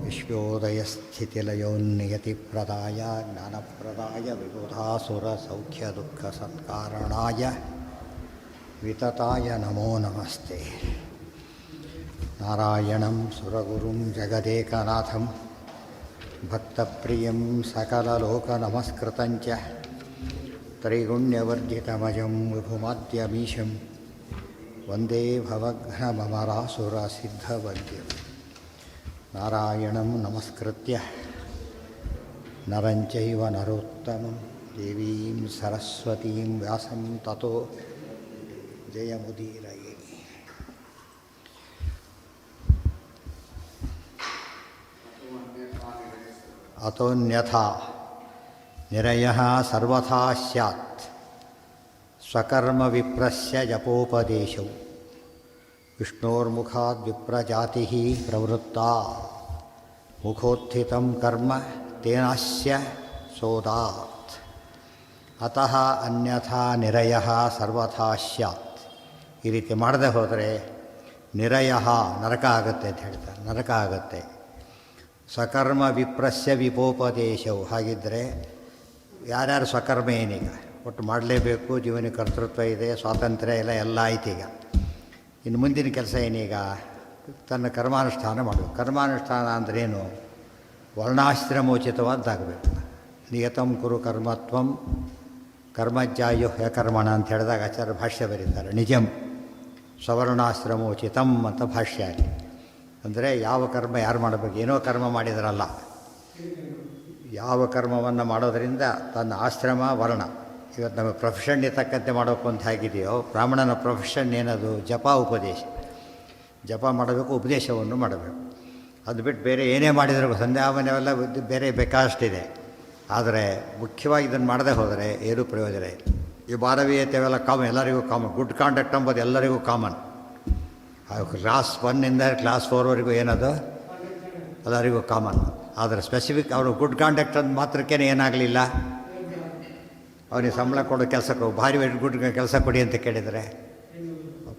विश्वोदयस्थितिलयोन्नियतिप्रदाय ज्ञानप्रदाय विबुधासुरसौख्यदुःखसत्कारणाय वितताय नमो नमस्ते। नारायणं सुरगुरुं जगदेकनाथं भक्तप्रियं सकललोकनमस्कृतं च त्रैगुण्यवर्जितमजं विभुमाद्यमीशं वन्दे भवघ्नममरासुरसिद्धवन्द्यं। नारायणं नमस्कृत्य नरं चैव नरोत्तमं देवीं सरस्वतीं व्यासं ततो जयमुदीरये। अतोऽन्यथा निरयः सर्वथा स्यात् स्वकर्मविप्रस्य जपोपदेशौ विष्णोर्मुखाद् विप्रजातिः प्रवृत्ता मुखोत्थितं कर्म तेनास्य सोदात्। अतः अन्यथा निरयः सर्वथा स्याತ್. ಈ ರೀತಿ ಮಾಡದೆ ಹೋದರೆ ನಿರಯಃ ನರಕ ಆಗುತ್ತೆ ಅಂತ ಹೇಳ್ತಾರೆ. ನರಕ ಆಗುತ್ತೆ. ಸ್ವಕರ್ಮ ವಿಪ್ರಸ್ಯ ವಿಪೋಪದೇಶವು. ಹಾಗಿದ್ದರೆ ಯಾರ್ಯಾರು ಸ್ವಕರ್ಮ ಏನೀಗ ಒಟ್ಟು ಮಾಡಲೇಬೇಕು, ಜೀವನ ಕರ್ತೃತ್ವ ಇದೆ, ಸ್ವಾತಂತ್ರ್ಯ ಇಲ್ಲ, ಎಲ್ಲ ಆಯ್ತೀಗ. ಇನ್ನು ಮುಂದಿನ ಕೆಲಸ ಏನೀಗ? ತನ್ನ ಕರ್ಮಾನುಷ್ಠಾನ ಮಾಡಬೇಕು. ಕರ್ಮಾನುಷ್ಠಾನ ಅಂದ್ರೇನು? ವರ್ಣಾಶ್ರಮೋಚಿತವಾದ್ದಾಗಬೇಕು. ನಿಯತಂ ಕುರು ಕರ್ಮತ್ವಂ ಕರ್ಮಜ್ಜಾಯು ಕರ್ಮಣ ಅಂತ ಹೇಳಿದಾಗ ಆಚಾರ್ಯ ಭಾಷ್ಯ ಬರೀತಾರೆ. ನಿಜಂ ಸ್ವರ್ಣಾಶ್ರಮೋಚಿತಂ ಅಂತ ಭಾಷ್ಯ ಅಲ್ಲಿ. ಅಂದರೆ ಯಾವ ಕರ್ಮ ಯಾರು ಮಾಡಬೇಕು? ಏನೋ ಕರ್ಮ ಮಾಡಿದರಲ್ಲ, ಯಾವ ಕರ್ಮವನ್ನು ಮಾಡೋದರಿಂದ ತನ್ನ ಆಶ್ರಮ ವರ್ಣ, ಇವತ್ತು ನಮ್ಮ ಪ್ರೊಫೆಷನ್ಗೆ ತಕ್ಕಂತೆ ಮಾಡೋಕು ಅಂತ ಹೇಗಿದೆಯೋ, ಬ್ರಾಹ್ಮಣನ ಪ್ರೊಫೆಷನ್ ಏನದು? ಜಪ ಉಪದೇಶ. ಜಪ ಮಾಡಬೇಕು, ಉಪದೇಶವನ್ನು ಮಾಡಬೇಕು. ಅದು ಬಿಟ್ಟು ಬೇರೆ ಏನೇ ಮಾಡಿದರೂ ಸಂಧ್ಯಾವನೆಲ್ಲ ಬೇರೆ ಬೇಕಾಷ್ಟಿದೆ. ಆದರೆ ಮುಖ್ಯವಾಗಿ ಇದನ್ನು ಮಾಡದೆ ಹೋದರೆ ಏನೂ ಪ್ರಯೋಜನ ಇಲ್ಲ. ಈ ಮಾನವೀಯತೆವೆಲ್ಲ ಕಾಮನ್, ಎಲ್ಲರಿಗೂ ಕಾಮನ್. ಗುಡ್ ಕಾಂಡಕ್ಟ್ ಅಂಬೋದು ಎಲ್ಲರಿಗೂ ಕಾಮನ್. ಕ್ಲಾಸ್ 1 ಕ್ಲಾಸ್ 4ವರೆಗೂ ಏನದು ಎಲ್ಲರಿಗೂ ಕಾಮನ್. ಆದರೆ ಸ್ಪೆಸಿಫಿಕ್ ಅವರು ಗುಡ್ ಕಾಂಡಕ್ಟ್ ಅಂದ ಮಾತ್ರಕ್ಕೇ ಏನಾಗಲಿಲ್ಲ, ಅವನಿಗೆ ಸಂಬಳ ಕೊಡೋ ಕೆಲಸಕ್ಕೆ ಭಾರಿ ಗುಡ್ ಕೆಲಸ ಕೊಡಿ ಅಂತ ಕೇಳಿದರೆ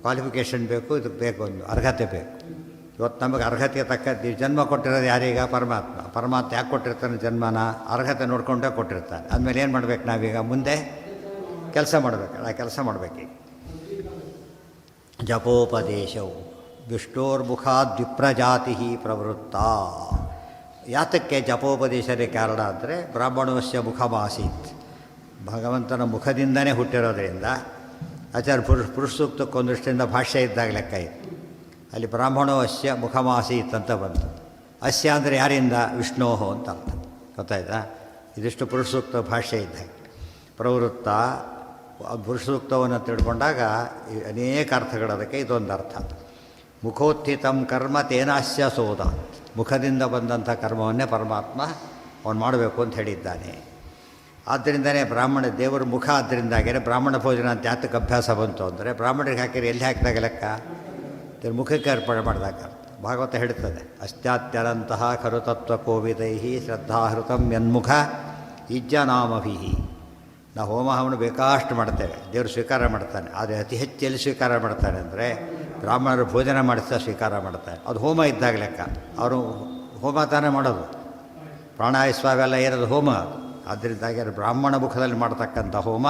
ಕ್ವಾಲಿಫಿಕೇಷನ್ ಬೇಕು, ಇದು ಬೇಕು, ಒಂದು ಅರ್ಹತೆ ಬೇಕು. ಇವತ್ತು ನಮಗೆ ಅರ್ಹತೆಗೆ ತಕ್ಕದ್ದು ಜನ್ಮ ಕೊಟ್ಟಿರೋದು ಯಾರೀಗ? ಪರಮಾತ್ಮ. ಪರಮಾತ್ಮ ಯಾಕೆ ಕೊಟ್ಟಿರ್ತಾನೆ ಜನ್ಮನ? ಅರ್ಹತೆ ನೋಡ್ಕೊಂಡೇ ಕೊಟ್ಟಿರ್ತಾನೆ. ಆದಮೇಲೆ ಏನು ಮಾಡಬೇಕು ನಾವೀಗ? ಮುಂದೆ ಕೆಲಸ ಮಾಡಬೇಕು. ಆ ಕೆಲಸ ಮಾಡಬೇಕೀಗ. ಜಪೋಪದೇಶವು ವಿಷ್ಣೋರ್ಮುಖಾದ್ ವಿಪ್ರಜಾತಿ ಪ್ರವೃತ್ತ. ಯಾತಕ್ಕೆ ಜಪೋಪದೇಶದ ಕಾರಣ ಅಂದರೆ ಬ್ರಾಹ್ಮಣವಸ್ಯ ಮುಖಮಾಸೀತ್, ಭಗವಂತನ ಮುಖದಿಂದನೇ ಹುಟ್ಟಿರೋದ್ರಿಂದ. ಆಚಾರ್ಯ ಪುರುಷ ಸೂಕ್ತಕ್ಕೊಂದೃಷ್ಟಿಯಿಂದ ಭಾಷ್ಯ ಇದ್ದಾಗ ಲೆಕ್ಕ ಇತ್ತು. ಅಲ್ಲಿ ಬ್ರಾಹ್ಮಣವಸ್ಯ ಮುಖಮಾಸೀತ್ ಅಂತ ಬಂತು. ಅಸ್ಯ ಅಂದರೆ ಯಾರಿಂದ? ವಿಷ್ಣೋಹೋ ಅಂತ ಅರ್ಥ. ಗೊತ್ತಾಯ್ತಾ? ಇದಿಷ್ಟು ಪುರುಷ ಸೂಕ್ತ ಭಾಷ್ಯ ಇದ್ದಾಗ. ಪ್ರವೃತ್ತ ಪುರುಷ ಸೂಕ್ತವನ್ನು ತಿಳ್ಕೊಂಡಾಗ ಅನೇಕ ಅರ್ಥಗಳದಕ್ಕೆ ಇದೊಂದು ಅರ್ಥ. ಮುಖೋತ್ಥಿತಂ ಕರ್ಮ ತೇನಾಸ್ಯ ಸೋದಾತ್. ಮುಖದಿಂದ ಬಂದಂಥ ಕರ್ಮವನ್ನೇ ಪರಮಾತ್ಮ ಅವನು ಮಾಡಬೇಕು ಅಂತ ಹೇಳಿದ್ದಾನೆ. ಆದ್ದರಿಂದನೇ ಬ್ರಾಹ್ಮಣ ದೇವರ ಮುಖ. ಆದ್ದರಿಂದಾಗೇ ಬ್ರಾಹ್ಮಣ ಭೋಜನ ಅಂತ ಯಾತಕ್ಕೆ ಅಭ್ಯಾಸ ಬಂತು ಅಂದರೆ, ಬ್ರಾಹ್ಮಣರಿಗೆ ಹಾಕಿರಿ ಎಲ್ಲಿ ಹಾಕಿದಾಗ ಲೆಕ್ಕ? ದೇವ್ರ ಮುಖಕ್ಕೆ ಅರ್ಪಣೆ ಮಾಡಿದಾಗ. ಭಾಗವತ ಹೇಳುತ್ತದೆ, ಅಶ್ಚಾತ್ಯರಂತಹ ಖರುತತ್ವ ಕೋವಿದೈ ಶ್ರದ್ಧಾಹೃತಂ ಯನ್ಮುಖ ಇಜ್ಜನಾಮಭಿ. ನಾವು ಹೋಮ ಹವನ ಬೇಕಾಷ್ಟು ಮಾಡ್ತೇವೆ, ದೇವರು ಸ್ವೀಕಾರ ಮಾಡ್ತಾನೆ. ಆದರೆ ಅತಿ ಹೆಚ್ಚು ಎಲ್ಲಿ ಸ್ವೀಕಾರ ಮಾಡ್ತಾನೆ ಅಂದರೆ ಬ್ರಾಹ್ಮಣರು ಭೋಜನ ಮಾಡಿಸ್ತಾ ಸ್ವೀಕಾರ ಮಾಡ್ತಾರೆ. ಅದು ಹೋಮ ಇದ್ದಾಗ ಲೆಕ್ಕ. ಅವರು ಹೋಮ ತಾನೇ ಮಾಡೋದು. ಪ್ರಾಣಾಯಸ್ವಾವೆಲ್ಲ ಏನದು ಹೋಮ. ಆದ್ದರಿಂದಾಗಿ ಬ್ರಾಹ್ಮಣ ಮುಖದಲ್ಲಿ ಮಾಡ್ತಕ್ಕಂಥ ಹೋಮ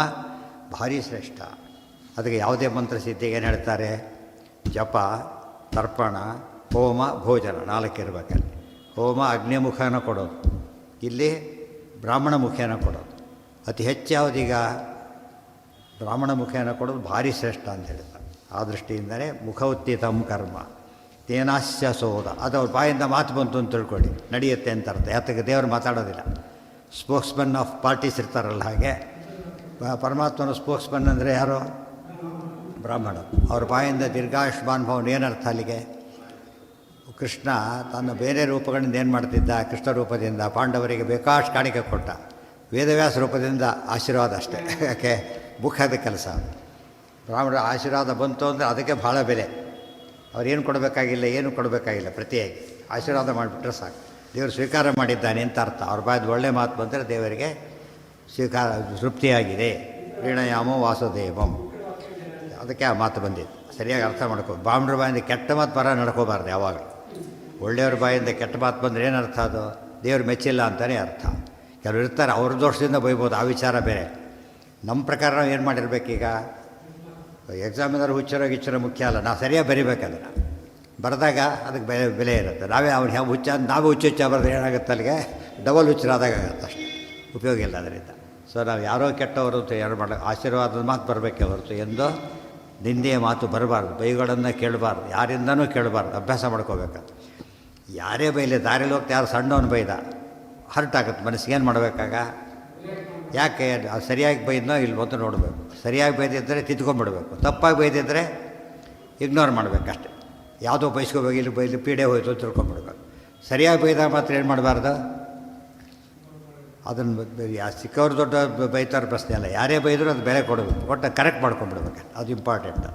ಭಾರಿ ಶ್ರೇಷ್ಠ. ಅದಕ್ಕೆ ಯಾವುದೇ ಮಂತ್ರ ಸಿದ್ಧಿಗೆ ಏನು ಹೇಳ್ತಾರೆ? ಜಪ, ತರ್ಪಣ, ಹೋಮ, ಭೋಜನ 4 ಇರಬೇಕಲ್ಲಿ. ಹೋಮ ಅಗ್ನಿಮುಖನ ಕೊಡೋದು, ಇಲ್ಲಿ ಬ್ರಾಹ್ಮಣ ಮುಖೇನ ಕೊಡೋದು. ಅತಿ ಹೆಚ್ಚು ಯಾವುದೀಗ? ಬ್ರಾಹ್ಮಣ ಮುಖೇನ ಕೊಡೋದು ಭಾರಿ ಶ್ರೇಷ್ಠ ಅಂತ ಹೇಳ್ತಾರೆ. ಆ ದೃಷ್ಟಿಯಿಂದಲೇ ಮುಖೋತ್ಥಿತಂ ಕರ್ಮ ತೇನಾಸ್ಯ ಸೋದ. ಅದು ಅವ್ರ ಬಾಯಿಂದ ಮಾತು ಬಂತು ಅಂತ ತಿಳ್ಕೊಳ್ಳಿ, ನಡೆಯುತ್ತೆ ಅಂತ ಅರ್ಥ. ಯಾತಕ್ಕೆ? ದೇವರು ಮಾತಾಡೋದಿಲ್ಲ. ಸ್ಪೋಕ್ಸ್ಮನ್ ಆಫ್ ಪಾರ್ಟೀಸ್ ಇರ್ತಾರಲ್ಲ, ಹಾಗೆ ಪರಮಾತ್ಮನ ಸ್ಪೋಕ್ಸ್ಮನ್ ಅಂದರೆ ಯಾರು? ಬ್ರಾಹ್ಮಣ. ಅವ್ರ ಬಾಯಿಂದ ದೀರ್ಘಾಯುಷ್ಮಾನ್ ಭವನ್. ಏನರ್ಥ ಅಲ್ಲಿಗೆ? ಕೃಷ್ಣ ತನ್ನ ಬೇರೆ ರೂಪಗಳಿಂದ ಏನು ಮಾಡ್ತಿದ್ದ? ಕೃಷ್ಣ ರೂಪದಿಂದ ಪಾಂಡವರಿಗೆ ಬೇಕಾಷ್ಟು ಕಾಣಿಕೆ ಕೊಟ್ಟ. ವೇದವ್ಯಾಸ ರೂಪದಿಂದ ಆಶೀರ್ವಾದ ಅಷ್ಟೇ. ಯಾಕೆ? ಮುಖದ ಕೆಲಸ. ಬ್ರಾಹ್ಮಣರ ಆಶೀರ್ವಾದ ಬಂತು ಅಂದರೆ ಅದಕ್ಕೆ ಭಾಳ ಬೆಲೆ. ಅವ್ರೇನು ಕೊಡಬೇಕಾಗಿಲ್ಲ, ಏನು ಕೊಡಬೇಕಾಗಿಲ್ಲ, ಪ್ರತಿಯಾಗಿ ಆಶೀರ್ವಾದ ಮಾಡಿಬಿಟ್ರೆ ಸಾಕು. ದೇವರು ಸ್ವೀಕಾರ ಮಾಡಿದ್ದಾನೆ ಅಂತ ಅರ್ಥ. ಅವ್ರ ಬಾಯ್ದು ಒಳ್ಳೆ ಮಾತು ಬಂದರೆ ದೇವರಿಗೆ ಸ್ವೀಕಾರ ತೃಪ್ತಿಯಾಗಿದೆ. ಪ್ರೀಣಯಾಮೋ ವಾಸುದೇವಂ. ಅದಕ್ಕೆ ಆ ಮಾತು ಬಂದಿತ್ತು. ಸರಿಯಾಗಿ ಅರ್ಥ ಮಾಡ್ಕೋ. ಬ್ರಾಹ್ಮಣರ ಬಾಯಿಂದ ಕೆಟ್ಟ ಮಾತು ಪರ ನಡ್ಕೋಬಾರ್ದು ಯಾವಾಗ. ಒಳ್ಳೆಯವ್ರ ಬಾಯಿಂದ ಕೆಟ್ಟ ಮಾತು ಬಂದರೆ ಏನು ಅರ್ಥ ಅದು? ದೇವ್ರು ಮೆಚ್ಚಿಲ್ಲ ಅಂತಲೇ ಅರ್ಥ. ಕೆಲವರು ಇರ್ತಾರೆ ಅವ್ರ ದೋಷದಿಂದ ಬೈಬೋದು, ಆ ವಿಚಾರ ಬೇರೆ. ನಮ್ಮ ಪ್ರಕಾರ ನಾವು ಏನು ಮಾಡಿರ್ಬೇಕೀಗ? ಎಕ್ಸಾಮಿನರು ಹುಚ್ಚರೋ ಮುಖ್ಯ ಅಲ್ಲ, ನಾವು ಸರಿಯಾಗಿ ಬರಿಬೇಕದನ್ನು. ಬರೆದಾಗ ಅದಕ್ಕೆ ಬೆಲೆ ಇರುತ್ತೆ. ನಾವೇ ಅವ್ನು ಯಾವ ಹುಚ್ಚ ನಾವೇ ಹುಚ್ಚ ಬರೆದ್ರೆ ಏನಾಗುತ್ತೆ, ಅಲ್ಲಿಗೆ ಡಬಲ್ ಹುಚ್ಚರಾದಾಗ ಆಗುತ್ತೆ, ಅಷ್ಟೇ. ಉಪಯೋಗ ಇಲ್ಲ ಅದರಿಂದ. ಸೊ ನಾವು ಯಾರೋ ಕೆಟ್ಟವರು ಯಾರು ಮಾಡೋ ಆಶೀರ್ವಾದದ ಮಾತು ಬರಬೇಕೆ ಹೊರತು ಎಂದು ನಿಂದೆಯ ಮಾತು ಬರಬಾರ್ದು. ಬೈಗಳನ್ನು ಕೇಳಬಾರ್ದು, ಯಾರಿಂದನೂ ಕೇಳಬಾರ್ದು, ಅಭ್ಯಾಸ ಮಾಡ್ಕೋಬೇಕು. ಯಾರೇ ಬೈಲಿ, ದಾರಿಲಿ ಹೋಗ್ತಾ ಯಾರು ಸಣ್ಣವನು ಬೈದ ಹರ್ಟ್ ಆಗುತ್ತೆ ಮನಸ್ಸಿಗೆ. ಏನು ಮಾಡಬೇಕಾಗ? ಯಾಕೆ ಸರಿಯಾಗಿ ಬೈದನೋ ಇಲ್ಲಿ ಬಂದು ನೋಡಬೇಕು. ಸರಿಯಾಗಿ ಬೈದಿದ್ದರೆ ತಿದ್ಕೊಂಡ್ಬಿಡ್ಬೇಕು, ತಪ್ಪಾಗಿ ಬೈದಿದ್ದರೆ ಇಗ್ನೋರ್ ಮಾಡಬೇಕಷ್ಟೆ. ಯಾವುದೋ ಬೈಸ್ಕೋಬೇಕು, ಇಲ್ಲಿ ಬೈದು ಪೀಡೆ ಹೋಯ್ತು ಅಂತ ತಿಳ್ಕೊಂಡ್ಬಿಡ್ಬೇಕು. ಸರಿಯಾಗಿ ಬೈದಾಗ ಮಾತ್ರ ಏನು ಮಾಡಬಾರ್ದು, ಅದನ್ನು ಚಿಕ್ಕವ್ರು ದೊಡ್ಡ ಬೈತಾರ ಪ್ರಶ್ನೆ ಅಲ್ಲ, ಯಾರೇ ಬೈದರೂ ಅದು ಬೆಲೆ ಕೊಡಬೇಕು, ಒಟ್ಟು ಕರೆಕ್ಟ್ ಮಾಡ್ಕೊಂಡ್ಬಿಡ್ಬೇಕು, ಅದು ಇಂಪಾರ್ಟೆಂಟ್.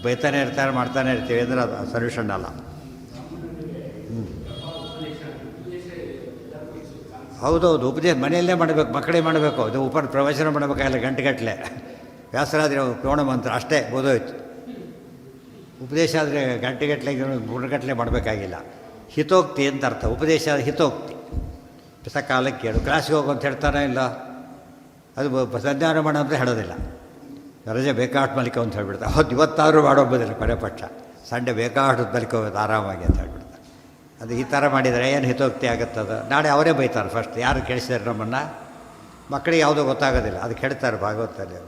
ಬೈತಾನೆ ಇರ್ತಾರೆ, ಮಾಡ್ತಾನೆ ಇರ್ತೀವಿ ಅಂದರೆ ಅದು ಸೊಲ್ಯೂಷನ್ ಅಲ್ಲ. ಹೌದೌದು, ಉಪದೇಶ ಮನೆಯಲ್ಲೇ ಮಾಡಬೇಕು, ಮಕ್ಕಳೇ ಮಾಡಬೇಕು. ಅದು ಪ್ರವಚನ ಮಾಡಬೇಕಾಗಿಲ್ಲ ಗಂಟೆಗಟ್ಟಲೆ. ವ್ಯಾಸರಾದರೆ ಕೋಣ ಮಂತ್ರ ಅಷ್ಟೇ ಓದೋಯ್ತು. ಉಪದೇಶ ಆದರೆ ಗಂಟೆಗಟ್ಟಲೆ ಗುಣಗಟ್ಟಲೆ ಮಾಡಬೇಕಾಗಿಲ್ಲ. ಹಿತೋಕ್ತಿ ಅಂತ ಅರ್ಥ. ಉಪದೇಶ ಹಿತೋಕ್ತಿ, ಸಕಾಲಕ್ಕೆ ಕೇಳು. ಕ್ಲಾಸ್ಗೆ ಹೋಗು ಅಂತ ಹೇಳ್ತಾನೆ ಇಲ್ಲ, ಅದು ಸಂಧಾನ ಮಾಡೋ ಅಂದರೆ ಹೇಳೋದಿಲ್ಲ. ರಜೆ ಬೇಕಾಷ್ಟು ಮಲಿಕೆ ಅಂತ ಹೇಳ್ಬಿಡ್ತಾರೆ. ಹೌದು, ಇವತ್ತಾದರೂ ಮಾಡೋಬೋದಿಲ್ಲ, ಕೊನೆ ಪಕ್ಷ ಸಂಡೆ ಬೇಕಾಷ್ಟು ಮಲಿಕೋಬೇಕು ಆರಾಮಾಗಿ ಅಂತ ಹೇಳ್ಬಿಡ್ತಾರೆ. ಅದು ಈ ಥರ ಮಾಡಿದರೆ ಏನು ಹಿತೋಕ್ತಿ ಆಗುತ್ತದು? ನಾಳೆ ಅವರೇ ಬೈತಾರೆ ಫಸ್ಟ್. ಯಾರು ಕೇಳಿಸಿದ್ದಾರೆ ನಮ್ಮನ್ನು? ಮಕ್ಕಳಿಗೆ ಯಾವುದೋ ಗೊತ್ತಾಗೋದಿಲ್ಲ, ಅದು ಕೇಳ್ತಾರೆ ಭಾಗವತದಲ್ಲಿ,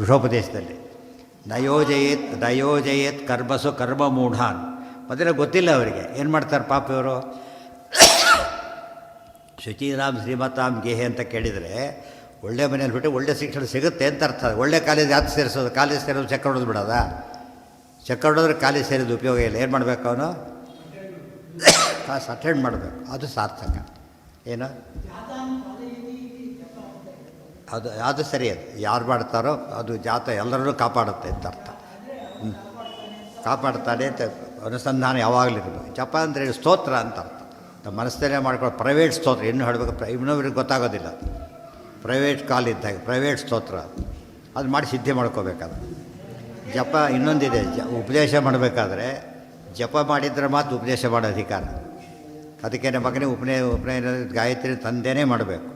ಋಷೋಪದೇಶದಲ್ಲಿ. ನಯೋಜಯೇತ್ ಕರ್ಮಸು ಕರ್ಮ ಮೂಢಾನ್. ಮೊದಲೇ ಗೊತ್ತಿಲ್ಲ ಅವರಿಗೆ, ಏನು ಮಾಡ್ತಾರೆ ಪಾಪ ಇವರು? ಶುಚೀರಾಮ್ ಶ್ರೀಮತಾಮ್ ಗೇಹೆ ಅಂತ ಕೇಳಿದರೆ ಒಳ್ಳೆ ಮನೇಲಿ ಬಿಟ್ಟು ಒಳ್ಳೆ ಶಿಕ್ಷಣ ಸಿಗುತ್ತೆ ಅಂತ ಅರ್ಥ. ಒಳ್ಳೆ ಕಾಲೇಜ್ ಯಾಕೆ ಸೇರಿಸೋದು? ಕಾಲೇಜ್ ಸೇರೋದು ಚೆಕ್ ಹೊಡೋದು ಬಿಡೋದ? ಚೆಕ್ ಹೊಡೋದ್ರೆ ಕಾಲೇಜ್ ಸೇರಿದ್ದು ಉಪಯೋಗ ಇಲ್ಲ. ಏನು ಮಾಡಬೇಕು ಅವನು? ಕ್ಲಾಸ್ ಅಟೆಂಡ್ ಮಾಡಬೇಕು, ಅದು ಸಾರ್ಥಕ. ಏನು ಅದು ಸರಿ. ಅದು ಯಾರು ಮಾಡ್ತಾರೋ ಅದು ಜಾತ ಎಲ್ಲರನ್ನೂ ಕಾಪಾಡುತ್ತೆ ಅಂತ ಅರ್ಥ. ಕಾಪಾಡ್ತಾನೆ ಅಂತ ಅನುಸಂಧಾನ ಯಾವಾಗಲಿರ್ಬೇಕು. ಜಪ ಅಂದರೆ ಸ್ತೋತ್ರ ಅಂತ ಅರ್ಥ. ನಮ್ಮ ಮನಸ್ಸಲ್ಲೇ ಮಾಡ್ಕೊಳ್ಳೋ ಪ್ರೈವೇಟ್ ಸ್ತೋತ್ರ. ಇನ್ನೂ ಹೇಳಬೇಕು, ಇನ್ನೊಬ್ರಿಗೆ ಗೊತ್ತಾಗೋದಿಲ್ಲ. ಪ್ರೈವೇಟ್ ಕಾಲ್ ಇದ್ದಾಗ ಪ್ರೈವೇಟ್ ಸ್ತೋತ್ರ ಅದು ಮಾಡಿ ಸಿದ್ಧಿ ಮಾಡ್ಕೋಬೇಕಾದ್ರೆ. ಜಪ ಇನ್ನೊಂದಿದೆ, ಉಪದೇಶ ಮಾಡಬೇಕಾದ್ರೆ ಜಪ ಮಾಡಿದ್ರೆ ಮಾತ್ರ ಉಪದೇಶ ಮಾಡೋ ಅಧಿಕಾರ. ಅದಕ್ಕೆ ಮಗನಿಗೆ ಉಪನಯನ ಗಾಯತ್ರಿ ತಂದೆನೇ ಮಾಡಬೇಕು.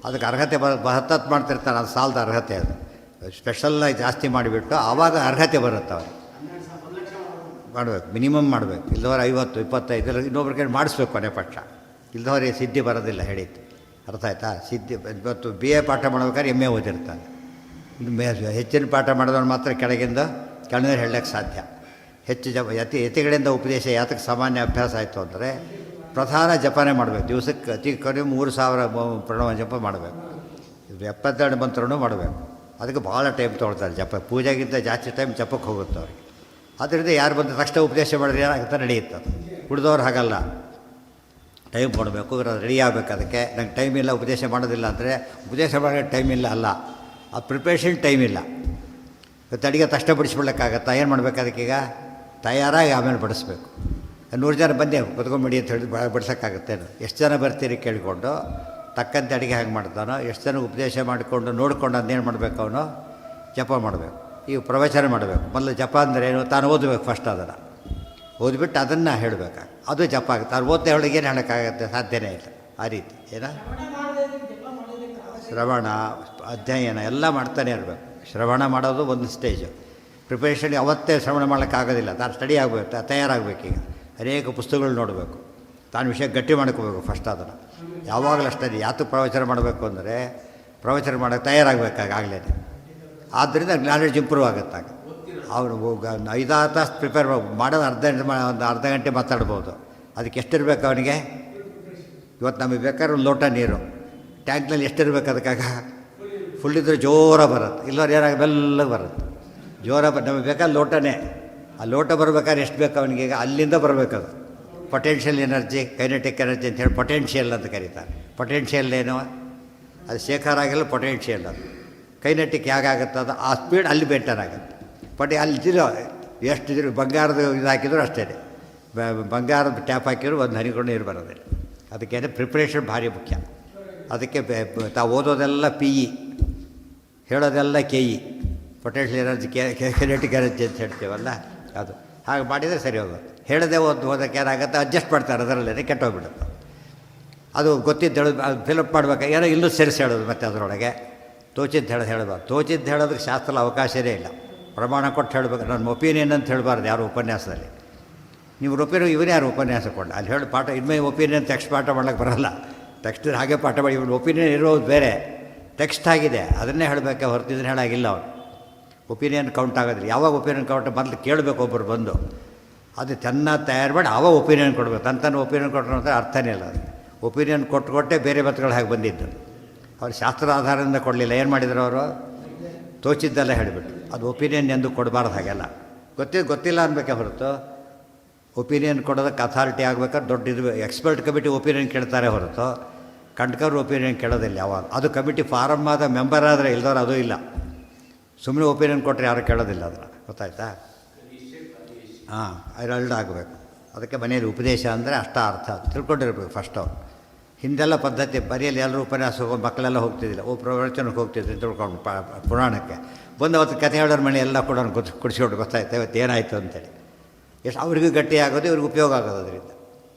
ಅದಕ್ಕೆ ಅರ್ಹತೆ ಹತ್ತತ್ತು ಮಾಡ್ತಿರ್ತಾನೆ, ಅದು ಸಾಲದ ಅರ್ಹತೆ. ಅದು ಸ್ಪೆಷಲ್ಲಾಗಿ ಜಾಸ್ತಿ ಮಾಡಿಬಿಟ್ಟು ಆವಾಗ ಅರ್ಹತೆ ಬರುತ್ತೆ ಅವ್ರಿಗೆ. ಮಾಡಬೇಕು, ಮಿನಿಮಮ್ ಮಾಡಬೇಕು. ಇಲ್ಲದವ್ರು 50, 25 ಇನ್ನೊಬ್ರ ಕೈ ಮಾಡಿಸ್ಬೇಕು ಕೊನೆ ಪಕ್ಷ. ಇಲ್ಲದವ್ರಿಗೆ ಸಿದ್ಧಿ ಬರೋದಿಲ್ಲ ಹೇಳಿದ್ದು. ಅರ್ಥ ಆಯ್ತಾ? ಸಿದ್ಧಿ ಇವತ್ತು BA ಪಾಠ ಮಾಡ್ಬೇಕಾದ್ರೆ MA ಓದಿರ್ತಾನೆ. ಇನ್ನು ಹೆಚ್ಚಿನ ಪಾಠ ಮಾಡಿದವ್ರು ಮಾತ್ರ ಕೆಳಗಿಂದ ಹೇಳಕ್ಕೆ ಸಾಧ್ಯ. ಹೆಚ್ಚು ಯತಿಗಳಿಂದ ಉಪದೇಶ ಯಾತಕ್ಕೆ ಸಾಮಾನ್ಯ ಅಭ್ಯಾಸ ಆಯಿತು ಅಂದರೆ, ಪ್ರಧಾನ ಜಪನೇ ಮಾಡಬೇಕು. ದಿವಸಕ್ಕೆ ಅತಿ ಕಡಿಮೆ 3000 ಪ್ರಣವ ಜಪ ಮಾಡಬೇಕು. 72 ಮಂತ್ರನೂ ಮಾಡಬೇಕು. ಅದಕ್ಕೆ ಭಾಳ ಟೈಮ್ ತೊಗೊಳ್ತಾರೆ ಜಪ. ಪೂಜೆಗಿಂತ ಜಾಸ್ತಿ ಟೈಮ್ ಜಪಕ್ಕೆ ಹೋಗುತ್ತೆ ಅವ್ರಿಗೆ. ಆದ್ದರಿಂದ ಯಾರು ಬಂದ ತಕ್ಷಣ ಉಪದೇಶ ಮಾಡಿದ್ರೆ ಏನಾಗುತ್ತೆ, ನಡೆಯುತ್ತೆ. ಅದು ಉಳಿದವ್ರು ಹಾಗಲ್ಲ, ಟೈಮ್ ಕೊಡಬೇಕು, ರೆಡಿ ಆಗಬೇಕು. ಅದಕ್ಕೆ ನಂಗೆ ಟೈಮ್ ಇಲ್ಲ, ಉಪದೇಶ ಮಾಡೋದಿಲ್ಲ ಅಂದರೆ ಉಪದೇಶ ಮಾಡೋಕ್ಕೆ ಟೈಮ್ ಇಲ್ಲ ಅಲ್ಲ, ಆ ಪ್ರಿಪ್ರೇಷನ್ ಟೈಮ್ ಇಲ್ಲ. ಇವತ್ತು ಅಡುಗೆ ತಕ್ಷಣ ಬಡಿಸ್ಬಿಡ್ಲಿಕ್ಕಾಗತ್ತಾ? ಏನು ಮಾಡಬೇಕು ಅದಕ್ಕೀಗ? ತಯಾರಾಗಿ ಆಮೇಲೆ ಬಡಿಸ್ಬೇಕು. 100 ಜನ ಬಂದೆ ಕುತ್ಕೊಂಡ್ಬಿಡಿ ಅಂತ ಹೇಳಿ ಬಡಿಸೋಕ್ಕಾಗತ್ತೇನು? ಎಷ್ಟು ಜನ ಬರ್ತೀರಿ ಕೇಳಿಕೊಂಡು ತಕ್ಕಂತೆ ಅಡುಗೆ ಹೇಗೆ ಮಾಡ್ತಾನೋ, ಎಷ್ಟು ಜನ ಉಪದೇಶ ಮಾಡಿಕೊಂಡು ನೋಡಿಕೊಂಡು ಅದನ್ನೇನು ಮಾಡಬೇಕು, ಅವನು ಜಪ ಮಾಡಬೇಕು. ಈಗ ಪ್ರವಚನ ಮಾಡಬೇಕು. ಮೊದಲು ಜಪ ಅಂದರೆ ಏನು? ತಾನು ಓದಬೇಕು ಫಸ್ಟ್. ಅದನ್ನು ಓದ್ಬಿಟ್ಟು ಅದನ್ನು ಹೇಳಬೇಕು. ಅದು ಜಪ ಆಗುತ್ತೆ. ತಾನು ಓದ್ತಾ ಹೇಳೋಕೆ ಏನು ಹೇಳೋಕ್ಕಾಗತ್ತೆ? ಸಾಧ್ಯನೇ ಇಲ್ಲ. ಆ ರೀತಿ ಏನ ಶ್ರವಣ ಅಧ್ಯಯನ ಎಲ್ಲ ಮಾಡ್ತಾನೆ ಇರಬೇಕು. ಶ್ರವಣ ಮಾಡೋದು ಒಂದು ಸ್ಟೇಜು. ಪ್ರಿಪ್ರೇಷನ್ ಅವತ್ತೇ ಶ್ರವಣ ಮಾಡೋಕ್ಕಾಗೋದಿಲ್ಲ. ತಾನು ಸ್ಟಡಿ ಆಗಬೇಕು, ತಯಾರಾಗಬೇಕೀಗ. ಅನೇಕ ಪುಸ್ತಕಗಳು ನೋಡಬೇಕು. ತಾನು ವಿಷಯ ಗಟ್ಟಿ ಮಾಡ್ಕೋಬೇಕು ಫಸ್ಟ್. ಅದನ್ನು ಯಾವಾಗಲೂ ಅಷ್ಟೇ. ಯಾತಕ್ಕೆ ಪ್ರವಚನ ಮಾಡಬೇಕು ಅಂದರೆ, ಪ್ರವಚನ ಮಾಡೋಕ್ಕೆ ತಯಾರಾಗಬೇಕಾಗಲೇ. ಆದ್ದರಿಂದ ನಾಲೆಡ್ಜ್ ಇಂಪ್ರೂವ್ ಆಗುತ್ತಾಗ. ಅವನು 5-6 ತಾಸು ಪ್ರಿಪೇರ್ ಮಾಡೋದು ಒಂದು ಅರ್ಧ ಗಂಟೆ ಮಾತಾಡ್ಬೋದು. ಅದಕ್ಕೆ ಎಷ್ಟಿರಬೇಕು ಅವನಿಗೆ? ಇವತ್ತು ನಮಗೆ ಬೇಕಾದ್ರೆ ಒಂದು ಲೋಟ ನೀರು ಟ್ಯಾಂಕ್ನಲ್ಲಿ ಎಷ್ಟಿರ್ಬೇಕು? ಅದಕ್ಕಾಗ ಫುಲ್ ಇದ್ದರೆ ಜೋರ ಬರುತ್ತೆ, ಇಲ್ಲವ್ರು ಏನಾಗ ಬೆಲ್ಲಗೆ ಬರುತ್ತೆ. ಜೋರ ನಮಗೆ ಬೇಕಾದ್ರೆ ಲೋಟನೇ. ಆ ಲೋಟ ಬರಬೇಕಾದ್ರೆ ಎಷ್ಟು ಬೇಕು ಅವನಿಗೆ? ಈಗ ಅಲ್ಲಿಂದ ಬರಬೇಕದು. ಪೊಟೆನ್ಷಿಯಲ್ ಎನರ್ಜಿ, ಕೈನೆಟಿಕ್ ಎನರ್ಜಿ ಅಂತ ಹೇಳಿ ಪೊಟೆನ್ಷಿಯಲ್ ಅಂತ ಕರೀತಾರೆ. ಪೊಟೆನ್ಷಿಯಲ್ ಏನು? ಅದು ಶೇಖರ ಆಗಿಲ್ಲ, ಪೊಟೆನ್ಷಿಯಲ್ ಅದು. ಕೈನೆಟಿಕ್ ಹೇಗಾಗುತ್ತೆ ಅದು, ಆ ಸ್ಪೀಡ್ ಅಲ್ಲಿ ಬೆಟರ್ ಆಗುತ್ತೆ. ಅಲ್ಲಿರೋ ಎಷ್ಟು ಬಂಗಾರದ ಇದು ಹಾಕಿದ್ರು ಅಷ್ಟೇ. ಬಂಗಾರದ ಟ್ಯಾಪ್ ಹಾಕಿದ್ರು ಒಂದು ಹನಿಕೊಂಡು ನೀರು ಬರೋದಿಲ್ಲ. ಅದಕ್ಕೆ ಪ್ರಿಪ್ರೇಷನ್ ಭಾರಿ ಮುಖ್ಯ. ಅದಕ್ಕೆ ತಾವು ಓದೋದೆಲ್ಲ PE, ಹೇಳೋದೆಲ್ಲ KE, potential energy, kinetic energy ಅಂತ ಹೇಳ್ತೀವಲ್ಲ ಅದು. ಹಾಗೆ ಮಾಡಿದರೆ ಸರಿ ಹೋಗುತ್ತೆ. ಹೇಳದೆ ಹೋದಕ್ಕೆ ಏನಾಗುತ್ತೆ, ಅಡ್ಜಸ್ಟ್ ಮಾಡ್ತಾರೆ, ಅದರಲ್ಲೇ ಕೆಟ್ಟೋಗ್ಬಿಡುತ್ತೆ. ಅದು ಗೊತ್ತಿದ್ದು ಹೇಳೋದು, ಅದು ಫಿಲಪ್ ಮಾಡ್ಬೇಕು, ಏನೋ ಇನ್ನೂ ಸೇರಿಸಿ ಹೇಳೋದು ಮತ್ತೆ ಅದರೊಳಗೆ ತೋಚಿದ್ದು ಹೇಳಬಾರ್ದು. ತೋಚಿದ್ದು ಹೇಳೋದಕ್ಕೆ ಶಾಸ್ತ್ರದ ಅವಕಾಶವೇ ಇಲ್ಲ. ಪ್ರಮಾಣ ಕೊಟ್ಟು ಹೇಳಬೇಕು. ನನ್ನ ಒಪಿನಿಯನ್ ಅಂತ ಹೇಳಬಾರ್ದು ಯಾರು ಉಪನ್ಯಾಸದಲ್ಲಿ. ನೀವು ಒಪಿನಿಯನ್ ಇವನೇ ಯಾರು ಉಪನ್ಯಾಸ ಕೊಟ್ಟು ಅಲ್ಲಿ ಹೇಳಿ ಪಾಠ ಇನ್ಮೇಲೆ ಒಪಿನಿಯನ್ ಟೆಕ್ಸ್ಟ್ ಪಾಠ ಮಾಡೋಕ್ಕೆ ಬರೋಲ್ಲ. ಟೆಕ್ಸ್ಟ್ ಹಾಗೆ ಪಾಠ ಮಾಡಿ, ಇವನು ಒಪಿನಿಯನ್ ಇರೋದು ಬೇರೆ, ಟೆಕ್ಸ್ಟ್ ಆಗಿದೆ ಅದನ್ನೇ ಹೇಳಬೇಕೆ ಹೊರತು ಇದನ್ನು ಹೇಳಾಗಿಲ್ಲ ಅವನು. ಒಪಿನಿಯನ್ ಕೌಂಟ್ ಆಗೋದಿಲ್ಲ. ಯಾವಾಗ ಒಪಿನಿಯನ್ ಕೌಂಟ್ ಮೊದಲು ಕೇಳಬೇಕು ಒಬ್ಬರು ಬಂದು, ಅದು ಚೆನ್ನಾಗಿ ತಯಾರು ಮಾಡಿ ಆವಾಗ ಒಪಿನಿಯನ್ ಕೊಡಬೇಕು. ತನ್ನ ಒಪಿನಿಯನ್ ಕೊಟ್ಟರು ಅಂತ ಅರ್ಥನೇ ಇಲ್ಲ. ಅದಕ್ಕೆ ಒಪಿನಿಯನ್ ಕೊಟ್ಟೆ ಬೇರೆ ಮತಗಳು ಹಾಗೆ ಬಂದಿದ್ದು. ಅವ್ರು ಶಾಸ್ತ್ರದ ಆಧಾರದಿಂದ ಕೊಡಲಿಲ್ಲ. ಏನು ಮಾಡಿದ್ರು ಅವರು? ತೋಚಿದ್ದೆಲ್ಲ ಹೇಳಿಬಿಟ್ಟು. ಅದು ಒಪಿನಿಯನ್ ಎಂದು ಕೊಡಬಾರ್ದು. ಹಾಗೆಲ್ಲ ಗೊತ್ತಿಲ್ಲ ಅನ್ಬೇಕೆ ಹೊರತು ಒಪಿನಿಯನ್ ಕೊಡೋದಕ್ಕೆ ಅಥಾರಿಟಿ ಆಗಬೇಕಾದ್ರೆ ದೊಡ್ಡ ಇದು ಎಕ್ಸ್ಪರ್ಟ್ ಕಮಿಟಿ ಒಪಿನಿಯನ್ ಕೇಳ್ತಾರೆ ಹೊರತು ಕಂಡ್ಕವ್ರು ಒಪಿನಿಯನ್ ಕೇಳೋದಿಲ್ಲ ಯಾವಾಗ. ಅದು ಕಮಿಟಿ ಫಾರಮ್ ಆದ ಮೆಂಬರ್ ಆದರೆ ಇಲ್ದವ್ರು ಅದೂ ಇಲ್ಲ. ಸುಮ್ಮನೆ ಒಪಿನಿಯನ್ ಕೊಟ್ಟರೆ ಯಾರು ಕೇಳೋದಿಲ್ಲ ಅದನ್ನು. ಗೊತ್ತಾಯ್ತಾ? ಹಾಂ, ಅದೆರಡು ಆಗಬೇಕು. ಅದಕ್ಕೆ ಮನೆಯಲ್ಲಿ ಉಪದೇಶ ಅಂದರೆ ಅಷ್ಟ ಅರ್ಥ ತಿಳ್ಕೊಂಡಿರ್ಬೇಕು ಫಸ್ಟ್ ಅವ್ರು. ಹಿಂದೆಲ್ಲ ಪದ್ಧತಿ ಬರೆಯಲ್ಲಿ ಎಲ್ಲರೂ ಉಪನ್ಯಾಸ ಮಕ್ಕಳೆಲ್ಲ ಹೋಗ್ತಿದ್ದಿಲ್ಲ. ಪ್ರವಚನಕ್ಕೆ ಹೋಗ್ತಿದ್ರು ತಿಳ್ಕೊಂಡು ಪುರಾಣಕ್ಕೆ ಬಂದು ಅವತ್ತು ಕಥೆ ಹೇಳೋರ ಮನೆ ಎಲ್ಲ ಕೂಡ ಕುಡಿಸ್ಕೊಂಡು ಗೊತ್ತಾಯ್ತು ಇವತ್ತು ಏನಾಯಿತು ಅಂತೇಳಿ. ಎಷ್ಟು ಅವ್ರಿಗೂ ಗಟ್ಟಿ ಆಗೋದು, ಇವ್ರಿಗೆ ಉಪಯೋಗ ಆಗೋದು ಅದರಿಂದ.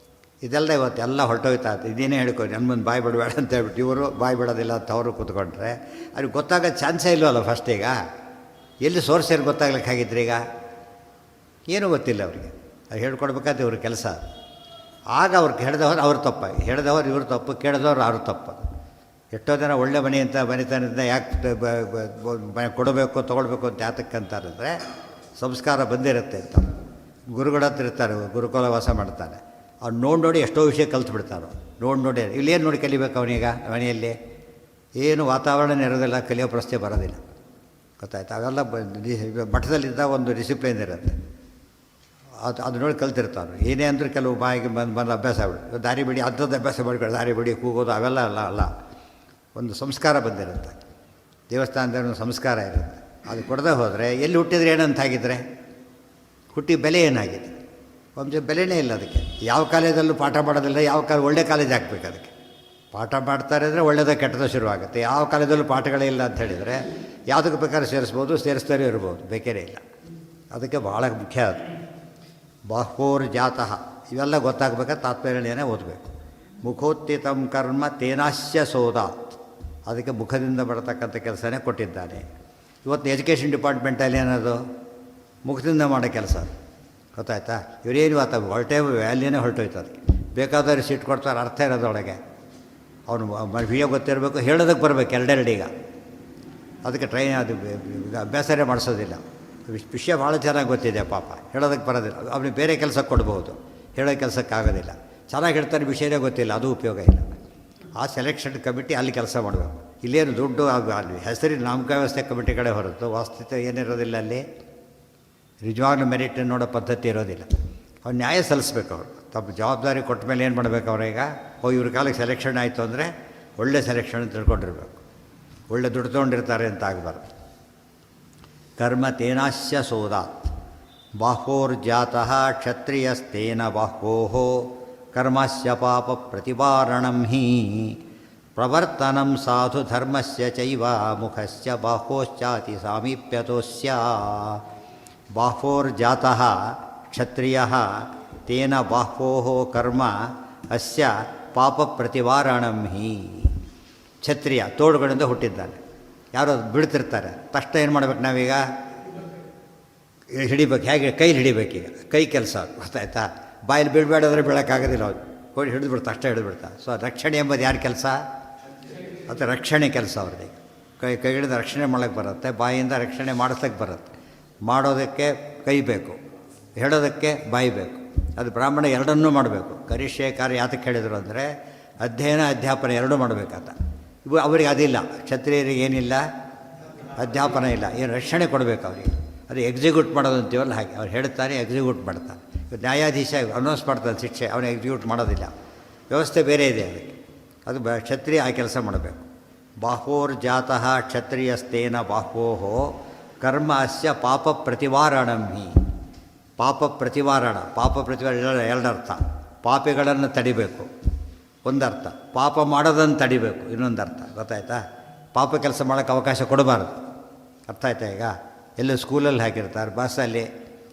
ಇದೆಲ್ಲ ಇವತ್ತು ಎಲ್ಲ ಹೊರಟೋಯ್ತಾ ಇತ್ತು. ಇದೇನೇ ಹೇಳ್ಕೊಂಡು ನನ್ನ ಮುಂದೆ ಬಾಯಿ ಬಿಡಬೇಡ ಅಂತ ಹೇಳ್ಬಿಟ್ಟು ಇವರು ಬಾಯಿ ಬಿಡೋದಿಲ್ಲ ಅಂತ ಅವರು ಕೂತ್ಕೊಂಡ್ರೆ ಅವ್ರಿಗೆ ಗೊತ್ತಾಗೋದು ಚಾನ್ಸೇ ಇಲ್ಲವಲ್ಲ. ಫಸ್ಟ್ ಈಗ ಎಲ್ಲಿ ಸೋರ್ಸ್ ಏನು ಗೊತ್ತಾಗ್ಲಿಕ್ಕಾಗಿದ್ರಿ? ಈಗ ಏನೂ ಗೊತ್ತಿಲ್ಲ ಅವರಿಗೆ. ಅದು ಹೇಳ್ಕೊಡ್ಬೇಕಾದ್ರೆ ಇವ್ರ ಕೆಲಸ. ಆಗ ಅವ್ರಿಗೆ ಹೇಳ್ದವ್ರು ಅವ್ರ ತಪ್ಪ, ಹೇಳ್ದವ್ರು ಇವ್ರ ತಪ್ಪು, ಕೇಳಿದವ್ರು ಅವ್ರ ತಪ್ಪು. ಎಷ್ಟೋ ಜನ ಒಳ್ಳೆ ಮನೆ ಅಂತ ಮನೆತನದಿಂದ ಯಾಕೆ ಕೊಡಬೇಕು ತೊಗೊಳ್ಬೇಕು ಅಂತ ಯಾತಕ್ಕಂತಾರಂದರೆ ಸಂಸ್ಕಾರ ಬಂದಿರುತ್ತೆ ಅಂತ. ಗುರುಗಳ ಹತ್ರ ಇರ್ತಾರೆ, ಗುರುಕುಲ ವಾಸ ಮಾಡ್ತಾನೆ. ಅವ್ನು ನೋಡಿ ಎಷ್ಟೋ ವಿಷಯ ಕಲ್ತ್ಬಿಡ್ತಾರೋ. ನೋಡಿ ಇಲ್ಲೇನು ನೋಡಿ ಕಲಿಬೇಕು ಅವನೀಗ? ಮನೆಯಲ್ಲಿ ಏನು ವಾತಾವರಣ ಇರೋದಿಲ್ಲ, ಕಲಿಯೋ ಪ್ರಶ್ನೆ ಬರೋದಿಲ್ಲ. ಗೊತ್ತಾಯ್ತು? ಅವೆಲ್ಲ ಮಠದಲ್ಲಿದ್ದಾಗ ಒಂದು ಡಿಸಿಪ್ಲಿನ್ ಇರುತ್ತೆ. ಅದು ನೋಡಿ ಕಲ್ತಿರ್ತಾವೆ. ಏನೇ ಅಂದರೂ ಕೆಲವು ಬಾಯಿಗೆ ಬಂದು ಅಭ್ಯಾಸ ಆಗ್ಬಿಡು. ದಾರಿ ಬಿಡಿ ಅಂಥದ್ದು ಅಭ್ಯಾಸ ಮಾಡ್ಕೊಂಡು ದಾರಿ ಬಿಡಿ ಕೂಗೋದು ಅವೆಲ್ಲ ಅಲ್ಲ. ಒಂದು ಸಂಸ್ಕಾರ ಬಂದಿರುತ್ತೆ. ದೇವಸ್ಥಾನದಲ್ಲಿ ಒಂದು ಸಂಸ್ಕಾರ ಇರುತ್ತೆ. ಅದು ಕೊಡದೆ ಹೋದರೆ ಎಲ್ಲಿ ಹುಟ್ಟಿದ್ರೆ ಏನಂತಾಗಿದ್ದರೆ ಹುಟ್ಟಿ ಬೆಲೆ ಏನಾಗಿದೆ? ವಂಶ ಬೆಲೆನೇ ಇಲ್ಲ ಅದಕ್ಕೆ. ಯಾವ ಕಾಲೇಜಲ್ಲೂ ಪಾಠ ಮಾಡೋದಿಲ್ಲ. ಯಾವ ಒಳ್ಳೆ ಕಾಲೇಜ್ ಹಾಕ್ಬೇಕು ಅದಕ್ಕೆ. ಪಾಠ ಮಾಡ್ತಾರೆ ಅಂದರೆ ಒಳ್ಳೆಯದ ಕೆಟ್ಟದ ಶುರುವಾಗುತ್ತೆ. ಯಾವ ಕಾಲೇಜಲ್ಲೂ ಪಾಠಗಳೇ ಇಲ್ಲ ಅಂತ ಹೇಳಿದರೆ ಯಾವುದಕ್ಕೆ ಬೇಕಾದ್ರೆ ಸೇರಿಸ್ಬೋದು, ಸೇರಿಸ್ತಾನೆ ಇರ್ಬೋದು, ಬೇಕೇ ಇಲ್ಲ. ಅದಕ್ಕೆ ಭಾಳ ಮುಖ್ಯ ಅದು. ಬಾಹ್ವೋರ್ ಜಾತಃ ಇವೆಲ್ಲ ಗೊತ್ತಾಗಬೇಕಾದ್ರೆ ತಾತ್ಪರ್ಯನೇ ಓದಬೇಕು. ಮುಖೋತ್ಥಿತಂ ಕರ್ಮ ತೇನಾಶ್ಯ ಸೋದಾತ್. ಅದಕ್ಕೆ ಮುಖದಿಂದ ಬರತಕ್ಕಂಥ ಕೆಲಸನೇ ಕೊಟ್ಟಿದ್ದಾನೆ. ಇವತ್ತು ಎಜುಕೇಷನ್ ಡಿಪಾರ್ಟ್ಮೆಂಟಲ್ಲಿ ಏನದು ಮುಖದಿಂದ ಮಾಡೋ ಕೆಲಸ. ಗೊತ್ತಾಯ್ತಾ? ಇವರೇನು ಆತ ಹೊರಟೇ ವ್ಯಾಲ್ಯೂನೇ ಹೊರಟೋಯ್ತು. ಅದಕ್ಕೆ ಬೇಕಾದವ್ರು ಸೀಟ್ ಕೊಡ್ತಾರೆ, ಅರ್ಥ ಇರೋದೊಳಗೆ ಅವನು ವಿಷಯ ಗೊತ್ತಿರಬೇಕು, ಹೇಳೋದಕ್ಕೆ ಬರಬೇಕು ಎರಡೆರಡೀಗ. ಅದಕ್ಕೆ ಅದು ಅಭ್ಯಾಸನೇ ಮಾಡಿಸೋದಿಲ್ಲ. ವಿಷಯ ಭಾಳ ಚೆನ್ನಾಗಿ ಗೊತ್ತಿದೆ ಪಾಪ, ಹೇಳೋದಕ್ಕೆ ಬರೋದಿಲ್ಲ. ಅವನಿಗೆ ಬೇರೆ ಕೆಲಸಕ್ಕೆ ಕೊಡ್ಬೋದು, ಹೇಳೋ ಕೆಲಸಕ್ಕಾಗೋದಿಲ್ಲ. ಚೆನ್ನಾಗಿ ಹೇಳ್ತಾನೆ, ವಿಷಯನೇ ಗೊತ್ತಿಲ್ಲ, ಅದು ಉಪಯೋಗ ಇಲ್ಲ. ಆ ಸೆಲೆಕ್ಷನ್ ಕಮಿಟಿ ಅಲ್ಲಿ ಕೆಲಸ ಮಾಡಬೇಕು. ಇಲ್ಲೇನು ದುಡ್ಡು ಅಲ್ಲಿ ಹೆಸರಿನ ನಾಮಕ ವ್ಯವಸ್ಥೆ ಕಮಿಟಿ ಕಡೆ ಹೊರತು ವಾಸ್ತವಿಕ ಏನಿರೋದಿಲ್ಲ. ಅಲ್ಲಿ ನಿಜವಾಗ್ಲೂ ಮೆರಿಟ್ ನೋಡೋ ಪದ್ಧತಿ ಇರೋದಿಲ್ಲ. ಅವ್ರು ನ್ಯಾಯ ಸಲ್ಲಿಸ್ಬೇಕು. ಅವರು ತಮ್ಮ ಜವಾಬ್ದಾರಿ ಕೊಟ್ಟ ಮೇಲೆ ಏನು ಮಾಡಬೇಕು? ಅವ್ರೀಗ ಇವ್ರ ಕಾಲಕ್ಕೆ ಸೆಲೆಕ್ಷನ್ ಆಯಿತು ಅಂದರೆ ಒಳ್ಳೆ ಸೆಲೆಕ್ಷನ್ ತಿಳ್ಕೊಂಡಿರ್ಬೇಕು. ಒಳ್ಳೆ ದುಡ್ಡು ತೊಗೊಂಡಿರ್ತಾರೆ ಅಂತ ಆಗಬಾರ್ದು. ಕರ್ಮ ತೇನಾಶ್ಯ ಸೋದಾತ್ ಬಾಹ್ವೋರ್ಜಾತಃ ಕ್ಷತ್ರಿಯಸ್ತೇನ ಬಾಹ್ವೋ ಕರ್ಮಸ್ಯ ಪಾಪ ಪ್ರತಿವಾರಣಂ ಹಿ ಪ್ರವರ್ತನಂ ಸಾಧು ಧರ್ಮಸ್ಯ ಚೈವ ಮುಖಸ್ಯ ಬಾಹ್ವೋಶ್ಚಾತಿ ಸಾಮೀಪ್ಯತೋಸ್ಯ. ಬಾಹ್ವೋರ್ಜಾತಃ ಕ್ಷತ್ರಿಯಃ ತೇನ ಬಾಹ್ವೋ ಕರ್ಮ ಅಸ್ಯ ಪಾಪ ಪ್ರತಿವಾರಣಂ ಹಿ. ಕ್ಷತ್ರಿಯ ತೋಳುಗಳಿಂದ ಹುಟ್ಟಿದ್ದಾನೆ. ಯಾರೋ ಬಿಡ್ತಿರ್ತಾರೆ, ತಕ್ಷಣ ಏನು ಮಾಡ್ಬೇಕು ನಾವೀಗ? ಹಿಡಿಬೇಕು. ಹೇಗೆ? ಕೈಲಿ ಹಿಡಿಬೇಕೀಗ, ಕೈ ಕೆಲಸ. ಗೊತ್ತಾಯ್ತಾ? ಬಾಯಲ್ಲಿ ಬೀಳಬೇಡಂದ್ರೆ ಬೀಳೋಕ್ಕಾಗೋದಿಲ್ಲ. ಅವ್ರು ಕೋಡಿ ಹಿಡಿದ್ಬಿಡ್ತಾ, ಅಷ್ಟೇ ಹಿಡಿದ್ಬಿಡ್ತಾ. ಸೊ ರಕ್ಷಣೆ ಎಂಬುದು ಯಾರ ಕೆಲಸ? ಅದು ರಕ್ಷಣೆ ಕೆಲಸ ಅವ್ರಿಗೆ. ಕೈಗಳಿಂದ ರಕ್ಷಣೆ ಮಾಡೋಕ್ಕೆ ಬರುತ್ತೆ, ಬಾಯಿಯಿಂದ ರಕ್ಷಣೆ ಮಾಡಿಸೋಕ್ಕೆ ಬರುತ್ತೆ. ಮಾಡೋದಕ್ಕೆ ಕೈ ಬೇಕು, ಹೇಳೋದಕ್ಕೆ ಬಾಯಿ ಬೇಕು. ಅದು ಬ್ರಾಹ್ಮಣ ಎರಡನ್ನೂ ಮಾಡಬೇಕು. ಕರಿಷ್ಯ ಕಾರ್ಯ ಯಾತಕ್ಕೆ ಹೇಳಿದರು ಅಂದರೆ ಅಧ್ಯಯನ ಅಧ್ಯಾಪನ ಎರಡೂ ಮಾಡಬೇಕಂತ. ಇವು ಅವರಿಗೆ ಅದಿಲ್ಲ. ಕ್ಷತ್ರಿಯರಿಗೆ ಏನಿಲ್ಲ, ಅಧ್ಯಾಪನ ಇಲ್ಲ. ಏನು ರಕ್ಷಣೆ ಕೊಡಬೇಕು ಅವರಿಗೆ. ಅದು ಎಕ್ಸಿಕ್ಯೂಟ್ ಮಾಡೋದು ಅಂತೀವಲ್ಲ ಹಾಗೆ. ಅವ್ರು ಹೇಳ್ತಾರೆ, ಎಕ್ಸಿಕ್ಯೂಟ್ ಮಾಡ್ತಾರೆ. ನ್ಯಾಯಾಧೀಶ ಅನೌನ್ಸ್ ಮಾಡ್ತಾನೆ ಶಿಕ್ಷೆ, ಅವನು ಎಕ್ಸಿಕ್ಯೂಟ್ ಮಾಡೋದಿಲ್ಲ. ವ್ಯವಸ್ಥೆ ಬೇರೆ ಇದೆ ಅದಕ್ಕೆ. ಅದು ಕ್ಷತ್ರಿಯ ಆ ಕೆಲಸ ಮಾಡಬೇಕು. ಬಾಹ್ವೋರ್ಜಾತಃ ಕ್ಷತ್ರಿಯಸ್ತೇನ ಬಾಹ್ವೋ ಕರ್ಮ ಅಸ್ಯ ಪಾಪ ಪ್ರತಿವಾರಣಂ ಹಿ. ಪಾಪ ಪ್ರತಿವಾರಣ, ಪಾಪ ಪ್ರತಿವಾರ ಎರಡರ್ಥ. ಪಾಪಿಗಳನ್ನು ತಡಿಬೇಕು ಒಂದರ್ಥ, ಪಾಪ ಮಾಡೋದನ್ನು ತಡಿಬೇಕು ಇನ್ನೊಂದು ಅರ್ಥ. ಗೊತ್ತಾಯ್ತಾ? ಪಾಪ ಕೆಲಸ ಮಾಡೋಕ್ಕೆ ಅವಕಾಶ ಕೊಡಬಾರ್ದು. ಅರ್ಥ ಆಯ್ತಾ? ಈಗ ಎಲ್ಲೂ ಸ್ಕೂಲಲ್ಲಿ ಹಾಕಿರ್ತಾರೆ, ಬಸ್ಸಲ್ಲಿ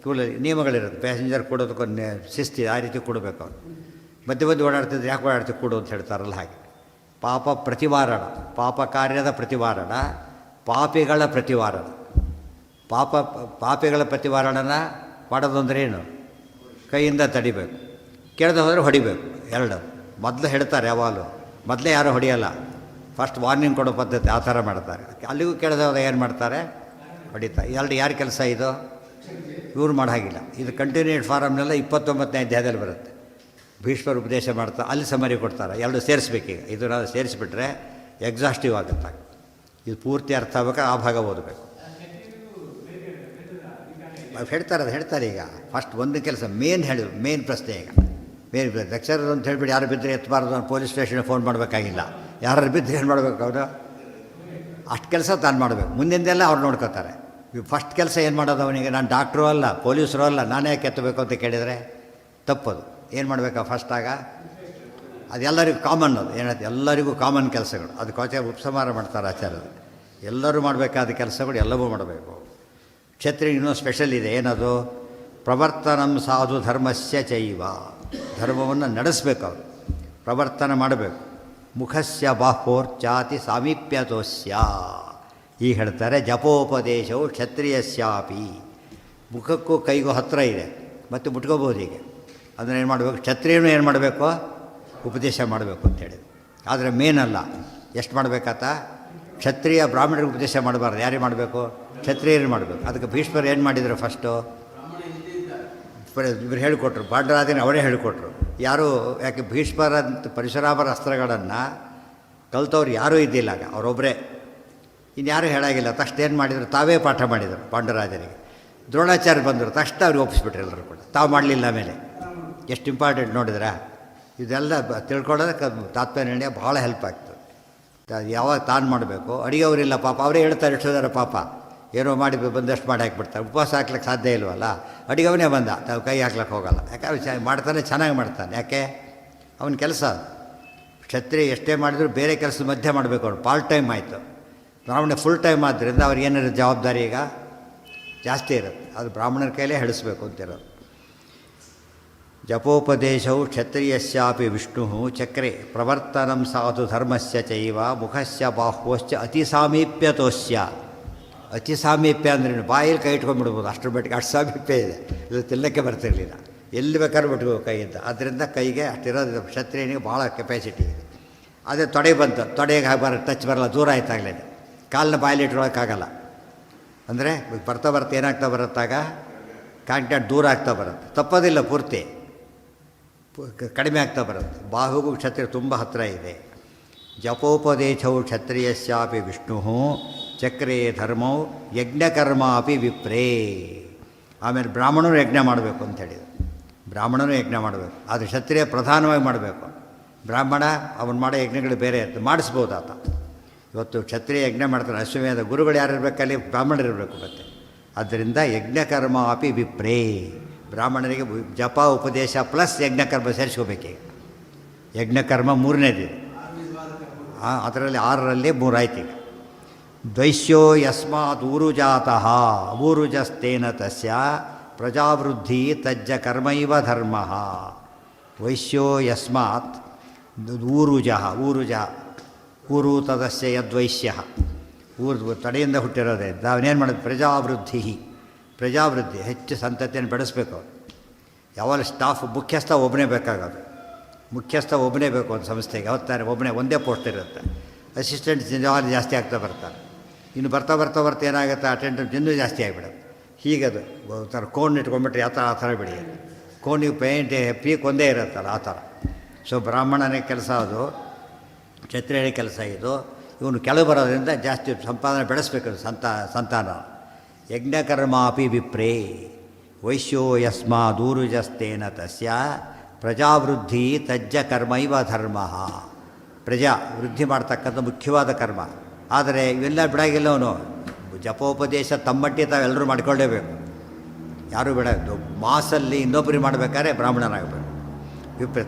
ಕ್ಯೂಲಲ್ಲಿ ನಿಯಮಗಳಿರುತ್ತೆ. ಪ್ಯಾಸೆಂಜರ್ ಕೊಡೋದಕ್ಕೂ ಶಿಸ್ತಿ, ಆ ರೀತಿ ಕೊಡಬೇಕು ಅವ್ರು. ಮಧ್ಯೆ ಮಧ್ಯೆ ಓಡಾಡ್ತಿದ್ರೆ ಯಾಕೆ ಓಡಾಡ್ತಿ ಕೊಡು ಅಂತ ಹೇಳ್ತಾರಲ್ಲ ಹಾಗೆ. ಪಾಪ ಪ್ರತಿವಾರಣ, ಪಾಪ ಕಾರ್ಯದ ಪ್ರತಿವಾರಣ, ಪಾಪಿಗಳ ಪ್ರತಿವಾರಣ. ಪಾಪಿಗಳ ಪ್ರತಿವಾರಣನ ಮಾಡೋದು ಅಂದರೆ ಏನು? ಕೈಯಿಂದ ತಡಿಬೇಕು, ಕೆಳದೆ ಹೋದರೆ ಹೊಡಿಬೇಕು. ಎರಡು ಮೊದಲು ಹೇಳ್ತಾರೆ ಯಾವಾಗಲೂ, ಮೊದಲೇ ಯಾರೂ ಹೊಡೆಯಲ್ಲ, ಫಸ್ಟ್ ವಾರ್ನಿಂಗ್ ಕೊಡೋ ಪದ್ಧತಿ ಆ ಥರ ಮಾಡ್ತಾರೆ. ಅಲ್ಲಿಗೂ ಕೆಳದೆ ಹೋದಾಗ ಏನು ಮಾಡ್ತಾರೆ? ಹೊಡಿತಾರೆ. ಯಾರ ಕೆಲಸ ಇದು? ಇವ್ರು ಮಾಡೋ ಹಾಗಿಲ್ಲ. ಇದು ಕಂಟಿನ್ಯೂಡ್ ಫಾರಮ್ನೆಲ್ಲ 29ನೇ ಅಧ್ಯಾಯದಲ್ಲಿ ಬರುತ್ತೆ. ಭೀಷ್ಮರು ಉಪದೇಶ ಮಾಡ್ತಾರೆ, ಅಲ್ಲಿ ಸಮರಿ ಕೊಡ್ತಾರೆ. ಎರಡು ಸೇರಿಸ್ಬೇಕೀಗ. ಇದು ನಾವು ಸೇರಿಸ್ಬಿಟ್ರೆ ಎಕ್ಸಾಸ್ಟಿವ್ ಆಗುತ್ತೆ. ಇದು ಪೂರ್ತಿ ಅರ್ಥ ಆಗ್ಬೇಕಾದ್ರೆ ಆ ಭಾಗ ಓದಬೇಕು. ಹೇಳ್ತಾರೆ ಈಗ ಫಸ್ಟ್ ಒಂದು ಕೆಲಸ ಮೇನ್ ಪ್ರಶ್ನೆ. ಈಗ ಮೇನ್ ಲೆಕ್ಚರರ್ ಅಂತ ಹೇಳ್ಬಿಟ್ಟು ಯಾರು ಬಿದ್ದರೆ ಎತ್ತಬಾರ್ದು, ಪೊಲೀಸ್ ಸ್ಟೇಷನ್ಗೆ ಫೋನ್ ಮಾಡಬೇಕಾಗಿಲ್ಲ. ಯಾರು ಬಿದ್ದರೆ ಏನು ಮಾಡಬೇಕು? ಅವರು ಅಷ್ಟು ಕೆಲಸ ತಾನು ಮಾಡಬೇಕು. ಮುಂದಿಂದೆಲ್ಲ ಅವ್ರು ನೋಡ್ಕೋತಾರೆ. ಫಸ್ಟ್ ಕೆಲಸ ಏನು ಮಾಡೋದು ಅವನಿಗೆ? ನಾನು ಡಾಕ್ಟ್ರು ಅಲ್ಲ, ಪೊಲೀಸರು ಅಲ್ಲ, ನಾನೇ ಯಾಕೆ ಎತ್ತಬೇಕು ಅಂತ ಕೇಳಿದರೆ ತಪ್ಪದು. ಏನು ಮಾಡಬೇಕಾ ಫಸ್ಟಾಗ? ಅದೆಲ್ಲರಿಗೂ ಕಾಮನ್. ಅದು ಏನಂತ ಎಲ್ಲರಿಗೂ ಕಾಮನ್ ಕೆಲಸಗಳು. ಅದಕ್ಕೆ ಆಚಾರ್ಯ ಉಪಸಂಹಾರ ಮಾಡ್ತಾರೆ ಆಚಾರ್ಯರು. ಎಲ್ಲರೂ ಮಾಡಬೇಕಾದ ಕೆಲಸಗಳು ಎಲ್ಲವೂ ಮಾಡಬೇಕು. ಕ್ಷತ್ರಿಯ ಇನ್ನೂ ಸ್ಪೆಷಲ್ ಇದೆ. ಏನದು? ಪ್ರವರ್ತನಂ ಸಾಧು ಧರ್ಮಸ್ಯ ಚೈವ. ಧರ್ಮವನ್ನು ನಡೆಸಬೇಕು ಅವರು, ಪ್ರವರ್ತನ ಮಾಡಬೇಕು. ಮುಖಸ್ಯ ಬಾಹೋರ್ಚಾತಿ ಸಾಮೀಪ್ಯತೋಸ್ಯ. ಈಗ ಹೇಳ್ತಾರೆ ಜಪೋಪದೇಶವು ಕ್ಷತ್ರಿಯಸ್ಯಾಪಿ. ಮುಖಕ್ಕೂ ಕೈಗೂ ಹತ್ತಿರ ಇದೆ, ಮತ್ತು ಮುಟ್ಕೋಬೋದು. ಹೀಗೆ ಅಂದರೆ ಏನು ಮಾಡಬೇಕು? ಕ್ಷತ್ರಿಯನು ಏನು ಮಾಡಬೇಕು? ಉಪದೇಶ ಮಾಡಬೇಕು ಅಂತೇಳಿ. ಆದರೆ ಮೇನಲ್ಲ. ಎಷ್ಟು ಮಾಡಬೇಕಾತ? ಕ್ಷತ್ರಿಯ ಬ್ರಾಹ್ಮಣರಿಗೆ ಉಪದೇಶ ಮಾಡಬಾರ್ದು. ಯಾರಿಗೆ ಮಾಡಬೇಕು? ಕ್ಷತ್ರಿಯರಿಗೆ ಮಾಡಬೇಕು. ಅದಕ್ಕೆ ಭೀಷ್ಮರು ಏನು ಮಾಡಿದರು? ಫಸ್ಟು ಇವರು ಹೇಳಿಕೊಟ್ರು, ಪಾಂಡರಾಜನ ಅವರೇ ಹೇಳಿಕೊಟ್ರು. ಯಾರು? ಯಾಕೆ ಭೀಷ್ಮರಂತ ಪರಶುರಾಮರ ಅಸ್ತ್ರಗಳನ್ನು ಕಲ್ತವ್ರು ಯಾರೂ ಇದ್ದಿಲ್ಲ ಆಗ, ಅವರೊಬ್ಬರೇ. ಇನ್ಯಾರೂ ಹೇಳಾಗಿಲ್ಲ. ತಕ್ಷಣ ಏನು ಮಾಡಿದರು? ತಾವೇ ಪಾಠ ಮಾಡಿದರು ಪಾಂಡರಾಜನಿಗೆ. ದ್ರೋಣಾಚಾರ್ಯ ಬಂದರು, ತಕ್ಷಣ ಅವ್ರಿಗೆ ಒಪ್ಪಿಸ್ಬಿಟ್ರು ಎಲ್ಲರೂ ಕೂಡ. ತಾವು ಮಾಡಲಿಲ್ಲ. ಆಮೇಲೆ ಎಷ್ಟು ಇಂಪಾರ್ಟೆಂಟ್ ನೋಡಿದ್ರೆ. ಇದೆಲ್ಲ ತಿಳ್ಕೊಳ್ಳೋದಕ್ಕೆ ತಾತ್ಪರ್ಯ ನಿರ್ಣಯ ಭಾಳ ಹೆಲ್ಪ್ ಆಗ್ತದೆ. ಯಾವಾಗ ತಾನು ಮಾಡಬೇಕು. ಅಡಿಗೆಯವರಿಲ್ಲ ಪಾಪ, ಅವರೇ ಹೇಳ್ತಾರೆ ಎಷ್ಟೋದಾರ ಪಾಪ ಏನೋ ಮಾಡಿ ಬಂದಷ್ಟು ಮಾಡಿ ಹಾಕಿಬಿಡ್ತಾರೆ. ಉಪವಾಸ ಹಾಕ್ಲಿಕ್ಕೆ ಸಾಧ್ಯ ಇಲ್ವಲ್ಲ. ಅಡಿಗೆವನೇ ಬಂದ, ತಾವು ಕೈ ಹಾಕ್ಲಿಕ್ಕೆ ಹೋಗಲ್ಲ. ಯಾಕೆ ಮಾಡ್ತಾನೆ, ಚೆನ್ನಾಗಿ ಮಾಡ್ತಾನೆ. ಯಾಕೆ? ಅವನ ಕೆಲಸ. ಕ್ಷತ್ರಿಯ ಎಷ್ಟೇ ಮಾಡಿದ್ರು ಬೇರೆ ಕೆಲಸದ ಮಧ್ಯೆ ಮಾಡಬೇಕು. ಅವ್ರು ಪಾರ್ಟ್ ಟೈಮ್ ಆಯಿತು. ಬ್ರಾಹ್ಮಣ ಫುಲ್ ಟೈಮ್ ಆದ್ದರಿಂದ ಅವ್ರಿಗೆ ಏನಿರುತ್ತೆ ಜವಾಬ್ದಾರಿ ಈಗ ಜಾಸ್ತಿ ಇರುತ್ತೆ. ಅದು ಬ್ರಾಹ್ಮಣರ ಕೈಲೇ ಹೇಳಿಸ್ಬೇಕು ಅಂತಿರೋದು. ಜಪೋಪದೇಶವು ಕ್ಷತ್ರಿಯಸ್ಯಾಪಿ ವಿಷ್ಣು ಚಕ್ರೆ ಪ್ರವರ್ತನಂ ಸಾಧು ಧರ್ಮಸ್ಯ ಚೈವ ಮುಖಸ್ಯ ಬಾಹ್ವಶ್ಚ ಅತಿ ಸಾಮೀಪ್ಯತೋಸ್ಯ. ಅತಿ ಸಾಮೀಪ್ಯ ಅಂದ್ರೇನು? ಬಾಯಲ್ಲಿ ಕೈ ಇಟ್ಕೊಂಡ್ಬಿಡ್ಬೋದು, ಅಷ್ಟರ ಮಟ್ಟಿಗೆ ಅಷ್ಟು ಸಾಮೀಪ್ಯ ಇದೆ. ಇದು ತಿನ್ನಕ್ಕೆ ಬರ್ತಿರಲಿಲ್ಲ, ಎಲ್ಲಿ ಬೇಕಾದ್ರೂ ಬಿಟ್ಕೋ ಕೈಯಿಂದ. ಆದ್ದರಿಂದ ಕೈಗೆ ಅಷ್ಟಿರೋದು ಕ್ಷತ್ರಿಯನಿಗೆ ಭಾಳ ಕೆಪಾಸಿಟಿ ಇದೆ. ಅದೇ ತೊಡೆ ಬಂತು, ತೊಡೆಗೆ ಟಚ್ ಬರಲ್ಲ, ದೂರ ಆಯ್ತಾಗಲೇ. ಕಾಲನ್ನ ಬಾಯಲ್ಲಿ ಇಟ್ಕೊಳ್ಳೋಕ್ಕಾಗಲ್ಲ. ಅಂದರೆ ಬರ್ತಾ ಏನಾಗ್ತಾ ಬರುತ್ತಾಗ ಕಾಂಟ್ಯಾಕ್ಟ್ ದೂರ ಆಗ್ತಾ ಬರುತ್ತೆ. ತಪ್ಪೋದಿಲ್ಲ, ಪೂರ್ತಿ ಕಡಿಮೆ ಆಗ್ತಾ ಬರುತ್ತೆ. ಬಾಹುಗೂ ಕ್ಷತ್ರಿಯ ತುಂಬ ಹತ್ತಿರ ಇದೆ. ಜಪೋಪದೇಶವು ಕ್ಷತ್ರಿಯಸ್ಯಾಪಿ ವಿಷ್ಣು ಚಕ್ರೇ ಧರ್ಮವು ಯಜ್ಞಕರ್ಮಾಪಿ ವಿಪ್ರೇ. ಆಮೇಲೆ ಬ್ರಾಹ್ಮಣರು ಯಜ್ಞ ಮಾಡಬೇಕು ಅಂತ ಹೇಳಿದರು. ಬ್ರಾಹ್ಮಣನು ಯಜ್ಞ ಮಾಡಬೇಕು, ಆದರೆ ಕ್ಷತ್ರಿಯ ಪ್ರಧಾನವಾಗಿ ಮಾಡಬೇಕು. ಬ್ರಾಹ್ಮಣ ಅವನು ಮಾಡೋ ಯಜ್ಞಗಳು ಬೇರೆ ಇರ್ತದೆ, ಮಾಡಿಸ್ಬೋದು ಆತ. ಇವತ್ತು ಕ್ಷತ್ರಿಯ ಯಜ್ಞ ಮಾಡ್ತಾರೆ. ಅಶ್ವಮೇಧ ಗುರುಗಳು ಯಾರು ಇರಬೇಕಲ್ಲಿ? ಬ್ರಾಹ್ಮಣರಿರಬೇಕು. ಮತ್ತೆ ಆದ್ದರಿಂದ ಯಜ್ಞಕರ್ಮ ಅಪಿ ವಿಪ್ರೇ. ಬ್ರಾಹ್ಮಣರಿಗೆ ಜಪ ಉಪದೇಶ ಪ್ಲಸ್ ಯಜ್ಞಕರ್ಮ ಸೇರಿಸ್ಕೋಬೇಕೀಗ. ಯಜ್ಞಕರ್ಮ ಮೂರನೇದಿದೆ. ಅದರಲ್ಲಿ 6ರಲ್ಲಿ 3 ಆಯ್ತು. ಈಗ ದ್ವೈಶ್ಯೋ ಯಸ್ಮಾತ್ ಊರುಜಾತಃ ಊರುಜಸ್ತೇನ ತಸ್ಯ ಪ್ರಜಾವೃದ್ಧಿ ತಜ್ಜ ಕರ್ಮೈವ ಧರ್ಮ. ವೈಶ್ಯೋ ಯಸ್ಮಾತ್ ಊರುಜ ಊರು ತದಸ್ಯ ಯದ್ವೈಶ್ಯ. ಊರು ತಡೆಯಿಂದ ಹುಟ್ಟಿರೋದೇ. ನಾವೇನು ಮಾಡೋದು? ಪ್ರಜಾವೃದ್ಧಿ ಹೆಚ್ಚು ಸಂತತಿಯನ್ನು ಬೆಳೆಸಬೇಕು. ಯಾವಾಗ ಸ್ಟಾಫ್ ಮುಖ್ಯಸ್ಥ ಒಬ್ಬನೇ ಬೇಕಾಗೋದು. ಮುಖ್ಯಸ್ಥ ಒಬ್ಬನೇ ಬೇಕು ಒಂದು ಸಂಸ್ಥೆಗೆ. ಯಾವತ್ತಾರೆ ಒಬ್ಬನೇ, ಒಂದೇ ಪೋಸ್ಟ್ ಇರುತ್ತೆ. ಅಸಿಸ್ಟೆಂಟ್ ಜವಾಬ್ದಾರಿ ಜಾಸ್ತಿ ಆಗ್ತಾ ಬರ್ತಾರೆ. ಇನ್ನು ಬರ್ತಾ ಏನಾಗುತ್ತೆ? ಅಟೆಂಡೆಂಟ್ ಇನ್ನೂ ಜಾಸ್ತಿ ಆಗಿಬಿಡುತ್ತೆ. ಹೀಗದು ಥರ ಕೋನ್ ಇಟ್ಕೊಂಡ್ಬಿಟ್ರೆ ಆ ಥರ ಬಿಡಿ. ಕೋನಿಗೆ ಪೇಂಟ್ ಪೀಕ್ ಒಂದೇ ಇರುತ್ತಲ್ಲ ಆ ಥರ. ಸೊ ಬ್ರಾಹ್ಮಣನೇ ಕೆಲಸ ಅದು, ಕ್ಷತ್ರಿಯನೇ ಕೆಲಸ ಇದು. ಇವನು ಕೆಳಗೆ ಬರೋದ್ರಿಂದ ಜಾಸ್ತಿ ಸಂಪಾದನೆ ಬೆಳೆಸಬೇಕು ಸಂತಾನ. ಯಜ್ಞಕರ್ಮಾಪಿ ವಿಪ್ರೇ ವೈಶ್ಯೋ ಯಸ್ಮಾದೂರುಜಸ್ತೇನ ತಸ್ಯ ಪ್ರಜಾವೃದ್ಧಿ ತಜ್ಜ ಕರ್ಮೈವ ಧರ್ಮ. ಪ್ರಜಾ ವೃದ್ಧಿ ಮಾಡ್ತಕ್ಕಂಥ ಮುಖ್ಯವಾದ ಕರ್ಮ. ಆದರೆ ಇವೆಲ್ಲ ಬಿಡಾಗಿಲ್ಲ. ಅವನು ಜಪೋಪದೇಶ ತಮ್ಮಟ್ಟಿ ತಾವೆಲ್ಲರೂ ಮಾಡಿಕೊಳ್ಳೇಬೇಕು. ಯಾರೂ ಬಿಡ. ಮಾಸಲ್ಲಿ ಇನ್ನೊಬ್ಬರಿಗೆ ಮಾಡಬೇಕಾದ್ರೆ ಬ್ರಾಹ್ಮಣನಾಗಬೇಕು.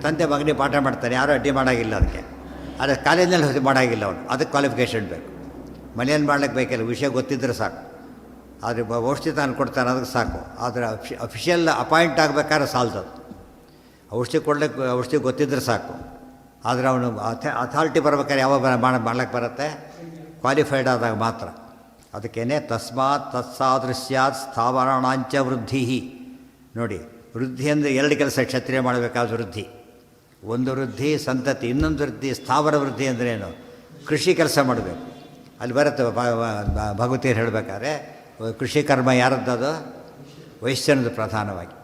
ತಂದೆ ಮಗನಿಗೆ ಪಾಠ ಮಾಡ್ತಾನೆ, ಯಾರೂ ಅಡ್ಡಿ ಮಾಡೋಂಗಿಲ್ಲ ಅದಕ್ಕೆ. ಆದರೆ ಕಾಲೇಜಿನಲ್ಲಿ ಮಾಡಾಗಿಲ್ಲ ಅವನು. ಅದಕ್ಕೆ ಕ್ವಾಲಿಫಿಕೇಷನ್ ಬೇಕು. ಮನೆಯಲ್ಲಿ ಮಾಡ್ಲಿಕ್ಕೆ ಬೇಕಿಲ್ಲ, ವಿಷಯ ಗೊತ್ತಿದ್ದರೆ ಸಾಕು. ಆದರೆ ಔಷಧಿ ತಾನು ಕೊಡ್ತಾನೆ ಅದಕ್ಕೆ ಸಾಕು. ಆದರೆ ಅಫಿಷಿಯಲ್ ಅಪಾಯಿಂಟ್ ಆಗಬೇಕಾದ್ರೆ ಸಾಲ್ತದು. ಔಷಧಿ ಕೊಡ್ಲಿಕ್ಕೆ ಔಷಧಿ ಗೊತ್ತಿದ್ದರೆ ಸಾಕು. ಆದರೆ ಅವನು ಅಥಾರಿಟಿ ಬರ್ಬೇಕಾದ್ರೆ ಯಾವಾಗ ಮಾಡ್ಲಿಕ್ಕೆ ಬರುತ್ತೆ? ಕ್ವಾಲಿಫೈಡ್ ಆದಾಗ ಮಾತ್ರ. ಅದಕ್ಕೇನೆ ತಸ್ಮಾತ್ ತತ್ಸಾದೃಶ್ಯಾತ್ ಸ್ಥಾವರಾಣಾಂಚ ವೃದ್ಧಿ. ನೋಡಿ, ವೃದ್ಧಿ ಅಂದರೆ ಎರಡು ಕೆಲಸ ಕ್ಷತ್ರಿಯ ಮಾಡಬೇಕಾದ ವೃದ್ಧಿ. ಒಂದು ವೃದ್ಧಿ ಸಂತತಿ, ಇನ್ನೊಂದು ವೃದ್ಧಿ ಸ್ಥಾವರ ವೃದ್ಧಿ ಅಂದ್ರೇನು? ಕೃಷಿ ಕೆಲಸ ಮಾಡಬೇಕು. ಅಲ್ಲಿ ಬರುತ್ತೆ ಭಗವತಿಯರು ಹೇಳಬೇಕಾದ್ರೆ ಕೃಷಿ ಕರ್ಮ ಯಾರದ್ದದು? ವೈಶ್ಯನದು ಪ್ರಧಾನವಾಗಿ.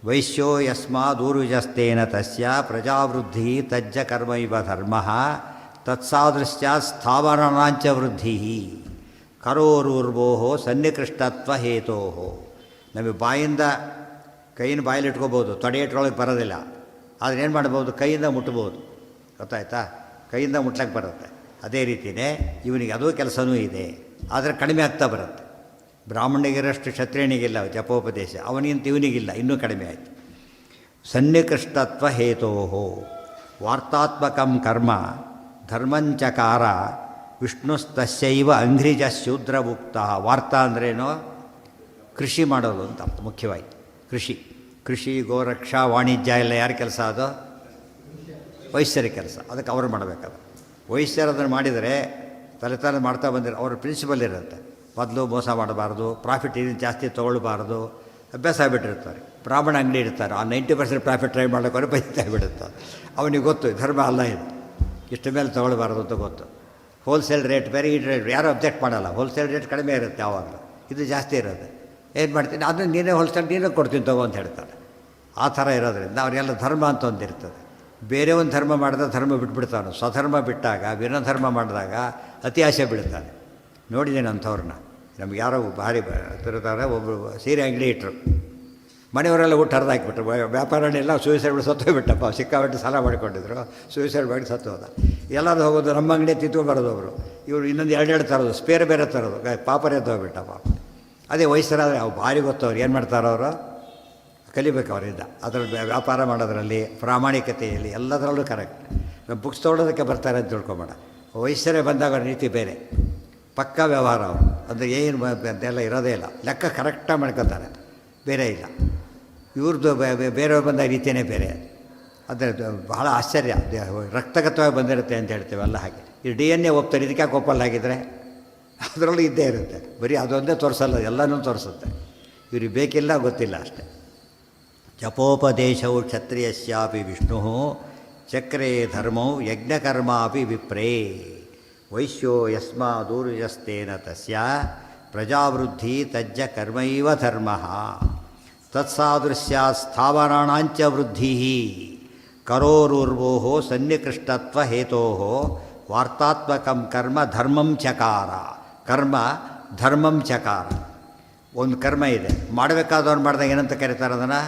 ವೈಶ್ಯೋ ಯಸ್ಮಾದೂರುಜಸ್ತೇನ ತಸ್ಯ ಪ್ರಜಾವೃದ್ಧಿ ತಜ್ಜ ಕರ್ಮ ಇವ ಧರ್ಮ ತತ್ಸಾದೃಶ್ಯಾತ್ ಸ್ಥಾವರಾಣಾಂಚ ವೃದ್ಧಿ ಕರೋರೂರ್ವೋ ಸನ್ನಿಕೃಷ್ಟತ್ವ ಹೇತೋ. ನಮಗೆ ಬಾಯಿಂದ ಕೈಯಿಂದ ಬಾಯಲ್ಲಿ ಇಟ್ಕೋಬೋದು, ತೊಡೆ ಇಟ್ಕೊಳ್ಳೋಕೆ ಬರೋದಿಲ್ಲ. ಆದರೆ ಏನು ಮಾಡ್ಬೋದು? ಕೈಯಿಂದ ಮುಟ್ಬೋದು. ಗೊತ್ತಾಯ್ತಾ? ಕೈಯಿಂದ ಮುಟ್ಲಕ್ಕೆ ಬರುತ್ತೆ. ಅದೇ ರೀತಿಯೇ ಇವನಿಗೆ ಅದೂ ಕೆಲಸನೂ ಇದೆ, ಆದರೆ ಕಡಿಮೆ ಆಗ್ತಾ ಬರುತ್ತೆ. ಬ್ರಾಹ್ಮಣಿಗಿರಷ್ಟು ಕ್ಷತ್ರಿಯನಿಗಿಲ್ಲ ಜಪೋಪದೇಶ, ಅವನಿಗಿಂತ ಇವನಿಗಿಲ್ಲ, ಇನ್ನೂ ಕಡಿಮೆ ಆಯಿತು. ಸನ್ನಿಕೃಷ್ಟತ್ವ ಹೇತೋ ವಾರ್ತಾತ್ಮಕಂ ಕರ್ಮ ಧರ್ಮಂಚಕಾರ ವಿಷ್ಣುಸ್ತಸ್ಯೈವ ಅಂಘ್ರಿಜ ಶೂದ್ರಭುಕ್ತ. ವಾರ್ತಾ ಅಂದ್ರೇನು? ಕೃಷಿ ಮಾಡೋದು ಅಂತ ಅರ್ಥ ಮುಖ್ಯವಾಗಿ. ಕೃಷಿ ಗೋರಕ್ಷಾ ವಾಣಿಜ್ಯ ಎಲ್ಲ ಯಾರ ಕೆಲಸ? ಅದು ವೈಶ್ಯರ ಕೆಲಸ. ಅದಕ್ಕೆ ಅವರು ಮಾಡಬೇಕದು. ವೈಶ್ಯರು ಅದನ್ನು ಮಾಡಿದರೆ ತಲೆ ಮಾಡ್ತಾ ಬಂದಿರೋ ಅವ್ರ ಪ್ರಿನ್ಸಿಪಲ್ ಇರುತ್ತೆ. ಮೊದಲು ಮೋಸ ಮಾಡಬಾರ್ದು, ಪ್ರಾಫಿಟ್ ಇದನ್ನು ಜಾಸ್ತಿ ತೊಗೊಳ್ಬಾರ್ದು, ಅಭ್ಯಾಸ ಆಗಿಬಿಟ್ಟಿರ್ತಾರೆ. ಬ್ರಾಹ್ಮಣ ಅಂಗಡಿ ಇರ್ತಾರೆ, ಆ 90% ಪ್ರಾಫಿಟ್ ಟ್ರೈ ಮಾಡೋಕ್ಕೋರೆ ಬೈತಾ ಬಿಡುತ್ತಾರೆ. ಅವನಿಗೆ ಗೊತ್ತು ಧರ್ಮ ಅಲ್ಲ ಇದು, ಇಷ್ಟ ಮೇಲೆ ತೊಗೊಳ್ಬಾರ್ದು ಅಂತ ಗೊತ್ತು. ಹೋಲ್ಸೇಲ್ ರೇಟ್ ಬೇರೆ, ಈ ರೇಟ್ ಯಾರೂ ಅಬ್ಜೆಕ್ಟ್ ಮಾಡಲ್ಲ. ಹೋಲ್ಸೇಲ್ ರೇಟ್ ಕಡಿಮೆ ಇರುತ್ತೆ ಯಾವಾಗಲೂ, ಇದು ಜಾಸ್ತಿ ಇರುತ್ತೆ. ಏನು ಮಾಡ್ತೀನಿ ಅದನ್ನು ನೀನೇ ಹೋಲ್ಸೇಲ್ ನೀನೇ ಕೊಡ್ತೀನಿ ತಗೋ ಅಂತ ಹೇಳ್ತಾರೆ. ಆ ಥರ ಇರೋದ್ರಿಂದ ಅವರೆಲ್ಲ ಧರ್ಮ ಅಂತ ಒಂದಿರ್ತದೆ. ಬೇರೆ ಒಂದು ಧರ್ಮ ಮಾಡಿದ ಧರ್ಮ ಬಿಟ್ಬಿಡ್ತಾನೆ. ಸ್ವಧರ್ಮ ಬಿಟ್ಟಾಗ ವಿನಧರ್ಮ ಮಾಡಿದಾಗ ಅತಿ ಆಸೆ ಬೀಳ್ತಾನೆ. ನೋಡಿದ್ದೇನೆ ಅಂಥವ್ರನ್ನ. ನಮ್ಗೆ ಯಾರೋ ಭಾರಿ ತಿರುತ್ತಾರೆ. ಒಬ್ಬರು ಸೀರೆ ಅಂಗಡಿ ಇಟ್ಟರು, ಮನೆಯವರೆಲ್ಲ ಊಟ ಹರಿದು ಹಾಕಿಬಿಟ್ರು. ವ್ಯಾಪಾರನೆಲ್ಲ ಸೂಸೈಡ್ ಮಾಡಿ ಸತ್ತೋಗ್ಬಿಟ್ಟಪ್ಪ. ಸಿಕ್ಕಾಬಿಟ್ಟು ಸಾಲ ಮಾಡಿಕೊಂಡಿದ್ರು, ಸೂಸೈಡ್ ಮಾಡಿ ಸತ್ತು ಹೋದ. ಎಲ್ಲರೂ ಹೋಗೋದು ನಮ್ಮ ಅಂಗಡಿ ತಿತ್ತು ಬರೋದು ಒಬ್ಬರು. ಇವರು ಇನ್ನೊಂದು ಎರಡು ತರೋದು, ಸ್ಪೇರ್ ಬೇರೆ ತರೋದು. ಪಾಪರೇ ಹೋಗ್ಬಿಟ್ಟಪ್ಪ. ಅದೇ ವಯಸ್ಸರಾದರೆ ಅವು ಭಾರಿ ಗೊತ್ತವ್ರು ಏನು ಮಾಡ್ತಾರೋ ಅವರು ಕಲಿಬೇಕು ಅವರಿಂದ. ಅದರಲ್ಲಿ ವ್ಯಾಪಾರ ಮಾಡೋದ್ರಲ್ಲಿ, ಪ್ರಾಮಾಣಿಕತೆಯಲ್ಲಿ ಎಲ್ಲದರಲ್ಲೂ ಕರೆಕ್ಟ್. ಬುಕ್ಸ್ ತೊಗೊಳೋದಕ್ಕೆ ಬರ್ತಾರೆ ಅಂತ ತಿಳ್ಕೊಬೇಡ. ವಯಸ್ಸರೇ ಬಂದಾಗ ಅವ್ರ ನೀತಿ ಬೇರೆ, ಪಕ್ಕಾ ವ್ಯವಹಾರ ಅವರು. ಅಂದರೆ ಏನು ಅದೆಲ್ಲ ಇರೋದೇ ಇಲ್ಲ, ಲೆಕ್ಕ ಕರೆಕ್ಟಾಗಿ ಮಾಡ್ಕೊತಾರೆ, ಬೇರೆ ಇಲ್ಲ. ಇವ್ರದ್ದು ಬೇರೆಯವ್ರು ಬಂದಾಗ ರೀತಿಯೇ ಬೇರೆ. ಅಂದರೆ ಬಹಳ ಆಶ್ಚರ್ಯ. ರಕ್ತಗತವಾಗಿ ಬಂದಿರುತ್ತೆ ಅಂತ ಹೇಳ್ತೇವೆ ಎಲ್ಲ ಹಾಗೆ. ಈ DNA ಒಪ್ತಾರೆ, ಇದಕ್ಕೆ ಯಾಕೆ ಒಪ್ಪಲ್ಲ ಆಗಿದ್ರೆ? ಅದರಲ್ಲೂ ಇದ್ದೇ ಇರುತ್ತೆ. ಬರೀ ಅದೊಂದೇ ತೋರಿಸಲ್ಲ, ಎಲ್ಲನೂ ತೋರಿಸುತ್ತೆ. ಇವ್ರಿಗೆ ಬೇಕಿಲ್ಲ, ಗೊತ್ತಿಲ್ಲ ಅಷ್ಟೆ. ಜಪೋಪದೇಶವು ಕ್ಷತ್ರಿಯಸ್ಯಾಪಿ ವಿಷ್ಣು ಚಕ್ರೇ ಧರ್ಮೌ ಯಜ್ಞಕರ್ಮಾಪಿ ವಿಪ್ರೇ ವೈಶ್ಯೋ ಯಸ್ಮಾದೂರ್ಯಸ್ತೇನ ತಸ್ಯ ಪ್ರಜಾವೃದ್ಧಿ ತಜ್ಜ ಕರ್ಮೈವ ಧರ್ಮ ತತ್ಸಾದೃಶ್ಯಾತ್ ಸ್ಥಾವರಾಣಾಂಚ ವೃದ್ಧಿ ಕರೋರೂರ್ವೋ ಸನ್ನಿಕೃಷ್ಟತ್ವ ಹೇತೋ ವಾರ್ತಾತ್ಮಕಂ ಕರ್ಮ ಧರ್ಮಂ ಚಕಾರ. ಕರ್ಮ ಧರ್ಮಂ ಚಕಾರ. ಒಂದು ಕರ್ಮ ಇದೆ, ಮಾಡಬೇಕಾದವ್ನು ಮಾಡಿದಾಗ ಏನಂತ ಕರೀತಾರೆ? ಅದನ್ನು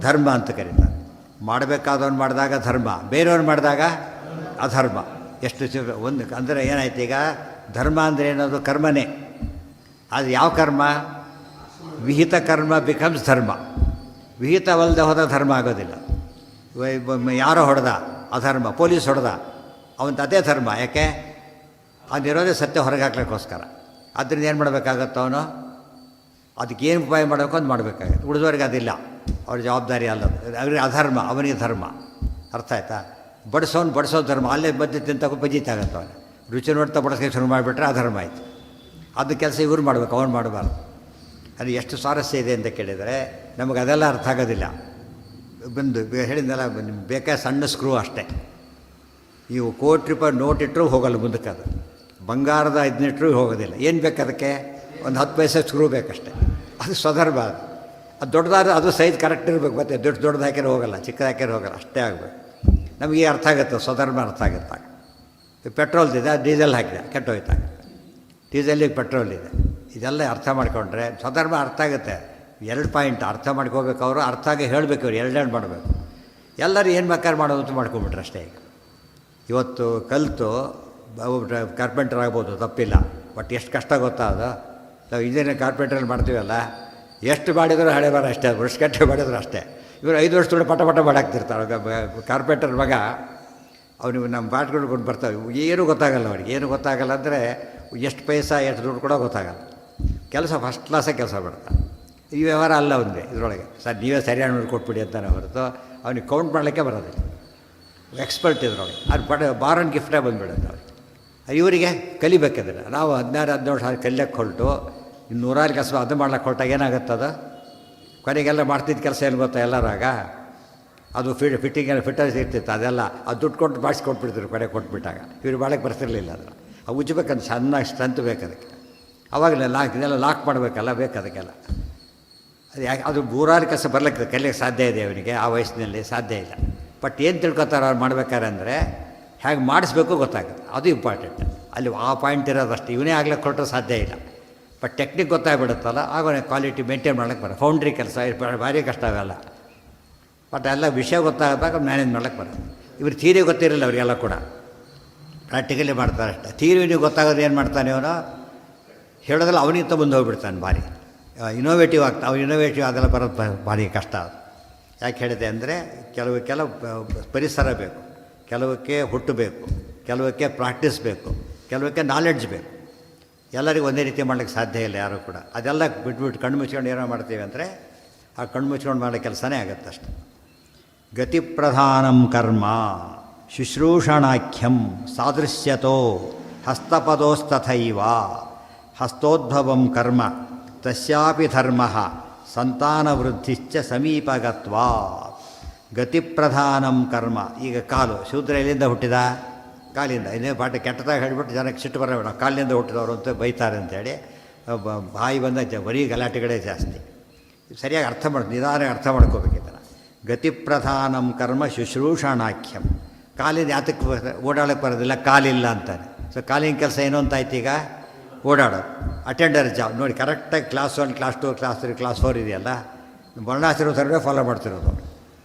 ಧರ್ಮ ಅಂತ ಕರೀತಾರೆ. ಮಾಡಬೇಕಾದವ್ನು ಮಾಡಿದಾಗ ಧರ್ಮ, ಬೇರೆಯವ್ರು ಮಾಡಿದಾಗ ಅಧರ್ಮ. ಎಷ್ಟು ಒಂದು ಅಂದರೆ ಏನಾಯ್ತು ಈಗ? ಧರ್ಮ ಅಂದರೆ ಏನದು? ಕರ್ಮನೇ. ಅದು ಯಾವ ಕರ್ಮ? ವಿಹಿತ ಕರ್ಮ ಬಿಕಮ್ಸ್ ಧರ್ಮ. ವಿಹಿತವಲ್ಲದೆ ಹೋದ ಧರ್ಮ ಆಗೋದಿಲ್ಲ. ಯಾರೋ ಹೊಡೆದ ಅಧರ್ಮ, ಪೊಲೀಸ್ ಹೊಡೆದ ಅವನು ಅದೇ ಧರ್ಮ. ಯಾಕೆ? ಅದಿರೋದೇ ಸತ್ಯ ಹೊರಗೆ ಹಾಕ್ಲಿಕ್ಕೋಸ್ಕರ. ಅದರಿಂದ ಏನು ಮಾಡಬೇಕಾಗತ್ತೋ ಅವನು? ಅದಕ್ಕೇನು ಉಪಾಯ ಮಾಡಬೇಕು ಅಂತ ಮಾಡಬೇಕಾಗತ್ತೆ. ಉಳಿದವರಿಗೆ ಅದಿಲ್ಲ, ಅವ್ರ ಜವಾಬ್ದಾರಿ ಅಲ್ಲ. ಅವ್ರಿಗೆ ಅಧರ್ಮ, ಅವನಿಗೆ ಧರ್ಮ. ಅರ್ಥ ಆಯ್ತಾ? ಬಡಿಸೋ ಧರ್ಮ. ಅಲ್ಲೇ ಬಜ್ಜಿ ತಿಂತಕ್ಕೂ ಬಜ್ಜಿತಾಗತ್ತೆ. ಅವನು ರುಚಿ ನೋಡ್ತಾ ಬಡಿಸೋಕ್ಕೆ ಶುರು ಮಾಡಿಬಿಟ್ರೆ ಅಧರ್ಮ ಆಯಿತು. ಅದು ಕೆಲಸ ಇವ್ರು ಮಾಡಬೇಕು, ಅವನು ಮಾಡಬಾರ್ದು. ಅದು ಎಷ್ಟು ಸ್ವಾರಸ್ಯ ಇದೆ ಅಂತ ಕೇಳಿದರೆ ನಮಗೆ ಅದೆಲ್ಲ ಅರ್ಥ ಆಗೋದಿಲ್ಲ. ಬಂದು ಹೇಳಿದ್ನಲ್ಲ, ಬೇಕಾದ ಸಣ್ಣ ಸ್ಕ್ರೂ ಅಷ್ಟೇ. ನೀವು ₹1 ನೋಟ್ ಇಟ್ಟರೂ ಹೋಗಲ್ಲ ಮುಂದಕ್ಕೆ. ಅದು ಬಂಗಾರದ ಇದನ್ನಿಟ್ಟರೂ ಹೋಗೋದಿಲ್ಲ. ಏನು ಬೇಕು ಅದಕ್ಕೆ? ಒಂದು 10 ಪೈಸೆ ಸ್ಕ್ರೂ ಬೇಕಷ್ಟೆ. ಅದು ಸ್ವಧರ್ಮ. ಅದು ದೊಡ್ಡದಾದ್ರೆ ಅದು ಸೈಜ್ ಕರೆಕ್ಟ್ ಇರಬೇಕು. ಮತ್ತೆ ದೊಡ್ಡದು ಹಾಕಿದ್ರೆ ಹೋಗಲ್ಲ, ಚಿಕ್ಕದು ಹಾಕಿದ್ರೆ ಹೋಗಲ್ಲ, ಅಷ್ಟೇ ಆಗಬೇಕು. ನಮಗೆ ಅರ್ಥ ಆಗುತ್ತೆ, ಸ್ವಧರ್ಮ ಅರ್ಥ ಆಗುತ್ತಾಗ. ಪೆಟ್ರೋಲ್ದಿದೆ, ಡೀಸೆಲ್ ಹಾಕಿದೆ, ಕೆಟ್ಟೋಯ್ತಾಗ. ಡೀಸೆಲ್ಲಿಗೆ ಪೆಟ್ರೋಲ್ ಇದೆ, ಇದೆಲ್ಲ ಅರ್ಥ ಮಾಡಿಕೊಂಡ್ರೆ ಸ್ವಧರ್ಮ ಅರ್ಥ ಆಗುತ್ತೆ. 2 ಪಾಯಿಂಟ್ ಅರ್ಥ ಮಾಡ್ಕೋಬೇಕು. ಅವರು ಅರ್ಥ ಆಗಿ ಹೇಳಬೇಕು, ಅವ್ರು ಎರಡೆರಡು ಮಾಡಬೇಕು. ಎಲ್ಲರೂ ಏನು ಬೇಕಾದ್ರೆ ಮಾಡೋದು ಅಂತ ಮಾಡ್ಕೊಂಬಿಟ್ರೆ ಅಷ್ಟೇ. ಈಗ ಇವತ್ತು ಕಲಿತು ಕಾರ್ಪೆಂಟರ್ ಆಗ್ಬೋದು, ತಪ್ಪಿಲ್ಲ. ಬಟ್ ಎಷ್ಟು ಕಷ್ಟ ಗೊತ್ತಾ ಅದು? ನಾವು ಇಂಜಿನಿಯರಿಂಗ್ ಕಾರ್ಪೆಂಟ್ರಲ್ಲಿ ಮಾಡ್ತೀವಲ್ಲ, ಎಷ್ಟು ಮಾಡಿದ್ರು ಹಳೆ ಬಾರ ಅಷ್ಟೇ, ವರ್ಷಗಟ್ಟೆ ಮಾಡಿದ್ರು ಅಷ್ಟೇ. ಇವರು 5 ವರ್ಷದೊಳಗೆ ಪಟ ಮಾಡಾಕ್ತಿರ್ತಾರೆ. ಕಾರ್ಪೆಂಟರ್ ಮಗ ಅವನಿಗೆ ನಮ್ಮ ಬಾಟ್ಗಳು ಕೊಂಡು ಬರ್ತಾವೆ, ಏನೂ ಗೊತ್ತಾಗಲ್ಲ ಅವ್ರಿಗೆ. ಏನು ಗೊತ್ತಾಗಲ್ಲ ಅಂದರೆ ಎಷ್ಟು ಪೈಸಾ ಎಷ್ಟು ದುಡ್ಡು ಕೂಡ ಗೊತ್ತಾಗಲ್ಲ. ಕೆಲಸ ಫಸ್ಟ್ ಕ್ಲಾಸಾಗಿ ಕೆಲಸ ಮಾಡ್ತಾನೆ. ಈ ವ್ಯವಹಾರ ಅಲ್ಲ ಅವನಿಗೆ ಇದರೊಳಗೆ. ಸರ್ ನೀವೇ ಸರಿಯಾಗಿ ನೋಡಿ ಕೊಟ್ಬಿಡಿ ಅಂತಾನೆ ಹೊರತು ಅವನಿಗೆ ಕೌಂಟ್ ಮಾಡಲಿಕ್ಕೆ ಬರೋದಿಲ್ಲ. ಎಕ್ಸ್ಪರ್ಟ್ ಇದರೊಳಗೆ ಅದು ಬಾರನ್ ಗಿಫ್ಟೇ ಬಂದುಬಿಡುತ್ತೆ ಅವ್ರಿಗೆ. ಇವರಿಗೆ ಕಲಿಬೇಕಂದ್ರೆ ನಾವು 16-17 ಸಾವಿರ ಕಲಿಯಕ್ಕೆ ಹೊರಟು ಇನ್ನು 100 ಕೆಲಸ ಅದು ಮಾಡ್ಲಿಕ್ಕೆ ಹೊರಟಾಗ ಏನಾಗುತ್ತದ, ಕೊನೆಗೆಲ್ಲ ಮಾಡ್ತಿದ್ದ ಕೆಲಸ ಏನು ಗೊತ್ತಾ ಎಲ್ಲರಾಗ ಅದು ಫಿಟ್ಟಿಂಗ್ ಎಲ್ಲ ಫಿಟ್ಟರ್ಸ್ ಇರ್ತಿತ್ತು, ಅದೆಲ್ಲ ಅದು ದುಡ್ಡು ಕೊಟ್ಟು ಮಾಡಿಸ್ಕೊಟ್ಬಿಡ್ತಿದ್ರು ಕೊನೆ ಕೊಟ್ಬಿಟ್ಟಾಗ. ಇವ್ರು ಮಾಡಕ್ಕೆ ಬರ್ತಿರ್ಲಿಲ್ಲ ಅದನ್ನು. ಅದು ಉಜ್ಬೇಕಂತ ಚೆನ್ನಾಗಿ ಸ್ಟ್ರೆಂತ್ ಬೇಕು ಅದಕ್ಕೆ. ಅವಾಗಲೇ ಇದೆಲ್ಲ ಲಾಕ್ ಮಾಡಬೇಕಲ್ಲ, ಬೇಕು ಅದಕ್ಕೆಲ್ಲ. ಅದು ಯಾಕೆ ಅದು 100 ಕೆಲಸ ಬರ್ಲಿಕ್ಕೆ ಕಲಿಯೋಕ್ಕೆ ಸಾಧ್ಯ ಇದೆ ಅವನಿಗೆ ಆ ವಯಸ್ಸಿನಲ್ಲಿ? ಸಾಧ್ಯ ಇಲ್ಲ. ಬಟ್ ಏನು ತಿಳ್ಕೊತಾರೆ ಅವ್ರು ಮಾಡ್ಬೇಕಾರೆ ಅಂದರೆ ಹೇಗೆ ಮಾಡಿಸ್ಬೇಕು ಗೊತ್ತಾಗುತ್ತೆ, ಅದು ಇಂಪಾರ್ಟೆಂಟ್. ಅಲ್ಲಿ ಆ ಪಾಯಿಂಟ್ ಇರೋದಷ್ಟು ಇವನೇ ಆಗ್ಲಿಕ್ಕೆ ಕೊಟ್ಟರೆ ಸಾಧ್ಯ ಇಲ್ಲ. ಬಟ್ ಟೆಕ್ನಿಕ್ ಗೊತ್ತಾಗ್ಬಿಡುತ್ತಲ್ಲ, ಆಗ ಕ್ವಾಲಿಟಿ ಮೇಂಟೈನ್ ಮಾಡ್ಲಿಕ್ಕೆ ಬರೋದು. ಫೌಂಡ್ರಿ ಕೆಲಸ ಭಾರಿ ಕಷ್ಟ ಅವೆಲ್ಲ. ಬಟ್ ಎಲ್ಲ ವಿಷಯ ಗೊತ್ತಾಗದಾಗ ಮ್ಯಾನೇಜ್ ಮಾಡ್ಲಿಕ್ಕೆ ಬರೋದು. ಇವ್ರು ಥಿಯರಿ ಗೊತ್ತಿರಲಿಲ್ಲ ಅವರಿಗೆಲ್ಲ ಕೂಡ, ಪ್ರಾಕ್ಟಿಕಲಿ ಮಾಡ್ತಾರೆ ಅಷ್ಟೇ. ಥಿಯರಿ ಗೊತ್ತಾಗೋದು ಏನು ಮಾಡ್ತಾನೆ ಅವನು ಹೇಳೋದ್ರಲ್ಲಿ ಅವನಿಗಿಂತ ಮುಂದೆ ಹೋಗ್ಬಿಡ್ತಾನೆ. ಭಾರಿ ಇನೋವೇಟಿವ್ ಆಗ್ತಾನೆ. ಅವ್ನು ಇನೋವೇಟಿವ್ ಅದೆಲ್ಲ ಬರೋದು ಭಾರಿ ಕಷ್ಟ. ಅದು ಯಾಕೆ ಹೇಳಿದೆ ಅಂದರೆ ಕೆಲವು ಪರಿಸರ ಬೇಕು, ಕೆಲವಕ್ಕೆ ಹುಟ್ಟು ಬೇಕು, ಕೆಲವಕ್ಕೆ ಪ್ರಾಕ್ಟೀಸ್ ಬೇಕು, ಕೆಲವಕ್ಕೆ ನಾಲೆಡ್ಜ್ ಬೇಕು. ಎಲ್ಲರಿಗೂ ಒಂದೇ ರೀತಿ ಮಾಡ್ಲಿಕ್ಕೆ ಸಾಧ್ಯ ಇಲ್ಲ ಯಾರೂ ಕೂಡ. ಅದೆಲ್ಲ ಬಿಟ್ಬಿಟ್ಟು ಕಣ್ಣು ಮುಚ್ಕೊಂಡು ಏನೋ ಮಾಡ್ತೀವಿ ಅಂದರೆ ಆ ಕಣ್ಣು ಮುಚ್ಕೊಂಡು ಮಾಡೋ ಕೆಲಸನೇ ಆಗುತ್ತೆ ಅಷ್ಟೆ. ಗತಿಪ್ರಧಾನಂ ಕರ್ಮ ಶುಶ್ರೂಷಣಾಖ್ಯಂ ಸಾದೃಶ್ಯತೋ ಹಸ್ತಪದೋಸ್ತಥೈವ ಹಸ್ತೋದ್ಭವಂ ಕರ್ಮ ತಸ್ಯಾಪಿ ಧರ್ಮ ಸಂತಾನವೃದ್ಧಿಶ್ಚ ಸಮೀಪಗತ್ವಾ. ಗತಿಪ್ರಧಾನಂ ಕರ್ಮ. ಈಗ ಕಾಲು ಶೂದ್ರ ಎಲ್ಲಿಂದ ಹುಟ್ಟಿದ? ಕಾಲಿಂದ. ಇನ್ನೇ ಪಾಠ ಕೆಟ್ಟದಾಗ ಹೇಳಿಬಿಟ್ಟು ಜನಕ್ಕೆ ಸಿಟ್ಟು ಬರಬೇಡ, ಕಾಲಿನಿಂದ ಹುಟ್ಟಿದವರು ಅಂತ ಬೈತಾರೆ ಅಂತೇಳಿ ಬಾಯಿ ಬಂದ ಬರೀ ಗಲಾಟೆಗಳೇ ಜಾಸ್ತಿ. ಸರಿಯಾಗಿ ಅರ್ಥ ನಿಧಾನ ಅರ್ಥ ಮಾಡ್ಕೋಬೇಕಿದ್ದನ್ನು. ಗತಿಪ್ರಧಾನಂ ಕರ್ಮ ಶುಶ್ರೂಷಣಾಖ್ಯಂ. ಕಾಲಿಂದ ಯಾತಕ್ಕೆ ಓಡಾಡೋಕ್ಕೆ ಬರೋದಿಲ್ಲ? ಕಾಲಿಲ್ಲ ಅಂತಾನೆ. ಸೊ ಕಾಲಿನ ಕೆಲಸ ಏನು ಅಂತಾಯ್ತು ಈಗ? ಓಡಾಡೋದು. ಅಟೆಂಡರ್ ಜಾಬ್ ನೋಡಿ, ಕರೆಕ್ಟಾಗಿ ಕ್ಲಾಸ್ 1 ಕ್ಲಾಸ್ 2 ಕ್ಲಾಸ್ 3 ಕ್ಲಾಸ್ 4 ಇದೆಯಲ್ಲ, ವರ್ಣಾಶ್ರಮ ಫಾಲೋ ಮಾಡ್ತಿರೋದು.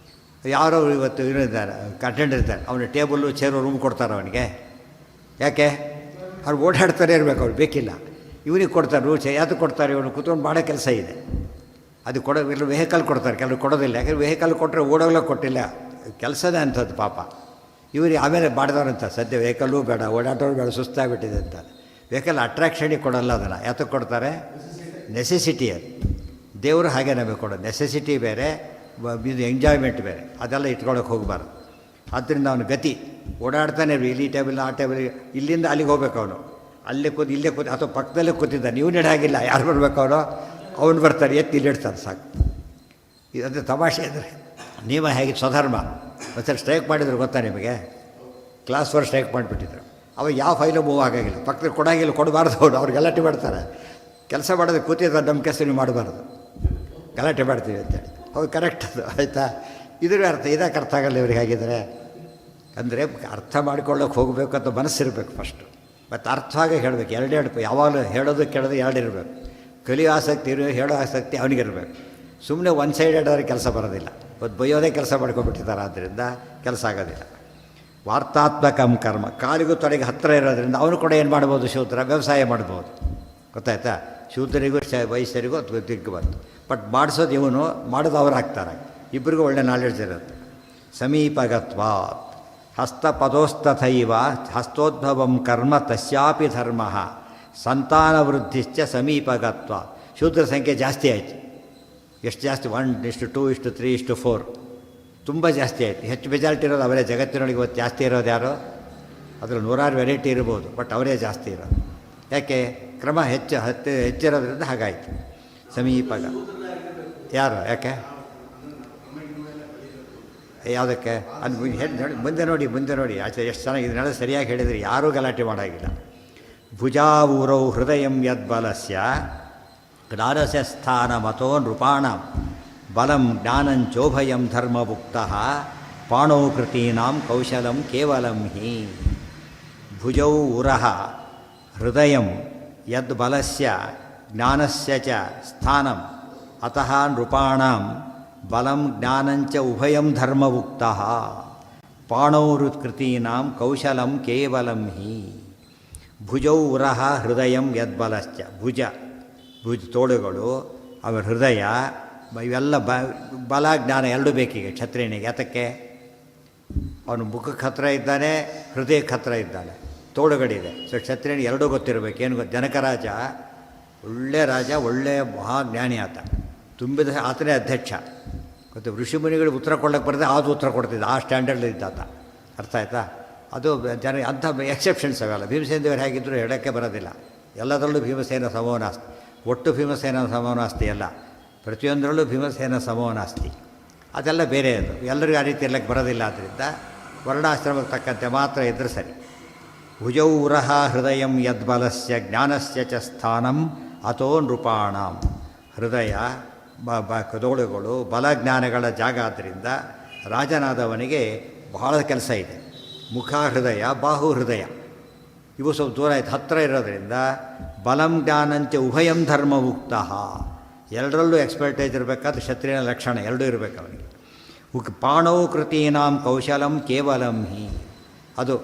ಯಾರೋ ಇವತ್ತು ಇದ್ದಾರೆ ಅಟೆಂಡರ್ ಇರ್ತಾರೆ, ಅವನು ಟೇಬಲ್ಲು ಚೇರು ರೂಮ್ ಕೊಡ್ತಾರೆ ಅವನಿಗೆ. ಯಾಕೆ? ಅವ್ರು ಓಡಾಡ್ತಾನೆ ಇರಬೇಕು, ಅವ್ರು ಬೇಕಿಲ್ಲ. ಇವನಿಗೆ ಕೊಡ್ತಾರೆ ರೂಲ್ಸ್. ಯಾವುದು ಕೊಡ್ತಾರೆ? ಇವನು ಕೂತ್ಕೊಂಡು ಮಾಡೋ ಕೆಲಸ ಇದೆ, ಅದು ಇಲ್ಲ ವೆಹಿಕಲ್ ಕೊಡ್ತಾರೆ, ಕೆಲವರು ಕೊಡೋದಿಲ್ಲ. ಯಾಕಂದರೆ ವೆಹಿಕಲ್ ಕೊಟ್ಟರೆ ಓಡೋಗ್ಲಿಕ್ಕೆ ಕೊಟ್ಟಿಲ್ಲ, ಕೆಲಸನೇ ಅಂಥದ್ದು ಪಾಪ. ಇವ್ರಿಗೆ ಆಮೇಲೆ ಬಾಡ್ದವ್ರಂತ ಸದ್ಯ ವೆಹಿಕಲ್ಲೂ ಬೇಡ, ಓಡಾಟೋರು ಬೇಡ, ಸುಸ್ತಾಗ್ಬಿಟ್ಟಿದೆ ಅಂತ. ವೆಹಿಕಲ್ ಅಟ್ರಾಕ್ಷನಿಗೆ ಕೊಡೋಲ್ಲ ಅದನ್ನು. ಯಾತಕ್ಕೆ ಕೊಡ್ತಾರೆ? ನೆಸೆಸಿಟಿ. ಅದು ದೇವರು ಹಾಗೆ ನಮಗೆ ಕೊಡೋದು. ನೆಸೆಸಿಟಿ ಬೇರೆ, ಇದು ಎಂಜಾಯ್ಮೆಂಟ್ ಬೇರೆ. ಅದೆಲ್ಲ ಇಟ್ಕೊಳ್ಳೋಕೆ ಹೋಗಬಾರ್ದು. ಆದ್ದರಿಂದ ಅವನು ಗತಿ ಓಡಾಡ್ತಾನೆ. ಇಲ್ಲಿ ಟೇಬಲ್ ಆ ಟೇಬಲ್, ಇಲ್ಲಿಂದ ಅಲ್ಲಿಗೆ ಹೋಗ್ಬೇಕು ಅವನು. ಅಲ್ಲೇ ಕೂತು ಇಲ್ಲೇ ಕೂತು ಅಥವಾ ಪಕ್ಕದಲ್ಲೇ ಕೂತಿದ್ದಾನೆ. ನೀವು ನಡೆಯಾಗಿಲ್ಲ, ಯಾರು ಬರಬೇಕು ಅವನು? ಅವನು ಬರ್ತಾರೆ, ಎತ್ತಿ ಇಲ್ಲಿಡ್ತಾನೆ, ಸಾಕು. ಇದಂದರೆ ತಮಾಷೆ ಅಂದರೆ ನೀವು ಹೇಗೆ ಸ್ವಧರ್ಮ ಒಂದ್ಸರಿ ಸ್ಟ್ರೈಕ್ ಮಾಡಿದ್ರು ಗೊತ್ತಾ ನಿಮಗೆ? ಕ್ಲಾಸ್ 4 ಸ್ಟ್ರೈಕ್ ಮಾಡಿಬಿಟ್ಟಿದ್ರು. ಅವಾಗ ಯಾವ ಫೈಲು ಮೂವ್ ಆಗೋಂಗಿಲ್ಲ, ಪಕ್ಕದಲ್ಲಿ ಕೊಡೋಂಗಿಲ್ಲ, ಕೊಡಬಾರ್ದು. ಅವ್ರು ಗಲಾಟೆ ಮಾಡ್ತಾರೆ. ಕೆಲಸ ಮಾಡೋದು ಕೂತಿದ್ದಾರೆ, ನಮ್ಮ ಕೆಲಸ ನೀವು ಮಾಡಬಾರ್ದು, ಗಲಾಟೆ ಮಾಡ್ತೀವಿ ಅಂತೇಳಿ. ಅವ್ರು ಕರೆಕ್ಟ್ ಅದು, ಆಯಿತಾ? ಇದ್ರ ಅರ್ಥ ಇದಕ್ಕೆ ಅರ್ಥ ಆಗಲ್ಲ ಇವ್ರಿಗೆ. ಹಾಗಿದ್ರೆ ಅಂದರೆ ಅರ್ಥ ಮಾಡ್ಕೊಳ್ಳೋಕೆ ಹೋಗಬೇಕು ಅಂತ ಮನಸ್ಸಿರಬೇಕು ಫಸ್ಟು. ಮತ್ತು ಅರ್ಥವಾಗಿ ಹೇಳಬೇಕು. ಎರಡೆರಡು ಯಾವಾಗಲೂ ಹೇಳೋದು ಕೇಳೋದು ಎರಡಿರಬೇಕು. ಕಲಿಯೋ ಆಸಕ್ತಿ ಹೇಳೋ ಆಸಕ್ತಿ ಅವನಿಗಿರಬೇಕು. ಸುಮ್ಮನೆ ಒನ್ ಸೈಡೆಡ್ ಆದರೆ ಕೆಲಸ ಬರೋದಿಲ್ಲ. ಇವತ್ತು ಬೈಯೋದೇ ಕೆಲಸ ಮಾಡ್ಕೊಬಿಟ್ಟಿದ್ದಾರೆ, ಆದ್ದರಿಂದ ಕೆಲಸ ಆಗೋದಿಲ್ಲ. ವಾರ್ತಾತ್ಮಕಂ ಕರ್ಮ. ಕಾಲಿಗೂ ತೊಡೆಗೆ ಹತ್ತಿರ ಇರೋದ್ರಿಂದ ಅವನು ಕೂಡ ಏನು ಮಾಡ್ಬೋದು? ಶೂದ್ರ ವ್ಯವಸಾಯ ಮಾಡ್ಬೋದು. ಗೊತ್ತಾಯ್ತಾ? ಶೂದ್ರರಿಗೂ ವೈಶ್ಯರಿಗೂ ದಿಗ್ಗು ಬಂತು. ಬಟ್ ಮಾಡಿಸೋದು ಇವನು, ಮಾಡೋದು ಅವ್ರು ಹಾಕ್ತಾರೆ. ಇಬ್ಬರಿಗೂ ಒಳ್ಳೆ ನಾಲೆಡ್ಜ್ ಇರುತ್ತೆ. ಸಮೀಪಗತ್ವಾತ್ ಹಸ್ತಪದೋಸ್ತಥೈವ ಹಸ್ತೋದ್ಭವಂ ಕರ್ಮ ತಸ್ಯಾಪಿ ಧರ್ಮ ಸಂತಾನವೃದ್ಧಿಶ್ಚ ಸಮೀಪಗತ್ವ. ಶೂದ್ರ ಸಂಖ್ಯೆ ಜಾಸ್ತಿ ಆಯಿತು. ಎಷ್ಟು ಜಾಸ್ತಿ? 1:2:3:4 ತುಂಬ ಜಾಸ್ತಿ ಆಯಿತು. ಹೆಚ್ಚು ಮೆಜಾರಿಟಿ ಇರೋದು ಅವರೇ. ಜಗತ್ತಿನೊಳಗೆ ಇವತ್ತು ಜಾಸ್ತಿ ಇರೋದು ಯಾರು? ಅದರಲ್ಲಿ 100 ವೆರೈಟಿ ಇರ್ಬೋದು, ಬಟ್ ಅವರೇ ಜಾಸ್ತಿ ಇರೋದು. ಯಾಕೆ? ಕ್ರಮ ಹೆಚ್ಚಿರೋದ್ರಿಂದ ಹಾಗಾಯಿತು. ಸಮೀಪಗ ಯಾರು? ಯಾಕೆ? ಯಾವುದಕ್ಕೆ? ಅದು ನೋಡಿ, ಮುಂದೆ ನೋಡಿ ಆಚೆ ಎಷ್ಟು ಚೆನ್ನಾಗಿ ಇದನ್ನೆಲ್ಲ ಸರಿಯಾಗಿ ಹೇಳಿದರೆ ಯಾರೂ ಗಲಾಟೆ ಮಾಡೋಂಗಿಲ್ಲ. ಭುಜಾವೂರೌ ಹೃದಯಂ ಯದ್ಬಲಸ್ಯ ಜ್ಞಾನಸ್ಯ ಸ್ಥಾನ ಮತೋ ನೃಪಾಣ ಬಲಂ ಜ್ಞಾನಂಚೋಭಯಂ ಧರ್ಮಭುಕ್ತಃ ಪಾಣೌ ಕೃತೀನಾಂ ಕೌಶಲಂ ಕೇವಲಂ ಹಿ. ಭುಜೌ ಉರಃ ಹೃದಯಂ ಯದ್ಬಲಸ್ಯ ಜ್ಞಾನಸ್ಯ ಚ ಸ್ಥಾನಂ ಅತಃ ನೃಪಾಣಾಂ ಬಲಂ ಜ್ಞಾನಂಚ ಉಭಯಂ ಧರ್ಮಭುಕ್ತಃ ಪಾಣೌ ಕೃತೀನಾಂ ಕೌಶಲಂ ಕೇವಲಂ ಹಿ. ಭುಜೌ ಉರಃ ಹೃದಯಂ ಯದ್ಬಲಶ್ಚ. ಭುಜ ತೋಳುಗಳು, ಅವರ ಹೃದಯ, ಇವೆಲ್ಲ ಬಲ ಜ್ಞಾನ ಎರಡೂ ಬೇಕೀಗ ಕ್ಷತ್ರಿಯನಿಗೆ. ಯಾತಕ್ಕೆ? ಅವನು ಮುಖಕ್ಕೆ ಹತ್ತಿರ ಇದ್ದಾನೆ, ಹೃದಯಕ್ಕೆ ಹತ್ತಿರ ಇದ್ದಾನೆ, ತೋಳುಗಳಿದೆ. ಸೊ ಕ್ಷತ್ರಿಯನಿಗೆ ಎರಡೂ ಗೊತ್ತಿರಬೇಕು. ಏನು ಜನಕರಾಜ ಒಳ್ಳೆ ರಾಜ, ಒಳ್ಳೆಯ ಮಹಾಜ್ಞಾನಿ ಆತ. ತುಂಬಿದ ಆತನೇ ಅಧ್ಯಕ್ಷ. ಮತ್ತು ಋಷಿಮುನಿಗಳಿಗೆ ಉತ್ತರ ಕೊಡೋಕ್ಕೆ ಬರದೆ ಆದು ಉತ್ತರ ಕೊಡ್ತಿದ್ದ, ಆ ಸ್ಟ್ಯಾಂಡರ್ಡ್ ಇದ್ದಾತ. ಅರ್ಥ ಆಯ್ತಾ? ಅದು ಜನ ಅಂಥ ಎಕ್ಸೆಪ್ಷನ್ಸ್ ಅವೆಲ್ಲ. ಭೀಮಸೇನ ದೇವರು ಹೇಗಿದ್ದರೂ ಹೇಳೋಕ್ಕೆ ಬರೋದಿಲ್ಲ. ಎಲ್ಲದರಲ್ಲೂ ಭೀಮಸೇನ ಸಮೋನಾಸ್ತಿ. ಒಟ್ಟು ಭೀಮಸೇನ ಸಮೋನಾಸ್ತಿ ಅಲ್ಲ, ಪ್ರತಿಯೊಂದರಲ್ಲೂ ಭೀಮಸೇನ ಸಮೋನಾಸ್ತಿ. ಅದೆಲ್ಲ ಬೇರೆ. ಅದು ಎಲ್ಲರಿಗೂ ಆ ರೀತಿ ಇರಲಿಕ್ಕೆ ಬರೋದಿಲ್ಲ. ಆದ್ದರಿಂದ ವರ್ಣಾಶ್ರಮಕ್ಕೆ ತಕ್ಕಂತೆ ಮಾತ್ರ ಇದ್ದರೆ ಸರಿ. ಭುಜೌ ಉರಹ ಹೃದಯಂ ಯದ್ಬಲಸ್ಯ ಜ್ಞಾನಸ್ಯ ಚ ಸ್ಥಾನಂ ಅಥೋ ನೃಪಾಣಂ. ಹೃದಯ ಕದೋಳುಗಳು ಬಲಜ್ಞಾನಗಳ ಜಾಗ. ಆದ್ದರಿಂದ ರಾಜನಾದವನಿಗೆ ಬಹಳ ಕೆಲಸ ಇದೆ. ಮುಖ ಹೃದಯ, ಬಾಹು ಹೃದಯ ಇವು ಸ್ವಲ್ಪ ದೂರ ಆಯ್ತು, ಹತ್ತಿರ ಇರೋದರಿಂದ ಬಲಂ ಜ್ಞಾನಂತೆ ಉಭಯಂ ಧರ್ಮ ಮುಕ್ತ. ಎರಡರಲ್ಲೂ ಎಕ್ಸ್ಪರ್ಟೈಸ್ ಇರಬೇಕಾದ್ರೆ ಕ್ಷತ್ರಿಯನ ಲಕ್ಷಣ ಎರಡೂ ಇರಬೇಕು ಅವನಿಗೆ. ಪಾಣೌ ಕೃತೀನಾಂ ಕೌಶಲಂ ಕೇವಲಂ ಹಿ. ಅದು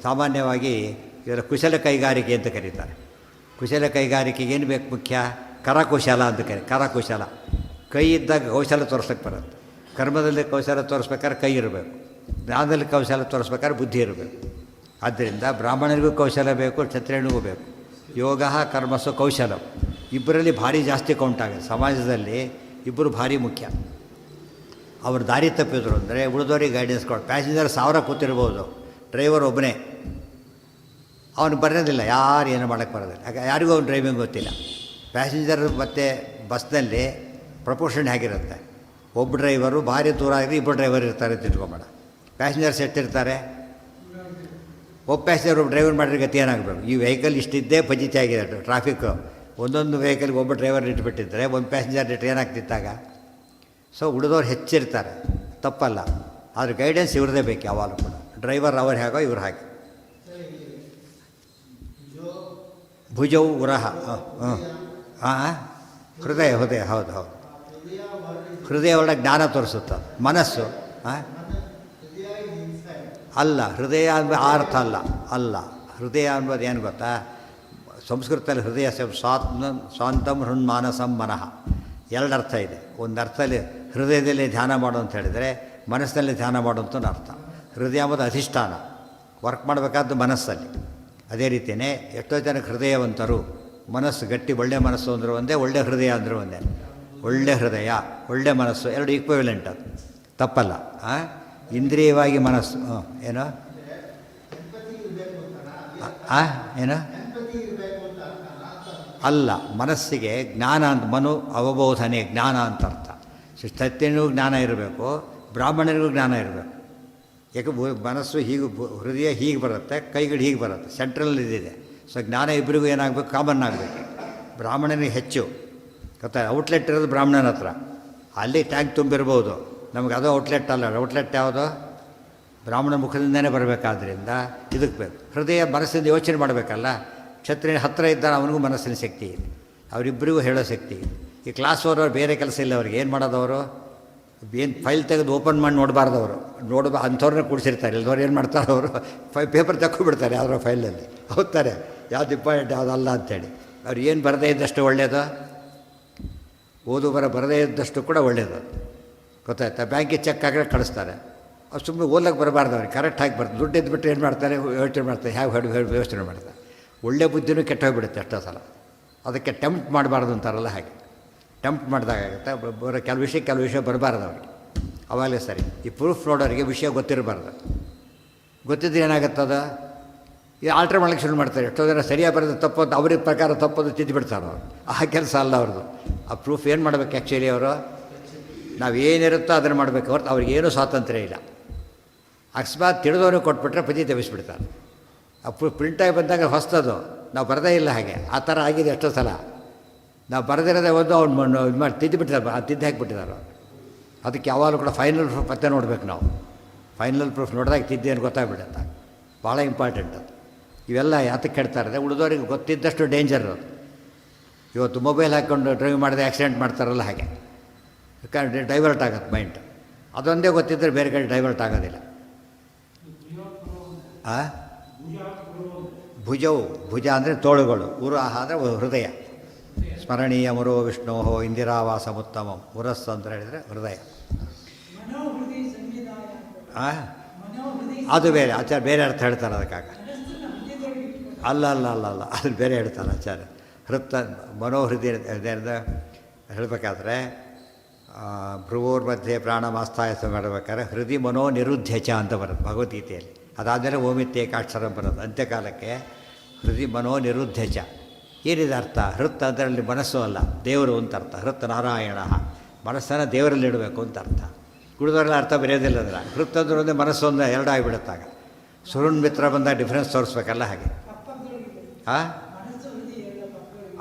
ಸಾಮಾನ್ಯವಾಗಿ ಇವರ ಕುಶಲ ಕೈಗಾರಿಕೆ ಅಂತ ಕರೀತಾರೆ. ಕುಶಲ ಕೈಗಾರಿಕೆಗೆ ಏನು ಬೇಕು? ಮುಖ್ಯ ಕರಕುಶಲ ಅಂತ ಕರಕುಶಲ. ಕೈ ಇದ್ದಾಗ ಕೌಶಲ ತೋರಿಸೋಕ್ಕೆ ಬರುತ್ತೆ. ಕರ್ಮದಲ್ಲಿ ಕೌಶಲ ತೋರಿಸ್ಬೇಕಾದ್ರೆ ಕೈ ಇರಬೇಕು, ಜ್ಞಾನದಲ್ಲಿ ಕೌಶಲ ತೋರಿಸ್ಬೇಕಾದ್ರೆ ಬುದ್ಧಿ ಇರಬೇಕು. ಆದ್ದರಿಂದ ಬ್ರಾಹ್ಮಣರಿಗೂ ಕೌಶಲ ಬೇಕು, ಕ್ಷತ್ರಿಯನಿಗೂ ಬೇಕು. ಯೋಗ ಕರ್ಮಸು ಕೌಶಲ ಇಬ್ಬರಲ್ಲಿ ಭಾರಿ ಜಾಸ್ತಿ ಕೌಂಟ್ ಆಗುತ್ತೆ. ಸಮಾಜದಲ್ಲಿ ಇಬ್ಬರು ಭಾರಿ ಮುಖ್ಯ. ಅವರು ದಾರಿ ತಪ್ಪಿದ್ರು ಅಂದರೆ ಉಳಿದವರಿಗೆ ಗೈಡೆನ್ಸ್ ಕೊಡು. ಪ್ಯಾಸೆಂಜರ್ 1000 ಕೂತಿರ್ಬೋದು, ಡ್ರೈವರ್ ಒಬ್ಬನೇ, ಅವನು ಬರೋದಿಲ್ಲ, ಯಾರು ಏನು ಮಾಡೋಕ್ಕೆ ಬರೋದಿಲ್ಲ. ಯಾರಿಗೂ ಅವ್ನು ಡ್ರೈವಿಂಗ್ ಗೊತ್ತಿಲ್ಲ. ಪ್ಯಾಸೆಂಜರ್ ಮತ್ತು ಬಸ್ನಲ್ಲಿ ಪ್ರಪೋರ್ಷನ್ ಹೇಗಿರುತ್ತೆ? ಒಬ್ಬ ಡ್ರೈವರು ಭಾರಿ ದೂರ ಆಗಿ ಇಬ್ಬರು ಡ್ರೈವರ್ ಇರ್ತಾರೆ ಅಂತ ಇಟ್ಕೊಂಬೇಡ. ಪ್ಯಾಸೆಂಜರ್ಸ್ ಎಷ್ಟಿರ್ತಾರೆ? ಒಬ್ಬ ಪ್ಯಾಸೆಂಜರ್ ಒಬ್ಬ ಡ್ರೈವರ್ ಮಾಡಿದ್ರೆ ಗತಿ ಏನಾಗಬೇಕು? ಈ ವೆಹಿಕಲ್ ಇಷ್ಟಿದ್ದೇ ಫಜಿತಿ ಆಗಿದೆ ಟ್ರಾಫಿಕ್ಕು. ಒಂದೊಂದು ವೆಹಿಕಲ್ಗೆ ಒಬ್ಬ ಡ್ರೈವರ್ ಇಟ್ಬಿಟ್ಟಿದ್ರೆ ಒಂದು ಪ್ಯಾಸೆಂಜರ್ ಇಟ್ಟರೆ ಏನಾಗ್ತಿತ್ತಾಗ? ಸೊ ಉಳಿದವ್ರು ಹೆಚ್ಚಿರ್ತಾರೆ, ತಪ್ಪಲ್ಲ. ಆದರೆ ಗೈಡೆನ್ಸ್ ಇವ್ರದೇ ಬೇಕು ಯಾವಾಗಲೂ ಕೂಡ. ಡ್ರೈವರ್ ಅವ್ರು ಹೇಗೋ ಇವ್ರು ಹಾಗೆ. ಭುಜವು ಉರಹ, ಹೃದಯ ಹೃದಯ ಹೌದು ಹೌದು. ಹೃದಯ ಒಳಗೆ ಜ್ಞಾನ ತೋರಿಸುತ್ತೆ. ಮನಸ್ಸು ಅಲ್ಲ, ಹೃದಯ ಅನ್ನೋ ಆ ಅರ್ಥ ಅಲ್ಲ. ಅಲ್ಲ, ಹೃದಯ ಅನ್ನೋದು ಏನು ಗೊತ್ತಾ? ಸಂಸ್ಕೃತದಲ್ಲಿ ಹೃದಯ ಸ್ವಾಂತಂ ಹೃನ್ಮಾನಸಂ ಮನಃ ಎರಡು ಅರ್ಥ ಇದೆ. ಒಂದು ಅರ್ಥದಲ್ಲಿ ಹೃದಯದಲ್ಲಿ ಧ್ಯಾನ ಮಾಡು ಅಂತ ಹೇಳಿದರೆ ಮನಸ್ಸಿನಲ್ಲಿ ಧ್ಯಾನ ಮಾಡುವಂಥ ಅರ್ಥ. ಹೃದಯ ಎಂಬುದು ಅಧಿಷ್ಠಾನ, ವರ್ಕ್ ಮಾಡಬೇಕಾದ್ದು ಮನಸ್ಸಲ್ಲಿ. ಅದೇ ರೀತಿಯೇ ಎಷ್ಟೋ ಜನಕ್ಕೆ ಹೃದಯವಂತರು, ಮನಸ್ಸು ಗಟ್ಟಿ, ಒಳ್ಳೆಯ ಮನಸ್ಸು ಅಂದರೂ ಒಂದೇ, ಒಳ್ಳೆಯ ಹೃದಯ ಅಂದರೂ ಒಂದೇ. ಒಳ್ಳೆಯ ಹೃದಯ, ಒಳ್ಳೆಯ ಮನಸ್ಸು ಎರಡು ಈಕ್ವಿವೆಲೆಂಟ್, ಅದು ತಪ್ಪಲ್ಲ. ಇಂದ್ರಿಯವಾಗಿ ಮನಸ್ಸು ಏನೋ ಏನೋ ಅಲ್ಲ, ಮನಸ್ಸಿಗೆ ಜ್ಞಾನ ಅಂತ, ಮನು ಅವಬೋಧನೆ ಜ್ಞಾನ ಅಂತ ಅರ್ಥ. ಕ್ಷತ್ರಿಯನಿಗೂ ಜ್ಞಾನ ಇರಬೇಕು, ಬ್ರಾಹ್ಮಣನಿಗೂ ಜ್ಞಾನ ಇರಬೇಕು. ಯಾಕೆ ಮನಸ್ಸು ಹೀಗೆ, ಹೃದಯ ಹೀಗೆ ಬರುತ್ತೆ, ಕೈಗಳು ಹೀಗೆ ಬರುತ್ತೆ, ಸೆಂಟ್ರಲ್ಲಿ ಇದಿದೆ. ಸೊ ಜ್ಞಾನ ಇಬ್ಬರಿಗೂ ಏನಾಗಬೇಕು? ಕಾಮನ್ ಆಗಬೇಕು. ಬ್ರಾಹ್ಮಣನಿಗೆ ಹೆಚ್ಚು ಗೊತ್ತಾ? ಔಟ್ಲೆಟ್ ಇರೋದು ಬ್ರಾಹ್ಮಣನ ಹತ್ರ. ಅಲ್ಲಿ ಟ್ಯಾಂಕ್ ತುಂಬಿರ್ಬೋದು, ನಮಗೆ ಅದು ಔಟ್ಲೆಟ್ ಅಲ್ಲ. ಔಟ್ಲೆಟ್ ಯಾವುದು? ಬ್ರಾಹ್ಮಣ ಮುಖದಿಂದನೇ ಬರಬೇಕಾದ್ರಿಂದ ಇದಕ್ಕೆ ಬೇಕು. ಹೃದಯ ಮನಸ್ಸಿಂದ ಯೋಚನೆ ಮಾಡಬೇಕಲ್ಲ. ಕ್ಷತ್ರಿಯ ಹತ್ತಿರ ಇದ್ದಾಗ ಅವನಿಗೂ ಮನಸ್ಸಿನ ಶಕ್ತಿ ಇದೆ, ಅವರಿಬ್ಬರಿಗೂ ಹೇಳೋ ಶಕ್ತಿ ಇದೆ. ಈ ಕ್ಲಾಸ್ ಓದೋರು ಬೇರೆ ಕೆಲಸ ಇಲ್ಲ ಅವ್ರಿಗೆ. ಏನು ಮಾಡೋದವರು? ಏನು ಫೈಲ್ ತೆಗೆದು ಓಪನ್ ಮಾಡಿ ನೋಡಬಾರ್ದವರು. ಅಂಥವ್ರನ್ನ ಕೂಡಿಸಿರ್ತಾರೆ. ಇಲ್ದವ್ರು ಏನು ಮಾಡ್ತಾರೆ? ಅವರು ಪೇಪರ್ ತಗೊಂಡ್ಬಿಡ್ತಾರೆ ಯಾವುದೋ ಫೈಲಲ್ಲಿ, ಹೋಗ್ತಾರೆ ಯಾವ್ದು ಇಂಪಾರ್ಟೆಂಟ್ ಯಾವುದಲ್ಲ ಅಂಥೇಳಿ. ಅವ್ರು ಏನು ಬರದೇ ಇದ್ದಷ್ಟು ಒಳ್ಳೆಯದು, ಓದು ಬರದೇ ಇದ್ದಷ್ಟು ಕೂಡ ಒಳ್ಳೆಯದು. ಗೊತ್ತಾಯ್ತಾ? ಬ್ಯಾಂಕಿಗೆ ಚೆಕ್ ಹಾಕಿ ಕಳಿಸ್ತಾರೆ. ಅವ್ರು ಸುಮ್ಮನೆ ಓದಕ್ಕೆ ಬರಬಾರ್ದು. ಅವ್ರಿಗೆ ಕರೆಕ್ಟಾಗಿ ಬರ್ತದೆ. ದುಡ್ಡು ಎದ್ಬಿಟ್ಟು ಏನು ಮಾಡ್ತಾರೆ? ಯೋಚನೆ ಮಾಡ್ತಾರೆ, ಹೇಗೆ ಯೋಚನೆ ಮಾಡ್ತಾರೆ. ಒಳ್ಳೆ ಬುದ್ಧಿನೂ ಕೆಟ್ಟೋಗ್ಬಿಡುತ್ತೆ ಎಷ್ಟೋ ಸಲ. ಅದಕ್ಕೆ ಟೆಂಪ್ಟ್ ಮಾಡಬಾರ್ದು ಅಂತಾರಲ್ಲ, ಹಾಗೆ ಟೆಂಪ್ಟ್ ಮಾಡಿದಾಗುತ್ತೆ. ಕೆಲವು ವಿಷಯ ಬರಬಾರ್ದು ಅವ್ರಿಗೆ, ಅವಾಗಲೇ ಸರಿ. ಈ ಪ್ರೂಫ್ ನೋಡೋರಿಗೆ ವಿಷಯ ಗೊತ್ತಿರಬಾರ್ದು. ಗೊತ್ತಿದ್ರೆ ಏನಾಗುತ್ತದ? ಈ ಆಲ್ಟ್ರ್ ಮಾಡಲಿಕ್ಕೆ ಶುರು ಮಾಡ್ತಾರೆ. ಎಷ್ಟೋ ಜನ ಸರಿಯಾಗಿ ಬರೋದು ತಪ್ಪೋದು, ಅವ್ರ ಪ್ರಕಾರ ತಪ್ಪೋದು ತಿದ್ದುಬಿಡ್ತಾರೆ ಅವರು. ಆ ಕೆಲಸ ಅಲ್ಲ ಅವ್ರದ್ದು. ಆ ಪ್ರೂಫ್ ಏನು ಮಾಡಬೇಕು? ಆ್ಯಕ್ಚುಲಿ ಅವರು ನಾವು ಏನಿರುತ್ತೋ ಅದನ್ನು ಮಾಡಬೇಕು ಹೊರತು ಅವ್ರಿಗೇನೂ ಸ್ವಾತಂತ್ರ್ಯ ಇಲ್ಲ. ಅಕಸ್ಮಾತ್ ತಿಳಿದವ್ರಿಗೆ ಕೊಟ್ಬಿಟ್ರೆ ಪದಿ ತೆಗೆಸ್ಬಿಡ್ತಾರೆ. ಆ ಪ್ರಿಂಟಾಗಿ ಬಂದಾಗ ಹೊಸ್ತದು, ನಾವು ಬರದೇ ಇಲ್ಲ. ಹಾಗೆ ಆ ಥರ ಆಗಿದೆ ಎಷ್ಟೋ ಸಲ. ನಾವು ಬರೆದಿರೋದೇ ಒಂದು ಅವ್ನು ಇದು ಮಾಡಿ ತಿದ್ದುಬಿಟ್ಟಿದ್ದಾರೆ, ತಿದ್ದು ಹಾಕಿಬಿಟ್ಟಿದ್ದಾರೆ. ಅದಕ್ಕೆ ಯಾವಾಗಲೂ ಕೂಡ ಫೈನಲ್ ಪ್ರೂಫ್ ಮತ್ತೆ ನೋಡಬೇಕು ನಾವು. ಫೈನಲ್ ಪ್ರೂಫ್ ನೋಡಿದಾಗ ತಿದ್ದೇನು ಗೊತ್ತಾಗ್ಬಿಡುತ್ತೆ. ಭಾಳ ಇಂಪಾರ್ಟೆಂಟ್ ಅದು. ಇವೆಲ್ಲ ಯಾತಕ್ಕೆ ಕೆಡ್ತಾರೆ? ಉಳಿದವ್ರಿಗೆ ಗೊತ್ತಿದ್ದಷ್ಟು ಡೇಂಜರ್ ಅದು. ಇವತ್ತು ಮೊಬೈಲ್ ಹಾಕ್ಕೊಂಡು ಡ್ರೈವ್ ಮಾಡಿದ್ರೆ ಆಕ್ಸಿಡೆಂಟ್ ಮಾಡ್ತಾರಲ್ಲ, ಹಾಗೆ ಡೈವರ್ಟ್ ಆಗುತ್ತೆ ಮೈಂಡ್. ಅದೊಂದೇ ಗೊತ್ತಿದ್ದರೆ ಬೇರೆ ಕಡೆ ಡೈವರ್ಟ್ ಆಗೋದಿಲ್ಲ. ಭುಜವು, ಭುಜ ಅಂದರೆ ತೋಳುಗಳು, ಉರಾಹ ಅಂದರೆ ಹೃದಯ. ಸ್ಮರಣೀಯ ಮುರೋ ವಿಷ್ಣೋ ಇಂದಿರಾವಾಸ ಉತ್ತಮಂ. ಉರಸ್ಸು ಅಂತ ಹೇಳಿದರೆ ಹೃದಯ. ಅದು ಬೇರೆ ಆಚಾರ್ಯ ಬೇರೆ ಅರ್ಥ ಹೇಳ್ತಾರೆ ಅದಕ್ಕಾಗ. ಅಲ್ಲ ಅಲ್ಲ ಅಲ್ಲ ಅಲ್ಲ, ಅದು ಬೇರೆ ಹೇಳ್ತಾರೆ ಆಚಾರ್ಯ. ಹೃತ್ ಮನೋಹೃದಯ ಹೇಳಬೇಕಾದ್ರೆ ಭ್ರುವೋರ್ ಮಧ್ಯೆ ಪ್ರಾಣಮಾಸ್ಥಾಯಸ ಮಾಡಬೇಕಾದ್ರೆ ಹೃದಯ ಮನೋ ನಿರುದ್ಧಚ ಅಂತ ಬರುತ್ತೆ ಭಗವದ್ಗೀತೆಯಲ್ಲಿ. ಅದಾದಮೇಲೆ ಓಮಿತ್ಯೇಕಾಕ್ಷರ ಬರೋದು ಅಂತ್ಯಕಾಲಕ್ಕೆ ಹೃದಯ ಮನೋ ನಿರುದ್ಧಚ. ಏನಿದೆ ಅರ್ಥ? ಹೃತ್ ಅದರಲ್ಲಿ ಮನಸ್ಸು ಅಲ್ಲ, ದೇವರು ಅಂತ ಅರ್ಥ. ಹೃತ್ ನಾರಾಯಣ, ಮನಸ್ಸನ್ನು ದೇವರಲ್ಲಿ ಇಡಬೇಕು ಅಂತ ಅರ್ಥ. ಉಳಿದವರೆಲ್ಲ ಅರ್ಥ ಬರೆಯೋದಿಲ್ಲ. ಅದರ ಹೃತ್ ಅಂದ್ರೆ ಒಂದೇ, ಮನಸ್ಸು ಒಂದು ಎರಡಾಗಿಬಿಡುತ್ತಾಗ. ಸುರುಣ್ ಮಿತ್ರ ಬಂದಾಗ ಡಿಫ್ರೆನ್ಸ್ ತೋರಿಸ್ಬೇಕಲ್ಲ ಹಾಗೆ.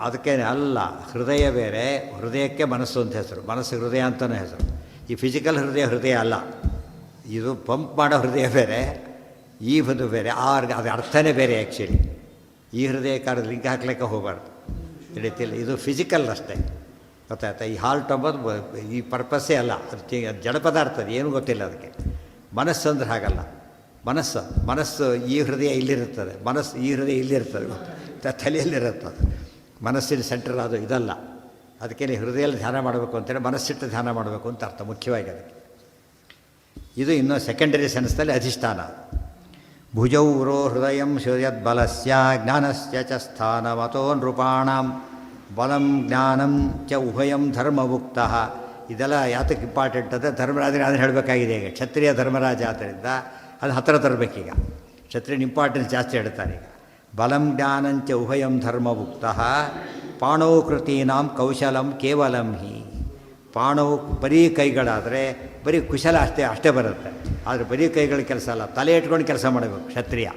ಅದಕ್ಕೇನೆ ಅಲ್ಲ, ಹೃದಯ ಬೇರೆ, ಹೃದಯಕ್ಕೆ ಮನಸ್ಸು ಅಂತ ಹೆಸರು, ಮನಸ್ಸು ಹೃದಯ ಅಂತಲೂ ಹೆಸರು. ಈ ಫಿಸಿಕಲ್ ಹೃದಯ ಅಲ್ಲ, ಇದು ಪಂಪ್ ಮಾಡೋ ಹೃದಯ ಬೇರೆ, ಈ ಬದು ಬೇರೆ. ಅದು ಅರ್ಥನೇ ಬೇರೆ ಆ್ಯಕ್ಚುಲಿ. ಈ ಹೃದಯಕ್ಕೆ ಲಿಂಕ್ ಹಾಕ್ಲಿಕ್ಕೆ ಹೋಗಬಾರ್ದು, ತಿಳಿತಿಲ್ಲ. ಇದು ಫಿಸಿಕಲ್ ಅಷ್ಟೇ, ಗೊತ್ತಾಯ್ತಾ? ಈ ಹಾರ್ಟ್ ಅಂಬೋದು ಈ ಪರ್ಪಸ್ಸೇ ಅಲ್ಲ, ಅದು ಜಡ ಪದಾರ್ಥ, ಅದು ಏನೂ ಗೊತ್ತಿಲ್ಲ ಅದಕ್ಕೆ. ಮನಸ್ಸು ಅಂದ್ರೆ ಹಾಗಲ್ಲ. ಮನಸ್ಸು ಈ ಹೃದಯ ಇಲ್ಲಿರುತ್ತದೆ, ಮನಸ್ಸು ಈ ಹೃದಯ ಇಲ್ಲಿರ್ತದೆ, ತಲೆಯಲ್ಲಿರುತ್ತದೆ. ಮನಸ್ಸಿನ ಸೆಂಟರ್ ಅದು ಇದಲ್ಲ. ಅದಕ್ಕೆ ಹೃದಯದಲ್ಲಿ ಧ್ಯಾನ ಮಾಡಬೇಕು ಅಂತೇಳಿ ಮನಸ್ಸಿಟ್ಟು ಧ್ಯಾನ ಮಾಡಬೇಕು ಅಂತ ಅರ್ಥ ಮುಖ್ಯವಾಗಿ ಅದಕ್ಕೆ. ಇದು ಇನ್ನೂ ಸೆಕೆಂಡರಿ ಸೆನ್ಸ್ನಲ್ಲಿ ಅಧಿಷ್ಠಾನ. ಭುಜೌರೋ ಹೃದಯ ಶೂಯದ್ಬಲಸ್ಯ ಜ್ಞಾನಸ್ಯ ಚ ಸ್ಥಾನಮತೋ ನೃಪಾಣಾಂ ಬಲಂ ಜ್ಞಾನಂ ಚ ಉಭಯಂ ಧರ್ಮಭುಕ್ತಃ. ಇದೆಲ್ಲ ಯಾತಕ್ಕೆ ಇಂಪಾರ್ಟೆಂಟ್ ಅಂದರೆ ಧರ್ಮರಾಜನಿಗೆ ಅದನ್ನು ಹೇಳಬೇಕಾಗಿದೆ. ಈಗ ಕ್ಷತ್ರಿಯ ಧರ್ಮರಾಜ ಆದ್ದರಿಂದ ಅದು ಹತ್ತಿರ ತರಬೇಕೀಗ. ಕ್ಷತ್ರಿಯನ ಇಂಪಾರ್ಟೆನ್ಸ್ ಜಾಸ್ತಿ ಹೇಳ್ತಾರೆ ಈಗ. ಬಲಂ ಜ್ಞಾನಂಚ ಉಭಯಂ ಧರ್ಮಭುಕ್ತಃ ಪಾಣೌ ಕೃತೀನಾಂ ಕೌಶಲಂ ಕೇವಲಂ ಹಿ. ಪಾಣವು ಬರೀ ಕೈಗಳಾದರೆ ಬರೀ ಕುಶಲ ಅಷ್ಟೇ ಬರುತ್ತೆ. ಆದರೆ ಬರೀ ಕೈಗಳ ಕೆಲಸ ಅಲ್ಲ, ತಲೆ ಇಟ್ಕೊಂಡು ಕೆಲಸ ಮಾಡಬೇಕು. ಕ್ಷತ್ರಿಯ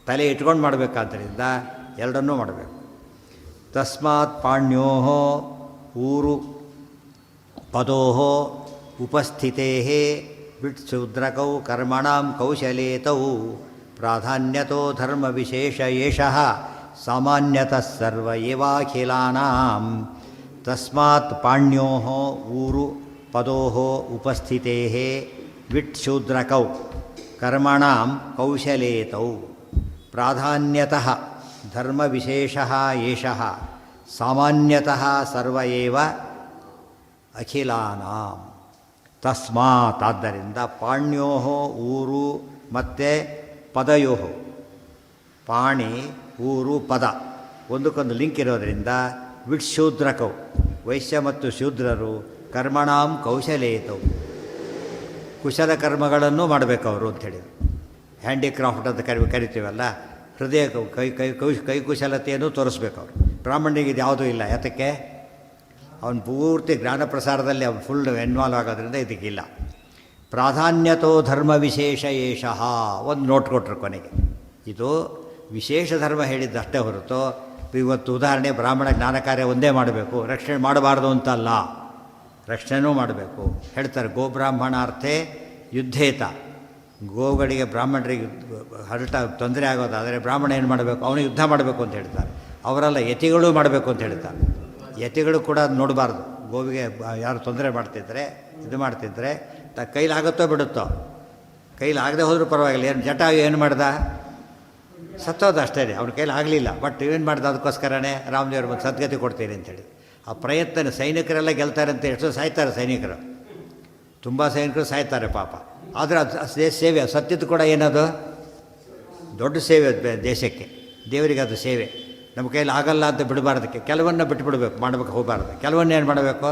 ತಲೆ ಇಟ್ಕೊಂಡು ಮಾಡಬೇಕಾದ್ದರಿಂದ ಎರಡನ್ನೂ ಮಾಡಬೇಕು. ತಸ್ಮಾತ್ ಪಾಣ್ಯೋ ಊರು ಪದೋ ಉಪಸ್ಥಿತೇ ಬಿಟ್ಶೂದ್ರಕೌ ಕರ್ಮಣಾಂ ಕೌಶಲೇತೌ ಪ್ರಾಧಾನ್ಯತೋ ಧರ್ಮ ವಿಶೇಷ ಏಷಃ ಸಾಮಾನ್ಯತಃ ಸರ್ವ ಏವಾಖಿಲಾನಾಂ. ತಸ್ಮಾತ್ ಪಾಣ್ಯೋ ಊರು ಪದೋ ಉಪಸ್ಥಿತೇ ವಿಟ್ಶೂದ್ರಕೌ ಕರ್ಮಣಾಂ ಕೌಶಲೇತೌ ಪ್ರಾಧಾನ್ಯತಃ ಧರ್ಮ ವಿಶೇಷ ಏಷಃ ಸಾಮಾನ್ಯತಃ ಸರ್ವ ಏವ ಅಖಿಲಾನಾಂ. ತಸ್ಮಾತ್ ಆದ್ದರಿಂದ ಪಾಣ್ಯೋ ಊರು ಮತ್ತು ಪದಯೋ, ಪಾಣಿ ಊರು ಪದ ಒಂದಕ್ಕೊಂದು ಲಿಂಕ್ ಇರೋದರಿಂದ ವಿಟ್ಶೂದ್ರಕೌ ವೈಶ್ಯ ಮತ್ತು ಶೂದ್ರರು ಕರ್ಮಣಾಂ ಕೌಶಲೇತವು ಕುಶಲ ಕರ್ಮಗಳನ್ನು ಮಾಡಬೇಕು ಅವರು ಅಂಥೇಳಿ. ಹ್ಯಾಂಡಿಕ್ರಾಫ್ಟ್ ಅಂತ ಕರಿತೀವಲ್ಲ, ಹೃದಯ ಕೈಕುಶಲತೆಯನ್ನು ತೋರಿಸ್ಬೇಕು ಅವರು. ಬ್ರಾಹ್ಮಣನಿಗೆ ಇದು ಯಾವುದೂ ಇಲ್ಲ. ಯಾತಕ್ಕೆ? ಅವನು ಪೂರ್ತಿ ಜ್ಞಾನ ಪ್ರಸಾರದಲ್ಲಿ ಅವನು ಫುಲ್ ಇನ್ವಾಲ್ವ್ ಆಗೋದ್ರಿಂದ ಇದಕ್ಕಿಲ್ಲ. ಪ್ರಾಧಾನ್ಯತೋ ಧರ್ಮ ವಿಶೇಷ ಏಷಃ ಒಂದು ನೋಟ್ ಕೊಟ್ಟರು ಕೊನೆಗೆ. ಇದು ವಿಶೇಷ ಧರ್ಮ ಹೇಳಿದ್ದಷ್ಟೇ ಹೊರತು ಇವತ್ತು ಉದಾಹರಣೆ ಬ್ರಾಹ್ಮಣ ಜ್ಞಾನ ಕಾರ್ಯ ಒಂದೇ ಮಾಡಬೇಕು, ರಕ್ಷಣೆ ಮಾಡಬಾರ್ದು ಅಂತಲ್ಲ, ರಕ್ಷಣೆನೂ ಮಾಡಬೇಕು ಹೇಳ್ತಾರೆ. ಗೋಬ್ರಾಹ್ಮಣಾರ್ಥೇ ಯುದ್ಧೇತ. ಗೋಗಳಿಗೆ ಬ್ರಾಹ್ಮಣರಿಗೆ ತೊಂದರೆ ಆಗೋದಾದರೆ ಬ್ರಾಹ್ಮಣ ಏನು ಮಾಡಬೇಕು? ಅವನು ಯುದ್ಧ ಮಾಡಬೇಕು ಅಂತ ಹೇಳ್ತಾರೆ. ಅವರೆಲ್ಲ ಯತಿಗಳು ಮಾಡಬೇಕು ಅಂತ ಹೇಳ್ತಾರೆ. ಯತಿಗಳು ಕೂಡ ನೋಡಬಾರ್ದು. ಗೋವಿಗೆ ಯಾರು ತೊಂದರೆ ಮಾಡ್ತಿದ್ರೆ ಇದು ಮಾಡ್ತಿದ್ರೆ ಕೈಲಾಗುತ್ತೋ ಬಿಡುತ್ತೋ, ಕೈಲಾಗದೆ ಹೋದರೂ ಪರವಾಗಿಲ್ಲ. ಏನು ಜಟ ಏನು ಮಾಡ್ದ? ಸತ್ತೋದ ಅಷ್ಟೇ, ಅವ್ನ ಕೈಲಿ ಆಗಲಿಲ್ಲ. ಬಟ್ ಏನು ಮಾಡ್ದ? ಅದಕ್ಕೋಸ್ಕರನೇ ರಾಮದೇವ್ರ ಒಂದು ಸದ್ಗತಿ ಕೊಡ್ತೀನಿ ಅಂತೇಳಿ ಆ ಪ್ರಯತ್ನ. ಸೈನಿಕರೆಲ್ಲ ಗೆಲ್ತಾರೆ ಅಂತ ಎಷ್ಟೋ ಸಾಯ್ತಾರೆ ಸೈನಿಕರು, ತುಂಬ ಸೈನಿಕರು ಸಾಯ್ತಾರೆ ಪಾಪ. ಆದರೆ ಅದು ಸೇವೆ, ಸತ್ಯದ ಕೂಡ ಏನದು ದೊಡ್ಡ ಸೇವೆ ದೇಶಕ್ಕೆ, ದೇವರಿಗೆ ಅದು ಸೇವೆ. ನಮ್ಮ ಕೈಲಿ ಆಗಲ್ಲ ಅಂತ ಬಿಡಬಾರ್ದಕ್ಕೆ, ಕೆಲವನ್ನ ಬಿಟ್ಟುಬಿಡ್ಬೇಕು, ಮಾಡಬೇಕು ಹೋಗಬಾರ್ದು. ಕೆಲವನ್ನ ಏನು ಮಾಡಬೇಕು?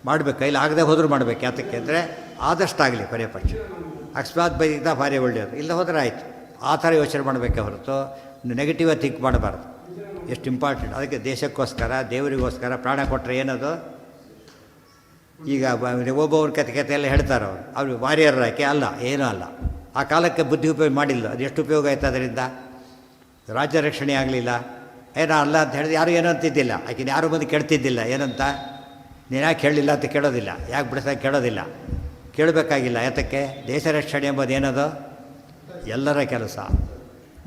ಮಾಡಬೇಕು. ಕೈಲಿ ಆಗದೆ ಹೋದರೂ ಮಾಡಬೇಕು. ಯಾತಕ್ಕೆ ಅಂದರೆ ಆದಷ್ಟಾಗಲಿ ಕೊನೆ ಪಕ್ಷ. ಅಕಸ್ಮಾತ್ ಬೈದ ಭಾರಿ ಒಳ್ಳೆಯದು, ಇಲ್ಲ ಹೋದರೆ ಆಯಿತು. ಆ ಥರ ಯೋಚನೆ ಮಾಡಬೇಕೆ ಹೊರತು ನೆಗೆಟಿವ್ ಥಿಂಕ್ ಮಾಡಬಾರ್ದು. ಎಷ್ಟು ಇಂಪಾರ್ಟೆಂಟ್. ಅದಕ್ಕೆ ದೇಶಕ್ಕೋಸ್ಕರ ದೇವರಿಗೋಸ್ಕರ ಪ್ರಾಣ ಕೊಟ್ಟರೆ ಏನದು? ಈಗ ಒಬ್ಬೊಬ್ಬರ ಕತೆ ಎಲ್ಲ ಹೇಳ್ತಾರೆ ಅವರು ವಾರಿಯರ್ ಆಕೆ ಅಲ್ಲ, ಏನೂ ಅಲ್ಲ. ಆ ಕಾಲಕ್ಕೆ ಬುದ್ಧಿ ಉಪಯೋಗ ಮಾಡಿಲ್ಲ. ಅದು ಎಷ್ಟು ಉಪಯೋಗ ಆಯ್ತು ಅದರಿಂದ? ರಾಜ್ಯ ರಕ್ಷಣೆ ಆಗಲಿಲ್ಲ, ಏನೋ ಅಲ್ಲ ಅಂತ ಹೇಳಿದ್ರೆ ಯಾರು ಏನೋ ಅಂತಿದ್ದಿಲ್ಲ. ಆಕಿನ ಯಾರು ಬಂದು ಕೇಳ್ತಿದ್ದಿಲ್ಲ. ಏನಂತ? ನೀನು ಯಾಕೆ ಕೇಳಲಿಲ್ಲ ಅಂತ ಕೇಳೋದಿಲ್ಲ, ಯಾಕೆ ಬಿಡಿಸೋಕೆ ಕೇಳೋದಿಲ್ಲ, ಕೇಳಬೇಕಾಗಿಲ್ಲ. ಯಾತಕ್ಕೆ? ದೇಶ ರಕ್ಷಣೆ ಎಂಬುದು ಏನದು? ಎಲ್ಲರ ಕೆಲಸ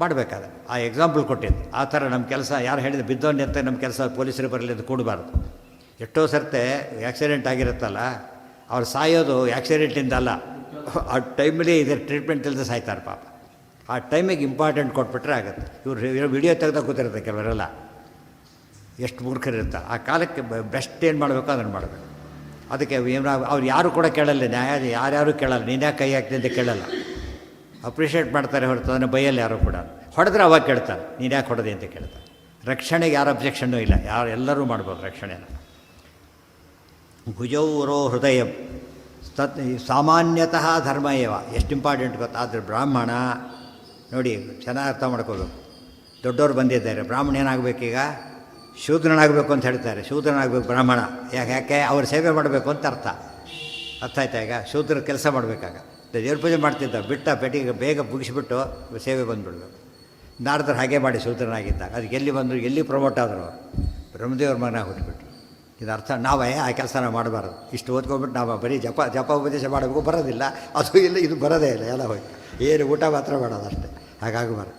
ಮಾಡಬೇಕಾದ್ರೆ. ಆ ಎಕ್ಸಾಂಪಲ್ ಕೊಟ್ಟಿದ್ದು. ಆ ಥರ ನಮ್ಮ ಕೆಲಸ ಯಾರು ಹೇಳಿದ್ರು ಬಿದ್ದೋನ್ನಿ ಅಂತ ನಮ್ಮ ಕೆಲಸ ಪೊಲೀಸರು ಬರಲಿ ಅಂತ ಕೂಡಬಾರ್ದು. ಎಷ್ಟೋ ಸರ್ತೆ ಆ್ಯಕ್ಸಿಡೆಂಟ್ ಆಗಿರುತ್ತಲ್ಲ, ಅವ್ರು ಸಾಯೋದು ಆ್ಯಕ್ಸಿಡೆಂಟಿಂದ ಅಲ್ಲ, ಆ ಟೈಮಲ್ಲಿ ಇದ್ರ ಟ್ರೀಟ್ಮೆಂಟ್ ಇಲ್ಲದೆ ಸಾಯ್ತಾರೆ ಪಾಪ. ಆ ಟೈಮಿಗೆ ಇಂಪಾರ್ಟೆಂಟ್ ಕೊಟ್ಬಿಟ್ರೆ ಆಗುತ್ತೆ. ಇವರು ವಿಡಿಯೋ ತೆಗೆದಾಗ ಕೂತಿರುತ್ತೆ ಕೆಲವರೆಲ್ಲ, ಎಷ್ಟು ಮೂರ್ಖರಿರ್ತಾರೆ. ಆ ಕಾಲಕ್ಕೆ ಬೆಸ್ಟ್ ಏನು ಮಾಡಬೇಕು ಅದನ್ನು ಮಾಡಬೇಕು. ಅದಕ್ಕೆ ಅವ್ರು ಯಾರು ಕೂಡ ಕೇಳಲ್ಲ, ನ್ಯಾಯ ಯಾರ್ಯಾರು ಕೇಳಲ್ಲ. ನೀನು ಯಾಕೆ ಕೈ ಹಾಕ್ತೀನಿ ಅಂತ ಕೇಳಲ್ಲ, ಅಪ್ರಿಷಿಯೇಟ್ ಮಾಡ್ತಾರೆ ಹೊರತು ಅದನ್ನು ಬೈಯಲ್ಲಿ ಯಾರು ಕೂಡ. ಹೊಡೆದ್ರೆ ಅವಾಗ ಕೇಳ್ತಾರೆ, ನೀನು ಯಾಕೆ ಹೊಡೆದೆ ಅಂತ ಕೇಳ್ತಾರೆ. ರಕ್ಷಣೆಗೆ ಯಾರು ಅಬ್ಜೆಕ್ಷನ್ನೂ ಇಲ್ಲ, ಎಲ್ಲರೂ ಮಾಡ್ಬೋದು ರಕ್ಷಣೆನ. ಭುಜೌರೋ ಹೃದಯ ತತ್ ಸಾಮಾನ್ಯತಃ ಧರ್ಮ ಏವ, ಎಷ್ಟು ಇಂಪಾರ್ಟೆಂಟ್ ಗೊತ್ತಾ. ಆದರೆ ಬ್ರಾಹ್ಮಣ ನೋಡಿ ಚೆನ್ನಾಗಿ ಅರ್ಥ ಮಾಡ್ಕೋಬೇಕು. ದೊಡ್ಡವರು ಬಂದಿದ್ದಾರೆ, ಬ್ರಾಹ್ಮಣ ಏನಾಗಬೇಕೀಗ, ಶೂದ್ರನಾಗಬೇಕು ಅಂತ ಹೇಳ್ತಾರೆ. ಶೂದ್ರನಾಗಬೇಕು ಬ್ರಾಹ್ಮಣ, ಯಾಕೆ ಅವ್ರ ಸೇವೆ ಮಾಡಬೇಕು ಅಂತ ಅರ್ಥ ಆಯ್ತಾ. ಈಗ ಶೂದ್ರ ಕೆಲಸ ಮಾಡಬೇಕಾಗ ದೇವ್ರ ಪೂಜೆ ಮಾಡ್ತಿದ್ದ, ಬಿಟ್ಟ ಪೆಟ್ಟಿಗೆ ಬೇಗ ಮುಗಿಸ್ಬಿಟ್ಟು ಸೇವೆ ಬಂದುಬಿಡ್ಬೇಕು. ನಾರದ್ರು ಹಾಗೆ ಮಾಡಿ ಶೂದ್ರನಾಗಿದ್ದಾಗ ಅದಕ್ಕೆ ಎಲ್ಲಿ ಬಂದರು, ಎಲ್ಲಿ ಪ್ರಮೋಟ್ ಆದರು, ಬ್ರಹ್ಮದೇವ್ರ ಮಗನಾಗಿ ಹುಟ್ಟುಬಿಟ್ಟು. ಇದು ಅರ್ಥ ನಾವೇ ಆ ಕೆಲಸನ ಮಾಡಬಾರ್ದು. ಇಷ್ಟು ಓದ್ಕೊಂಡ್ಬಿಟ್ಟು ನಾವು ಬರೀ ಜಪ ಉಪದೇಶ ಮಾಡಬೇಕು, ಬರೋದಿಲ್ಲ ಅದು ಇಲ್ಲ, ಇದು ಬರೋದೇ ಇಲ್ಲ, ಎಲ್ಲ ಹೋಗಿ ಏನು ಊಟ ಮಾತ್ರ ಮಾಡೋದು ಅಷ್ಟೇ. ಹಾಗಾಗಬಾರ್ದು.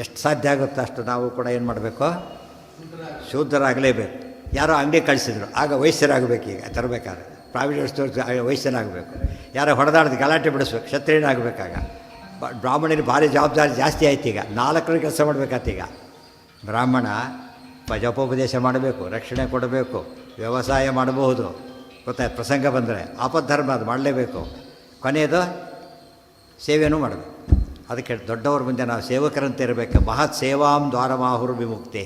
ಎಷ್ಟು ಸಾಧ್ಯ ಆಗುತ್ತೋ ಅಷ್ಟು ನಾವು ಕೂಡ ಏನು ಮಾಡಬೇಕು, ಶೂದ್ರರಾಗಲೇಬೇಕು. ಯಾರೋ ಅಂಗಡಿ ಕಳಿಸಿದ್ರು, ಆಗ ವೈಶ್ಯರಾಗಬೇಕು. ಈಗ ತರಬೇಕಾದ್ರೆ ಪ್ರಾವಿಡೆಂಟ್ ಸ್ಟೋರ್ ವೈಶ್ಯನಾಗಬೇಕು. ಯಾರೋ ಹೊಡೆದಾಡ್ದು ಗಲಾಟೆ ಬಿಡಿಸ್ಬೇಕು, ಕ್ಷತ್ರಿಯನಾಗಬೇಕಾಗ. ಬ್ರಾಹ್ಮಣನಿಗೆ ಭಾರಿ ಜವಾಬ್ದಾರಿ ಜಾಸ್ತಿ ಆಯ್ತು. ಈಗ 4 ಕೆಲಸ ಮಾಡಬೇಕಾಯ್ತು. ಈಗ ಬ್ರಾಹ್ಮಣ ಜಪೋಪದೇಶ ಮಾಡಬೇಕು, ರಕ್ಷಣೆ ಕೊಡಬೇಕು, ವ್ಯವಸಾಯ ಮಾಡಬಹುದು, ಗೊತ್ತಾಯ್ತು. ಪ್ರಸಂಗ ಬಂದರೆ ಆಪದ್ಧರ್ಮ ಅದು ಮಾಡಲೇಬೇಕು. ಕೊನೆಯದು ಸೇವೆಯೂ ಮಾಡಬೇಕು. ಅದಕ್ಕೆ ದೊಡ್ಡವ್ರ ಮುಂದೆ ನಾವು ಸೇವಕರಂತೆ ಇರಬೇಕು. ಮಹತ್ ಸೇವಾಂ ದ್ವಾರಮಾಹುರು ವಿಮುಕ್ತೇ,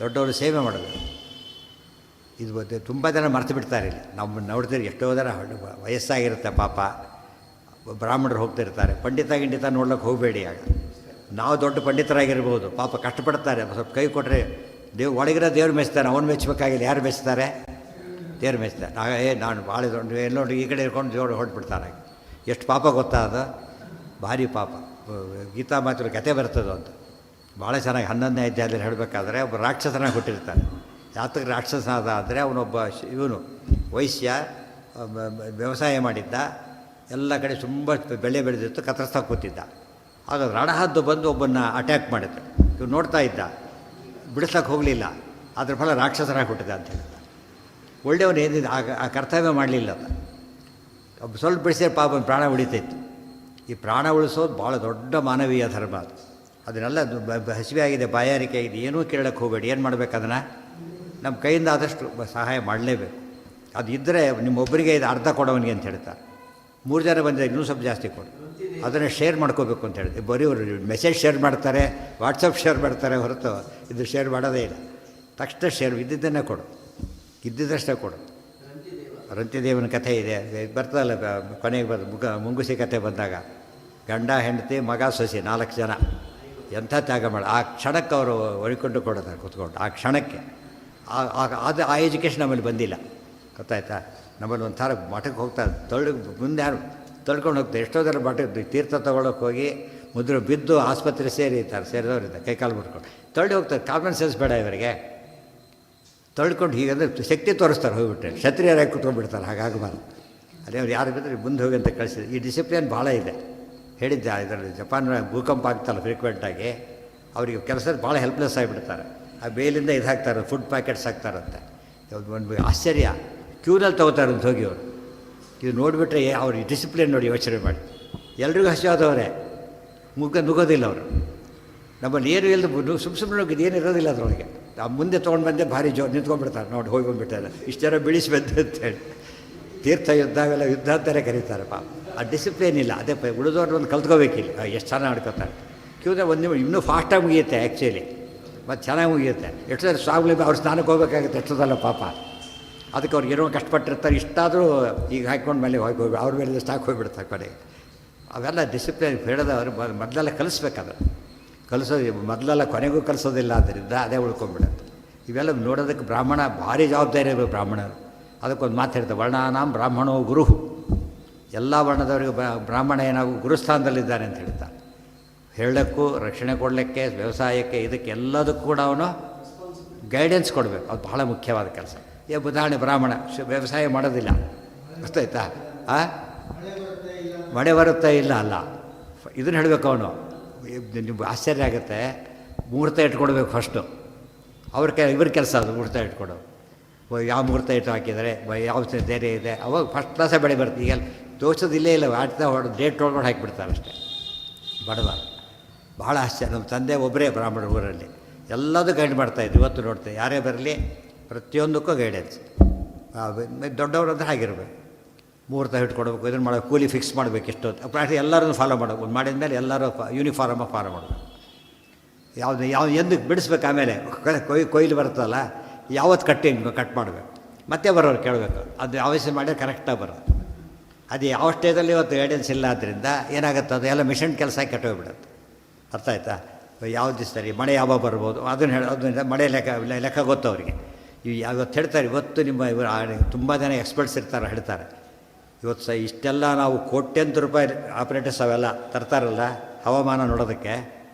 ದೊಡ್ಡವರು ಸೇವೆ ಮಾಡಬೇಕು. ಇದು ತುಂಬ ಜನ ಮರ್ತು ಬಿಡ್ತಾರೆ. ಇಲ್ಲಿ ನಾವು ನೋಡ್ತೀರಿ, ಎಷ್ಟೋ ಜನ ವಯಸ್ಸಾಗಿರುತ್ತೆ ಪಾಪ, ಬ್ರಾಹ್ಮಣರು ಹೋಗ್ತಿರ್ತಾರೆ. ಪಂಡಿತ ನೋಡ್ಲಿಕ್ಕೆ ಹೋಗಬೇಡಿ. ಆಗ ನಾವು ದೊಡ್ಡ ಪಂಡಿತರಾಗಿರ್ಬೋದು, ಪಾಪ ಕಷ್ಟಪಡ್ತಾರೆ. ಸ್ವಲ್ಪ ಕೈ ಕೊಟ್ಟರೆ ಒಳಗಿರೋ ದೇವ್ರು ಮೆಚ್ತಾನೆ, ಅವನು ಮೆಚ್ಚಬೇಕಾಗಿಲ್ಲ. ಯಾರು ಮೆಚ್ತಾರೆ? ದೇವ್ರು ಮೆಚ್ತಾರೆ. ನಾನು ಭಾಳ ದೊಡ್ಡ ಎಲ್ಲೋಡಿ ಈ ಕಡೆ ಇರ್ಕೊಂಡು ಜೋಡು ಹೊರಟ್ಬಿಡ್ತಾರೆ. ಎಷ್ಟು ಪಾಪ ಗೊತ್ತಾ ಅದು, ಭಾರಿ ಪಾಪ. ಗೀತಾ ಮಾತ್ರ ಕತೆ ಬರ್ತದೋ ಅಂತ ಭಾಳ ಚೆನ್ನಾಗಿ 11ನೇ ಅಧ್ಯಾಯದಲ್ಲಿ ಹೇಳಬೇಕಾದ್ರೆ ಒಬ್ಬ ರಾಕ್ಷಸನಾಗಿ ಹುಟ್ಟಿರ್ತಾನೆ. ಯಾತಕ್ಕೆ ರಾಕ್ಷಸನಾದ ಅಂದರೆ ಅವನೊಬ್ಬ ಇವನು ವೈಶ್ಯ, ವ್ಯವಸಾಯ ಮಾಡಿದ್ದ, ಎಲ್ಲ ಕಡೆ ತುಂಬ ಬೆಳೆ ಬೆಳೆದಿತ್ತು, ಕತ್ತರಿಸ್ತಾ ಕೂತಿದ್ದ. ಆಗ ರಣಹದ್ದು ಬಂದು ಒಬ್ಬನ್ನ ಅಟ್ಯಾಕ್ ಮಾಡಿದ್ರು. ಇವ್ನು ನೋಡ್ತಾ ಇದ್ದ, ಬಿಡಿಸ್ಲಿಕ್ಕೆ ಹೋಗಲಿಲ್ಲ. ಅದ್ರ ಫಲ ರಾಕ್ಷಸನಾಗಿ ಹುಟ್ಟಿದ ಅಂತ ಹೇಳಿದ. ಒಳ್ಳೆಯವನು ಏನಿದೆ ಆ ಕರ್ತವ್ಯ ಮಾಡಲಿಲ್ಲ. ಒಬ್ಬ ಸ್ವಲ್ಪ ಬಿಡಿಸಿದ್ರೆ ಪಾಪ ಪ್ರಾಣ ಉಳಿತೈತ್ತು. ಈ ಪ್ರಾಣ ಉಳಿಸೋದು ಭಾಳ ದೊಡ್ಡ ಮಾನವೀಯ ಧರ್ಮ ಅದು. ಅದನ್ನೆಲ್ಲ ಹಸಿವೆ ಆಗಿದೆ, ಬಾಯಾರಿಕೆ ಆಗಿದೆ, ಏನೂ ಕೇಳಕ್ಕೆ ಹೋಗಬೇಡಿ. ಏನು ಮಾಡಬೇಕು, ಅದನ್ನು ನಮ್ಮ ಕೈಯಿಂದ ಆದಷ್ಟು ಸಹಾಯ ಮಾಡಲೇಬೇಕು. ಅದು ಇದ್ದರೆ ನಿಮ್ಮೊಬ್ಬರಿಗೆ ಇದು ಅರ್ಧ ಕೊಡೋವನಿಗೆ ಅಂತ ಹೇಳ್ತಾರೆ. 3 ಜನ ಬಂದರೆ ಇನ್ನೂ ಸ್ವಲ್ಪ ಜಾಸ್ತಿ ಕೊಡು. ಅದನ್ನು ಶೇರ್ ಮಾಡ್ಕೋಬೇಕು ಅಂತ ಹೇಳಿದೆ. ಬರೀ ಅವರು ಮೆಸೇಜ್ ಶೇರ್ ಮಾಡ್ತಾರೆ, ವಾಟ್ಸಪ್ ಶೇರ್ ಮಾಡ್ತಾರೆ ಹೊರತು ಇದು ಶೇರ್ ಮಾಡೋದೇ ಇಲ್ಲ. ತಕ್ಷಣ ಶೇರ್ ಇದ್ದಿದ್ದನ್ನೇ ಕೊಡು, ಇದ್ದಿದ್ದಷ್ಟೇ ಕೊಡು. ರಂತಿದೇವನ ಕಥೆ ಇದೆ, ಬರ್ತದಲ್ಲ ಕೊನೆಗೆ ಮುಂಗುಸಿ ಕಥೆ ಬಂದಾಗ ಗಂಡ ಹೆಂಡತಿ ಮಗ ಸೊಸೆ 4 ಜನ ಎಂಥ ತ್ಯಾಗ ಮಾಡಿ ಆ ಕ್ಷಣಕ್ಕೆ ಅವರು ಒಳ್ಕೊಂಡು ಕೊಡೋದು ಕೂತ್ಕೊಂಡು. ಆ ಕ್ಷಣಕ್ಕೆ ಅದು ಆ ಎಜುಕೇಷನ್ ನಮ್ಮಲ್ಲಿ ಬಂದಿಲ್ಲ, ಗೊತ್ತಾಯ್ತಾ. ನಮ್ಮಲ್ಲಿ ಒಂಥರ ಮಠಕ್ಕೆ ಹೋಗ್ತಾರೆ, ಮುಂದೆ ಯಾರು ತಳ್ಕೊಂಡು ಹೋಗ್ತಾರೆ. ಎಷ್ಟೋ ಜನ ಮಠಕ್ಕೆ ತೀರ್ಥ ತೊಗೊಳಕ್ಕೆ ಹೋಗಿ ಮುದ್ರೆ ಬಿದ್ದು ಆಸ್ಪತ್ರೆ ಸೇರಿದವ್ರು ಇದ್ದಾರೆ, ಕೈಕಾಲು ಮುಟ್ಕೊಂಡು ತಳ್ಳಿ ಹೋಗ್ತಾರೆ. ಕಾಮನ್ ಸೆನ್ಸ್ ಬೇಡ ಇವರಿಗೆ. ತಳ್ಕೊಂಡು ಹೀಗಂದರೆ ಶಕ್ತಿ ತೋರಿಸ್ತಾರೆ, ಹೋಗ್ಬಿಟ್ರೆ ಕ್ಷತ್ರಿಯರಾಗಿ ಕುತ್ಕೊಂಡ್ಬಿಡ್ತಾರೆ. ಹಾಗಾಗಬಾರ್ದು. ಅದೇ ಅವ್ರು ಯಾರು ಬಿದ್ದರೆ ಮುಂದೆ ಹೋಗಿ ಅಂತ ಕಳಿಸಿದ್ರು. ಈ ಡಿಸಿಪ್ಲಿನ್ ಭಾಳ ಇದೆ. ಹೇಳಿದ್ದೆ ಇದರಲ್ಲಿ ಜಪಾನ್ ಭೂಕಂಪ ಆಗ್ತಲ್ಲ ಫ್ರೀಕ್ವೆಂಟಾಗಿ, ಅವರಿಗೆ ಕೆಲಸ ಭಾಳ ಹೆಲ್ಪ್ಲೆಸ್ ಆಗಿಬಿಡ್ತಾರೆ. ಆ ಬೇಲಿಂದ ಇದು ಹಾಕ್ತಾರೆ, ಫುಡ್ ಪ್ಯಾಕೆಟ್ಸ್ ಹಾಕ್ತಾರಂತೆ. ಒಂದು ಆಶ್ಚರ್ಯ, ಕ್ಯೂನಲ್ಲಿ ತೊಗೋತಾರೆ ಅಂತ ಹೋಗಿ ಅವರು. ಇದು ನೋಡಿಬಿಟ್ರೆ ಅವ್ರಿಗೆ ಡಿಸಿಪ್ಲಿನ್ ನೋಡಿ ಯೋಚನೆ ಮಾಡಿ. ಎಲ್ರಿಗೂ ಹಸಿವಾದವರೇ, ನುಗ್ಗೋದಿಲ್ಲ ಅವರು. ನಮ್ಮಲ್ಲಿ ಏನು ಇಲ್ಲದ ಸುಮ್ಮನೆ ನುಗ್ಗಿದ್ದು ಏನು ಇರೋದಿಲ್ಲ ಅದರೊಳಗೆ. ಮುಂದೆ ತೊಗೊಂಡು ಬಂದೆ ಭಾರಿ ನಿಂತ್ಕೊಂಡ್ಬಿಡ್ತಾರೆ. ನೋಡಿ ಹೋಗಿ ಬಂದುಬಿಟ್ಟಾರೆ, ಇಷ್ಟು ಜನ ಬಿಡಿಸಿ ಬಂದೆ ಅಂತೇಳಿ. ತೀರ್ಥ ಯುದ್ಧ ಅವೆಲ್ಲ ಯುದ್ಧ ಅಂತಲೇ ಕರೀತಾರೆ ಪಾಪ. ಆ ಡಿಸಿಪ್ಲಿನ್ ಇಲ್ಲ. ಅದೇ ಉಳಿದವ್ರು ಒಂದು ಕಲ್ತ್ಕೋಬೇಕಿಲ್ಲ. ಎಷ್ಟು ಚೆನ್ನಾಗಿ ಆಡ್ಕೋತಾರೆ. ಕ್ಯೂದಾಗ ಒಂದು ನಿಮಿಷ ಇನ್ನೂ ಫಾಸ್ಟಾಗಿ ಮುಗಿಯುತ್ತೆ ಆ್ಯಕ್ಚುಲಿ, ಮತ್ತು ಚೆನ್ನಾಗಿ ಮುಗಿಯುತ್ತೆ. ಎಷ್ಟು ಜನ ಸ್ವಾಗಲಿ ಅವ್ರು ಸ್ನಾನಕ್ಕೆ ಹೋಗ್ಬೇಕಾಗುತ್ತೆ, ಎಷ್ಟೊಂದಲ್ಲ ಪಾಪ. ಅದಕ್ಕೆ ಅವ್ರಿಗೆ ಏನೋ ಕಷ್ಟಪಟ್ಟಿರ್ತಾರೆ. ಇಷ್ಟಾದರೂ ಈಗ ಹಾಕ್ಕೊಂಡು ಮೇಲೆ ಹೋಗಿ ಅವ್ರ ಮೇಲೆ ಸ್ಟಾಕ್ ಹೋಗಿಬಿಡ್ತಾರೆ ಕಡೆಗೆ. ಅವೆಲ್ಲ ಡಿಸಿಪ್ಲಿನ್ ಹೇಳೋದವ್ರು ಮೊದಲೆಲ್ಲ ಕಲಿಸ್ಬೇಕಾದ್ರೆ ಕಲಿಸೋದು ಮೊದಲೆಲ್ಲ ಕೊನೆಗೂ ಕಲಿಸೋದಿಲ್ಲ. ಆದ್ದರಿಂದ ಅದೇ ಉಳ್ಕೊಂಡ್ಬಿಡುತ್ತೆ. ಇವೆಲ್ಲ ನೋಡೋದಕ್ಕೆ ಬ್ರಾಹ್ಮಣ ಭಾರಿ ಜವಾಬ್ದಾರಿ ಇರಬೇಕು ಬ್ರಾಹ್ಮಣರು. ಅದಕ್ಕೊಂದು ಮಾತು ಹೇಳ್ತಾರೆ, ವರ್ಣಾನಾಂ ಬ್ರಾಹ್ಮಣೋ ಗುರು. ಎಲ್ಲ ವರ್ಣದವರಿಗೂ ಬ್ರಾಹ್ಮಣ ಏನಾಗೂ ಗುರುಸ್ಥಾನದಲ್ಲಿದ್ದಾನೆ ಅಂತ ಹೇಳ್ತಾರೆ. ಹೇಳೋಕ್ಕೂ, ರಕ್ಷಣೆ ಕೊಡಲಿಕ್ಕೆ, ವ್ಯವಸಾಯಕ್ಕೆ, ಇದಕ್ಕೆ ಎಲ್ಲದಕ್ಕೂ ಕೂಡ ಅವನು ಗೈಡೆನ್ಸ್ ಕೊಡಬೇಕು. ಅದು ಬಹಳ ಮುಖ್ಯವಾದ ಕೆಲಸ. ಉದಾಹರಣೆ ಬ್ರಾಹ್ಮಣ ವ್ಯವಸಾಯ ಮಾಡೋದಿಲ್ಲ, ಗೊತ್ತಾಯ್ತಾ. ಮಳೆ ಬರುತ್ತೆ ಇಲ್ಲ ಅಲ್ಲ, ಇದನ್ನು ಹೇಳಬೇಕು ಅವನು. ನಿಮ್ಗೆ ಆಶ್ಚರ್ಯ ಆಗುತ್ತೆ. ಮುಹೂರ್ತ ಇಟ್ಕೊಡ್ಬೇಕು ಫಸ್ಟು. ಇವ್ರ ಕೆಲಸ ಅದು ಮುಹೂರ್ತ ಇಟ್ಕೊಡೋದು. ಯಾವ ಮುಹೂರ್ತ ಇಟ್ಟು ಹಾಕಿದರೆ ಯಾವ ಬೇರೆ ಇದೆ, ಅವಾಗ ಫಸ್ಟ್ ಕ್ಲಾಸೇ ಬೆಳೆ ಬರುತ್ತೆ. ಈಗ ತೋರಿಸೋದಿಲ್ಲೇ ಇಲ್ಲ, ಆಡ್ತಾ ಡೇಟ್ ತೊಳ್ಕೊಂಡು ಹಾಕಿಬಿಡ್ತಾರೆ ಅಷ್ಟೇ. ಬಡಬಾರ್ದು. ಭಾಳ ಆಶ್ಚರ್ಯ. ನಮ್ಮ ತಂದೆ ಒಬ್ಬರೇ ಬ್ರಾಹ್ಮಣ ಊರಲ್ಲಿ ಎಲ್ಲದೂ ಗೈಡ್ ಮಾಡ್ತಾಯಿದ್ರು. ಇವತ್ತು ನೋಡ್ತೇವೆ, ಯಾರೇ ಬರಲಿ ಪ್ರತಿಯೊಂದಕ್ಕೂ ಗೈಡೆನ್ಸ್. ದೊಡ್ಡವರು ಅಂದರೆ ಹಾಗಿರ್ಬೇಕು. ಮುಹೂರ್ತ ಇಟ್ಕೊಡ್ಬೇಕು, ಇದನ್ನು ಮಾಡೋ ಕೂಲಿ ಫಿಕ್ಸ್ ಮಾಡಬೇಕು. ಎಷ್ಟೊತ್ತು ಪ್ರಾಕ್ಟಿ ಎಲ್ಲರೂ ಫಾಲೋ ಮಾಡಬೇಕು. ಮಾಡಿದ ಮೇಲೆ ಎಲ್ಲರೂ ಯೂನಿಫಾರ್ಮಾಗಿ ಫಾಲೋ ಮಾಡಬೇಕು. ಎಂದಕ್ಕೆ ಬಿಡಿಸ್ಬೇಕು, ಆಮೇಲೆ ಕೊಯ್ಲು ಬರುತ್ತಲ್ಲ ಯಾವತ್ತು ಕಟ್ ಮಾಡಬೇಕು, ಮತ್ತೆ ಬರೋರು ಕೇಳಬೇಕು, ಅದು ಅವಶ್ಯ ಮಾಡಿ ಕರೆಕ್ಟಾಗಿ ಬರೋದು. ಅದು ಯಾವ ಸ್ಟೇಜಲ್ಲಿ ಇವತ್ತು ಗೈಡೆನ್ಸ್ ಇಲ್ಲ ಆದ್ದರಿಂದ ಏನಾಗುತ್ತೆ, ಅದು ಎಲ್ಲ ಮಿಷನ್ ಕೆಲಸ ಕೆಟ್ಟೋಗ್ಬಿಡುತ್ತೆ. ಅರ್ಥ ಆಯ್ತಾ? ಯಾವ್ದು ಸರಿ ಮಳೆ ಯಾವಾಗ ಬರ್ಬೋದು ಅದನ್ನು ಮಳೆ ಲೆಕ್ಕ ಗೊತ್ತು ಅವರಿಗೆ. ಇವತ್ತು ಹೇಳ್ತಾರೆ, ಇವತ್ತು ನಿಮ್ಮ ತುಂಬ ಜನ ಎಕ್ಸ್ಪರ್ಟ್ಸ್ ಇರ್ತಾರೆ, ಹೇಳ್ತಾರೆ ಇವತ್ತು ಇಷ್ಟೆಲ್ಲ ನಾವು ಕೋಟ್ಯಂತರ ರೂಪಾಯಿ ಆಪ್ರೇಟರ್ಸ್ ಅವೆಲ್ಲ ತರ್ತಾರಲ್ಲ ಹವಾಮಾನ ನೋಡೋದಕ್ಕೆ,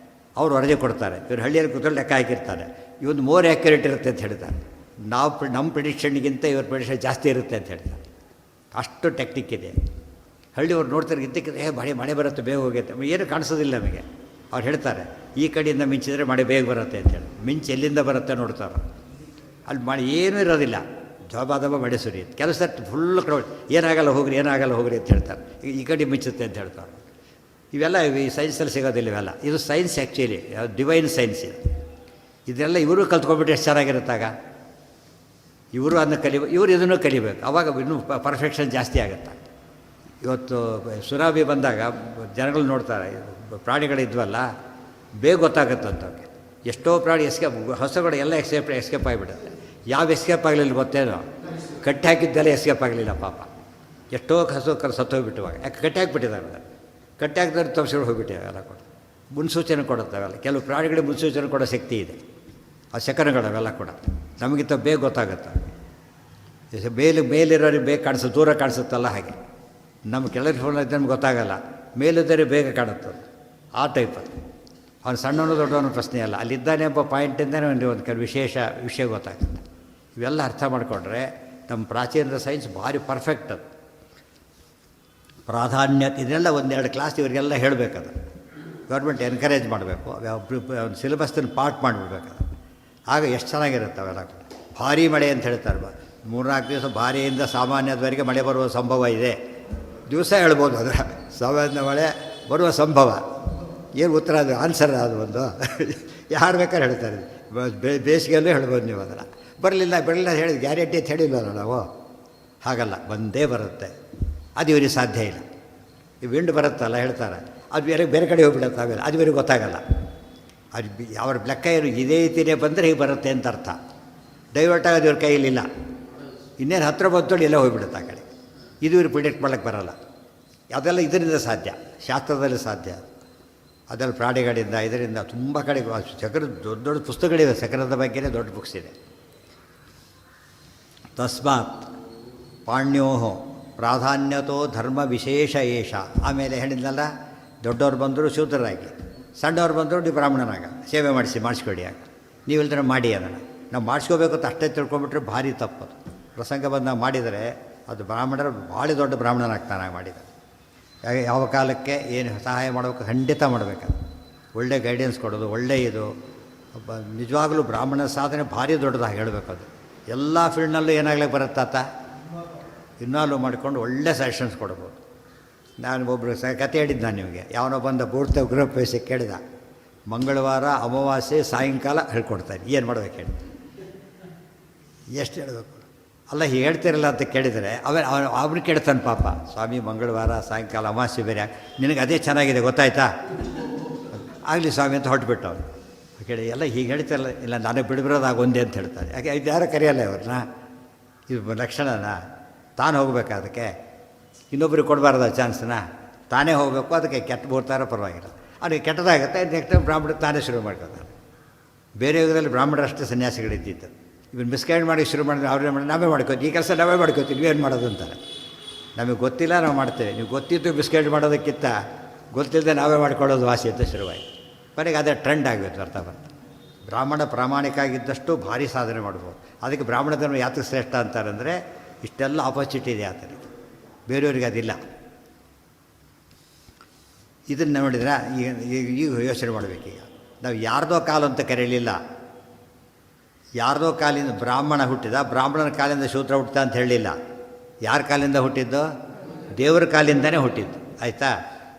ಅವ್ರು ವರದಿ ಕೊಡ್ತಾರೆ. ಇವ್ರು ಹಳ್ಳಿಯಲ್ಲಿ ಕೂತ್ಕೊಂಡು ಲೆಕ್ಕ ಹಾಕಿರ್ತಾರೆ, ಇವತ್ತು ಮೋರ್ ಆ್ಯಕ್ಯುರೇಟ್ ಇರುತ್ತೆ ಅಂತ ಹೇಳ್ತಾರೆ. ನಮ್ಮ ಪ್ರಿಡಿಕ್ಷನ್ಗಿಂತ ಇವ್ರ ಪ್ರಿಡಿಕ್ಷನ್ ಜಾಸ್ತಿ ಇರುತ್ತೆ ಅಂತ ಹೇಳ್ತಾರೆ. ಅಷ್ಟು ಟೆಕ್ನಿಕ್ ಇದೆ. ಹಳ್ಳಿಯವ್ರು ನೋಡ್ತಾರೆ, ಇದ್ದಕ್ಕಿಂತ ಮಳೆ ಬರುತ್ತೆ, ಬೇಗ ಹೋಗುತ್ತೆ, ಏನು ಕಾಣಿಸೋದಿಲ್ಲ ನಮಗೆ. ಅವ್ರು ಹೇಳ್ತಾರೆ ಈ ಕಡೆಯಿಂದ ಮಿಂಚಿದ್ರೆ ಮಳೆ ಬೇಗ ಬರುತ್ತೆ ಅಂತೇಳಿ. ಮಿಂಚು ಎಲ್ಲಿಂದ ಬರುತ್ತೆ ನೋಡ್ತಾರೆ, ಅಲ್ಲಿ ಮಳೆ ಏನೂ ಇರೋದಿಲ್ಲ, ಜವಾಬಾದವ ಮಳೆ ಸುರಿಯುತ್ತೆ. ಕೆಲವು ಸರ್ತಿ ಫುಲ್ ಕ್ರೌಡ್, ಏನಾಗಲ್ಲ ಹೋಗ್ರಿ ಅಂತ ಹೇಳ್ತಾರೆ. ಈ ಕಡೆ ಮಿಂಚುತ್ತೆ ಅಂತ ಹೇಳ್ತಾರೆ. ಇವೆಲ್ಲ ಈ ಸೈನ್ಸಲ್ಲಿ ಸಿಗೋದಿಲ್ಲ ಇವೆಲ್ಲ. ಇದು ಸೈನ್ಸ್ ಆ್ಯಕ್ಚುಲಿ, ಡಿವೈನ್ ಸೈನ್ಸ್ ಇದು. ಇದೆಲ್ಲ ಇವರು ಕಲ್ತ್ಕೊಂಡ್ಬಿಟ್ಟು ಎಷ್ಟು ಚೆನ್ನಾಗಿರುತ್ತಾಗ. ಇವರು ಅದನ್ನು ಇವರು ಇದನ್ನು ಕಲಿಬೇಕು, ಅವಾಗ ಇನ್ನೂ ಪರ್ಫೆಕ್ಷನ್ ಜಾಸ್ತಿ ಆಗುತ್ತೆ. ಇವತ್ತು ಸುನಾಮಿ ಬಂದಾಗ ಜನಗಳು ನೋಡ್ತಾರೆ, ಪ್ರಾಣಿಗಳಿದ್ವಲ್ಲ ಬೇಗ ಗೊತ್ತಾಗುತ್ತಂತವ್ರಿಗೆ. ಎಷ್ಟೋ ಪ್ರಾಣಿ ಹಸುಗಳು ಎಲ್ಲ ಎಸ್ಕೇಪ್ ಆಗಿಬಿಡುತ್ತೆ. ಯಾವ ಎಸ್ಕೇಪ್ ಆಗಲಿಲ್ಲ ಗೊತ್ತೇನೋ, ಕಟ್ಟಿ ಹಾಕಿದ್ದೆಲ್ಲ ಎಸ್ಕೇಪ್ ಆಗಲಿಲ್ಲ ಪಾಪ. ಎಷ್ಟೋ ಹಸು ಸತ್ತೋಗ್ಬಿಟ್ಟುವಾಗ, ಯಾಕೆ ಕಟ್ಟಿ ಹಾಕಿಬಿಟ್ಟಿದ್ದಾರೆ, ಕಟ್ಟಿ ಹಾಕಿದ್ರೆ ತಪ್ಪಿಸ್ಕೊಂಡು ಹೋಗ್ಬಿಟ್ಟಿವೆ ಎಲ್ಲ ಕೂಡ. ಮುನ್ಸೂಚನೆ ಕೊಡುತ್ತವೆಲ್ಲ. ಕೆಲವು ಪ್ರಾಣಿಗಳಿಗೆ ಮುನ್ಸೂಚನೆ ಕೊಡೋ ಶಕ್ತಿ ಇದೆ, ಆ ಶಕನಗಳವೆಲ್ಲ ಕೂಡ ನಮಗಿಂತ ಬೇಗ ಗೊತ್ತಾಗುತ್ತೆ. ಮೇಲಿರೋರಿಗೆ ಬೇಗ ಕಾಣಿಸುತ್ತೆ, ದೂರ ಕಾಣಿಸುತ್ತಲ್ಲ ಹಾಗೆ. ನಮ್ಮ ಕೆಳಗೆ ಫೋನ್ ಇದ್ದರೆ ನಮ್ಗೆ ಗೊತ್ತಾಗಲ್ಲ, ಮೇಲಿದ್ದರೆ ಬೇಗ ಕಾಣುತ್ತದೆ. ಆ ಟೈಪ್ ಅದು. ಅವನು ಸಣ್ಣವನು ದೊಡ್ಡವನು ಪ್ರಶ್ನೆ ಅಲ್ಲ, ಅಲ್ಲಿದ್ದಾನೆ ಎಂಬ ಪಾಯಿಂಟಿಂದನೇ ಒಂದು ಕೆಲವು ವಿಷಯ ಗೊತ್ತಾಗುತ್ತೆ. ಇವೆಲ್ಲ ಅರ್ಥ ಮಾಡಿಕೊಂಡ್ರೆ ನಮ್ಮ ಪ್ರಾಚೀನದ ಸೈನ್ಸ್ ಭಾರಿ ಪರ್ಫೆಕ್ಟ್ ಅದು. ಪ್ರಾಧಾನ್ಯತೆ ಇದೆಲ್ಲ ಒಂದೆರಡು ಕ್ಲಾಸ್ ಇವರಿಗೆಲ್ಲ ಹೇಳಬೇಕದು. ಗೌರ್ಮೆಂಟ್ ಎನ್ಕರೇಜ್ ಮಾಡಬೇಕು, ಒಂದು ಸಿಲೆಬಸ್ಸನ್ನು ಪಾರ್ಟ್ ಮಾಡಿಬಿಡ್ಬೇಕದು. ಆಗ ಎಷ್ಟು ಚೆನ್ನಾಗಿರುತ್ತೆ ಅವೆಲ್ಲ. ಭಾರೀ ಮಳೆ ಅಂತ ಹೇಳ್ತಾರೆ, 3-4 ದಿವಸ ಭಾರಿಯಿಂದ ಸಾಮಾನ್ಯದವರೆಗೆ ಮಳೆ ಬರುವ ಸಂಭವ ಇದೆ. ದಿವಸ ಹೇಳ್ಬೋದು, ಅದರ ಸಾಮಾನ್ಯ ಮಳೆ ಬರುವ ಸಂಭವ. ಏನು ಉತ್ತರ ಅದು, ಆನ್ಸರ್ ಅದು ಒಂದು. ಯಾರು ಬೇಕಾದ್ರೆ ಹೇಳ್ತಾರೆ, ಬೇಸಿಗೆಯಲ್ಲೂ ಹೇಳ್ಬೋದು ನೀವು ಅದನ್ನು. ಬರಲಿಲ್ಲ ಹೇಳಿದ ಗ್ಯಾರಂಟಿ ಅಂತ ಹೇಳಿಲ್ವಲ್ಲ ನಾವು. ಹಾಗಲ್ಲ, ಬಂದೇ ಬರುತ್ತೆ. ಅದು ಇವರಿಗೆ ಸಾಧ್ಯ ಇಲ್ಲ. ಈ ವಿಂಡ್ ಬರುತ್ತಲ್ಲ ಹೇಳ್ತಾರೆ, ಅದು ಬೇರೆ ಕಡೆ ಹೋಗ್ಬಿಡುತ್ತೆ, ಆಮೇಲೆ ಅದು ಬೇರೆ ಗೊತ್ತಾಗಲ್ಲ. ಅದು ಅವ್ರ ಲೆಕ್ಕ ಏನು, ಇದೇ ರೀತಿಯೇ ಬಂದರೆ ಹೀಗೆ ಬರುತ್ತೆ ಅಂತ ಅರ್ಥ. ಡೈವರ್ಟ್ ಆಗೋದು ಇವ್ರ ಕೈಯಲ್ಲಿಲ್ಲ. ಇನ್ನೇನು ಹತ್ತಿರ ಬಂತೋಡಿ ಎಲ್ಲ ಹೋಗ್ಬಿಡುತ್ತೆ ಆ ಕಡೆ. ಇದು ಇವ್ರು ಪ್ರಿಡಿಕ್ಟ್ ಮಾಡೋಕ್ಕೆ ಬರೋಲ್ಲ. ಅದೆಲ್ಲ ಇದರಿಂದ ಸಾಧ್ಯ, ಶಾಸ್ತ್ರದಲ್ಲಿ ಸಾಧ್ಯ. ಅದೆಲ್ಲ ಪ್ರಾಣಿಗಳಿಂದ ಇದರಿಂದ ತುಂಬ ಕಡೆ ಚಕ್ರ ದೊಡ್ಡ ದೊಡ್ಡ ಪುಸ್ತಕಗಳಿವೆ. ಚಕ್ರದ ಬಗ್ಗೆನೇ ದೊಡ್ಡ ಬುಕ್ಸ್ ಇದೆ. ತಸ್ಮಾತ್ ಪಾಣ್ಯೋ ಪ್ರಾಧಾನ್ಯತೋ ಧರ್ಮ ವಿಶೇಷ ಏಷ. ಆಮೇಲೆ ಹೇಳಿದ್ನಲ್ಲ, ದೊಡ್ಡವ್ರು ಬಂದರು ಶೂದ್ರರಾಗಿ, ಸಣ್ಣವ್ರು ಬಂದರು ನೀವು ಬ್ರಾಹ್ಮಣನಾಗ ಸೇವೆ ಮಾಡಿಸ್ಕೊಡಿ. ಆಗ ನೀವು ಇಲ್ದ್ರೆ ಮಾಡಿ ಅದನ್ನು. ನಾವು ಮಾಡಿಸ್ಕೋಬೇಕು ಅಂತ ಅಷ್ಟೇ ತಿಳ್ಕೊಂಬಿಟ್ರೆ ಭಾರಿ ತಪ್ಪದು. ಪ್ರಸಂಗ ಬಂದಾಗ ಮಾಡಿದರೆ ಅದು ಬ್ರಾಹ್ಮಣರು ಭಾಳ ದೊಡ್ಡ ಬ್ರಾಹ್ಮಣನಾಗ್ತಾನೆ ಮಾಡಿದರೆ. ಯಾವ ಕಾಲಕ್ಕೆ ಏನು ಸಹಾಯ ಮಾಡಬೇಕು ಖಂಡಿತ ಮಾಡಬೇಕು. ಒಳ್ಳೆ ಗೈಡೆನ್ಸ್ ಕೊಡೋದು ಒಳ್ಳೆ ಇದು. ನಿಜವಾಗಲೂ ಬ್ರಾಹ್ಮಣ ಸಾಧನೆ ಭಾರಿ ದೊಡ್ಡದಾಗಿ ಹೇಳಬೇಕು. ಅದು ಎಲ್ಲ ಫೀಲ್ಡ್ನಲ್ಲೂ ಏನಾಗ್ಲಿಕ್ಕೆ ಬರುತ್ತಾತ, ಇನ್ವಾಲ್ವ್ ಮಾಡಿಕೊಂಡು ಒಳ್ಳೆ ಸಜೆಷನ್ಸ್ ಕೊಡ್ಬೋದು. ನಾನು ಒಬ್ಬರು ಕತೆ ಹೇಳಿದ್ದು ನಾನು ನಿಮಗೆ. ಯಾವನೋ ಬಂದ ಪೂರ್ತಿ ಗೃಹಪ್ರವೇಶಕ್ಕೆ ಕೇಳಿದ, ಮಂಗಳವಾರ ಅಮಾವಾಸ್ಯೆ ಸಾಯಂಕಾಲ ಹೇಳ್ಕೊಡ್ತಾನೆ, ಏನು ಮಾಡ್ಬೇಕು ಹೇಳಿ, ಎಷ್ಟು ಹೇಳಬೇಕು ಅಲ್ಲ ಹೀಗೆ ಹೇಳ್ತಿರಲ್ಲ ಅಂತ ಕೇಳಿದರೆ ಅವ್ನು ಕೇಳ್ತಾನೆ ಪಾಪ. ಸ್ವಾಮಿ ಮಂಗಳವಾರ ಸಾಯಂಕಾಲ ಅಮಾವಾಸ್ಯೆ ಬೇರೆ, ನಿನಗೆ ಅದೇ ಚೆನ್ನಾಗಿದೆ ಗೊತ್ತಾಯ್ತಾ, ಆಗಲಿ ಸ್ವಾಮಿ ಅಂತ ಹೊರಟುಬಿಟ್ಟು ಅವನು ಕೇಳಿ. ಎಲ್ಲ ಹೀಗೆ ಹೇಳ್ತಿರಲ್ಲ, ಇಲ್ಲ ನನಗೆ ಬಿಡ್ಬಿರೋದಾಗ ಒಂದೇ ಅಂತ ಹೇಳ್ತಾರೆ. ಯಾಕೆ ಇದು ಯಾರು ಕರೆಯಲ್ಲ ಇವ್ರನ್ನ, ಇದು ಲಕ್ಷಣನ. ತಾನು ಹೋಗ್ಬೇಕು, ಅದಕ್ಕೆ ಇನ್ನೊಬ್ರಿಗೆ ಕೊಡಬಾರ್ದು ಆ ಚಾನ್ಸ್ನ. ತಾನೇ ಹೋಗಬೇಕು, ಅದಕ್ಕೆ ಕೆಟ್ಟ ಬೋರ್ತಾರೋ ಪರವಾಗಿಲ್ಲ. ಅವನಿಗೆ ಕೆಟ್ಟದಾಗುತ್ತೆ, ನೆಕ್ಸ್ಟ್ ಟೈಮ್ ಬ್ರಾಹ್ಮಣ ತಾನೇ ಶುರು ಮಾಡ್ಕೊತಾರೆ. ಬೇರೆ ಯುಗದಲ್ಲಿ ಬ್ರಾಹ್ಮಣರಷ್ಟೇ ಸನ್ಯಾಸಿಗಳಿದ್ದಿತ್ತು. ಇವನು ಮಿಸ್ಗೈಡ್ ಮಾಡಿ ಶುರು ಮಾಡಿದ್ರೆ ಅವ್ರೇ ಮಾಡಿ ನಾವೇ ಮಾಡ್ಕೋತೀವಿ, ಈ ಕೆಲಸ ನಾವೇ ಮಾಡ್ಕೋತೀವಿ, ಏನು ಮಾಡೋದು ಅಂತಾರೆ. ನಮಗೆ ಗೊತ್ತಿಲ್ಲ ನಾವು ಮಾಡ್ತೇವೆ, ನೀವು ಗೊತ್ತಿದ್ದು ಮಿಸ್ಗೈಡ್ ಮಾಡೋದಕ್ಕಿಂತ ಗೊತ್ತಿಲ್ಲದೆ ನಾವೇ ಮಾಡ್ಕೊಳ್ಳೋದು ವಾಸಿ ಅಂತ ಶುರುವಾಯಿತು. ಕೊನೆಗೆ ಅದೇ ಟ್ರೆಂಡ್ ಆಗಬೇಕು ಬರ್ತಾ ಬರ್ತಾ. ಬ್ರಾಹ್ಮಣ ಪ್ರಾಮಾಣಿಕ ಆಗಿದ್ದಷ್ಟು ಭಾರಿ ಸಾಧನೆ ಮಾಡ್ಬೋದು. ಅದಕ್ಕೆ ಬ್ರಾಹ್ಮಣ ಧರ್ಮ ಯಾತಕ್ಕೆ ಶ್ರೇಷ್ಠ ಅಂತಾರಂದರೆ ಇಷ್ಟೆಲ್ಲ ಆಪರ್ಚುನಿಟಿ ಇದೆ ಆತನಿಗೆ, ಬೇರೆಯವ್ರಿಗೆ ಅದಿಲ್ಲ. ಇದನ್ನು ನೋಡಿದ್ರೆ ಈಗ ಯೋಚನೆ ಮಾಡಬೇಕೀಗ. ನಾವು ಯಾರ್ದೋ ಕಾಲು ಅಂತ ಕರೆಯಲಿಲ್ಲ, ಯಾರ್ದೋ ಕಾಲಿಂದ ಬ್ರಾಹ್ಮಣ ಹುಟ್ಟಿದ, ಬ್ರಾಹ್ಮಣನ ಕಾಲಿಂದ ಶೂದ್ರ ಹುಟ್ಟಿದ ಅಂತ ಹೇಳಲಿಲ್ಲ. ಯಾರ ಕಾಲಿಂದ ಹುಟ್ಟಿದ್ದು? ದೇವರ ಕಾಲಿಂದನೇ ಹುಟ್ಟಿದ್ದು. ಆಯಿತಾ?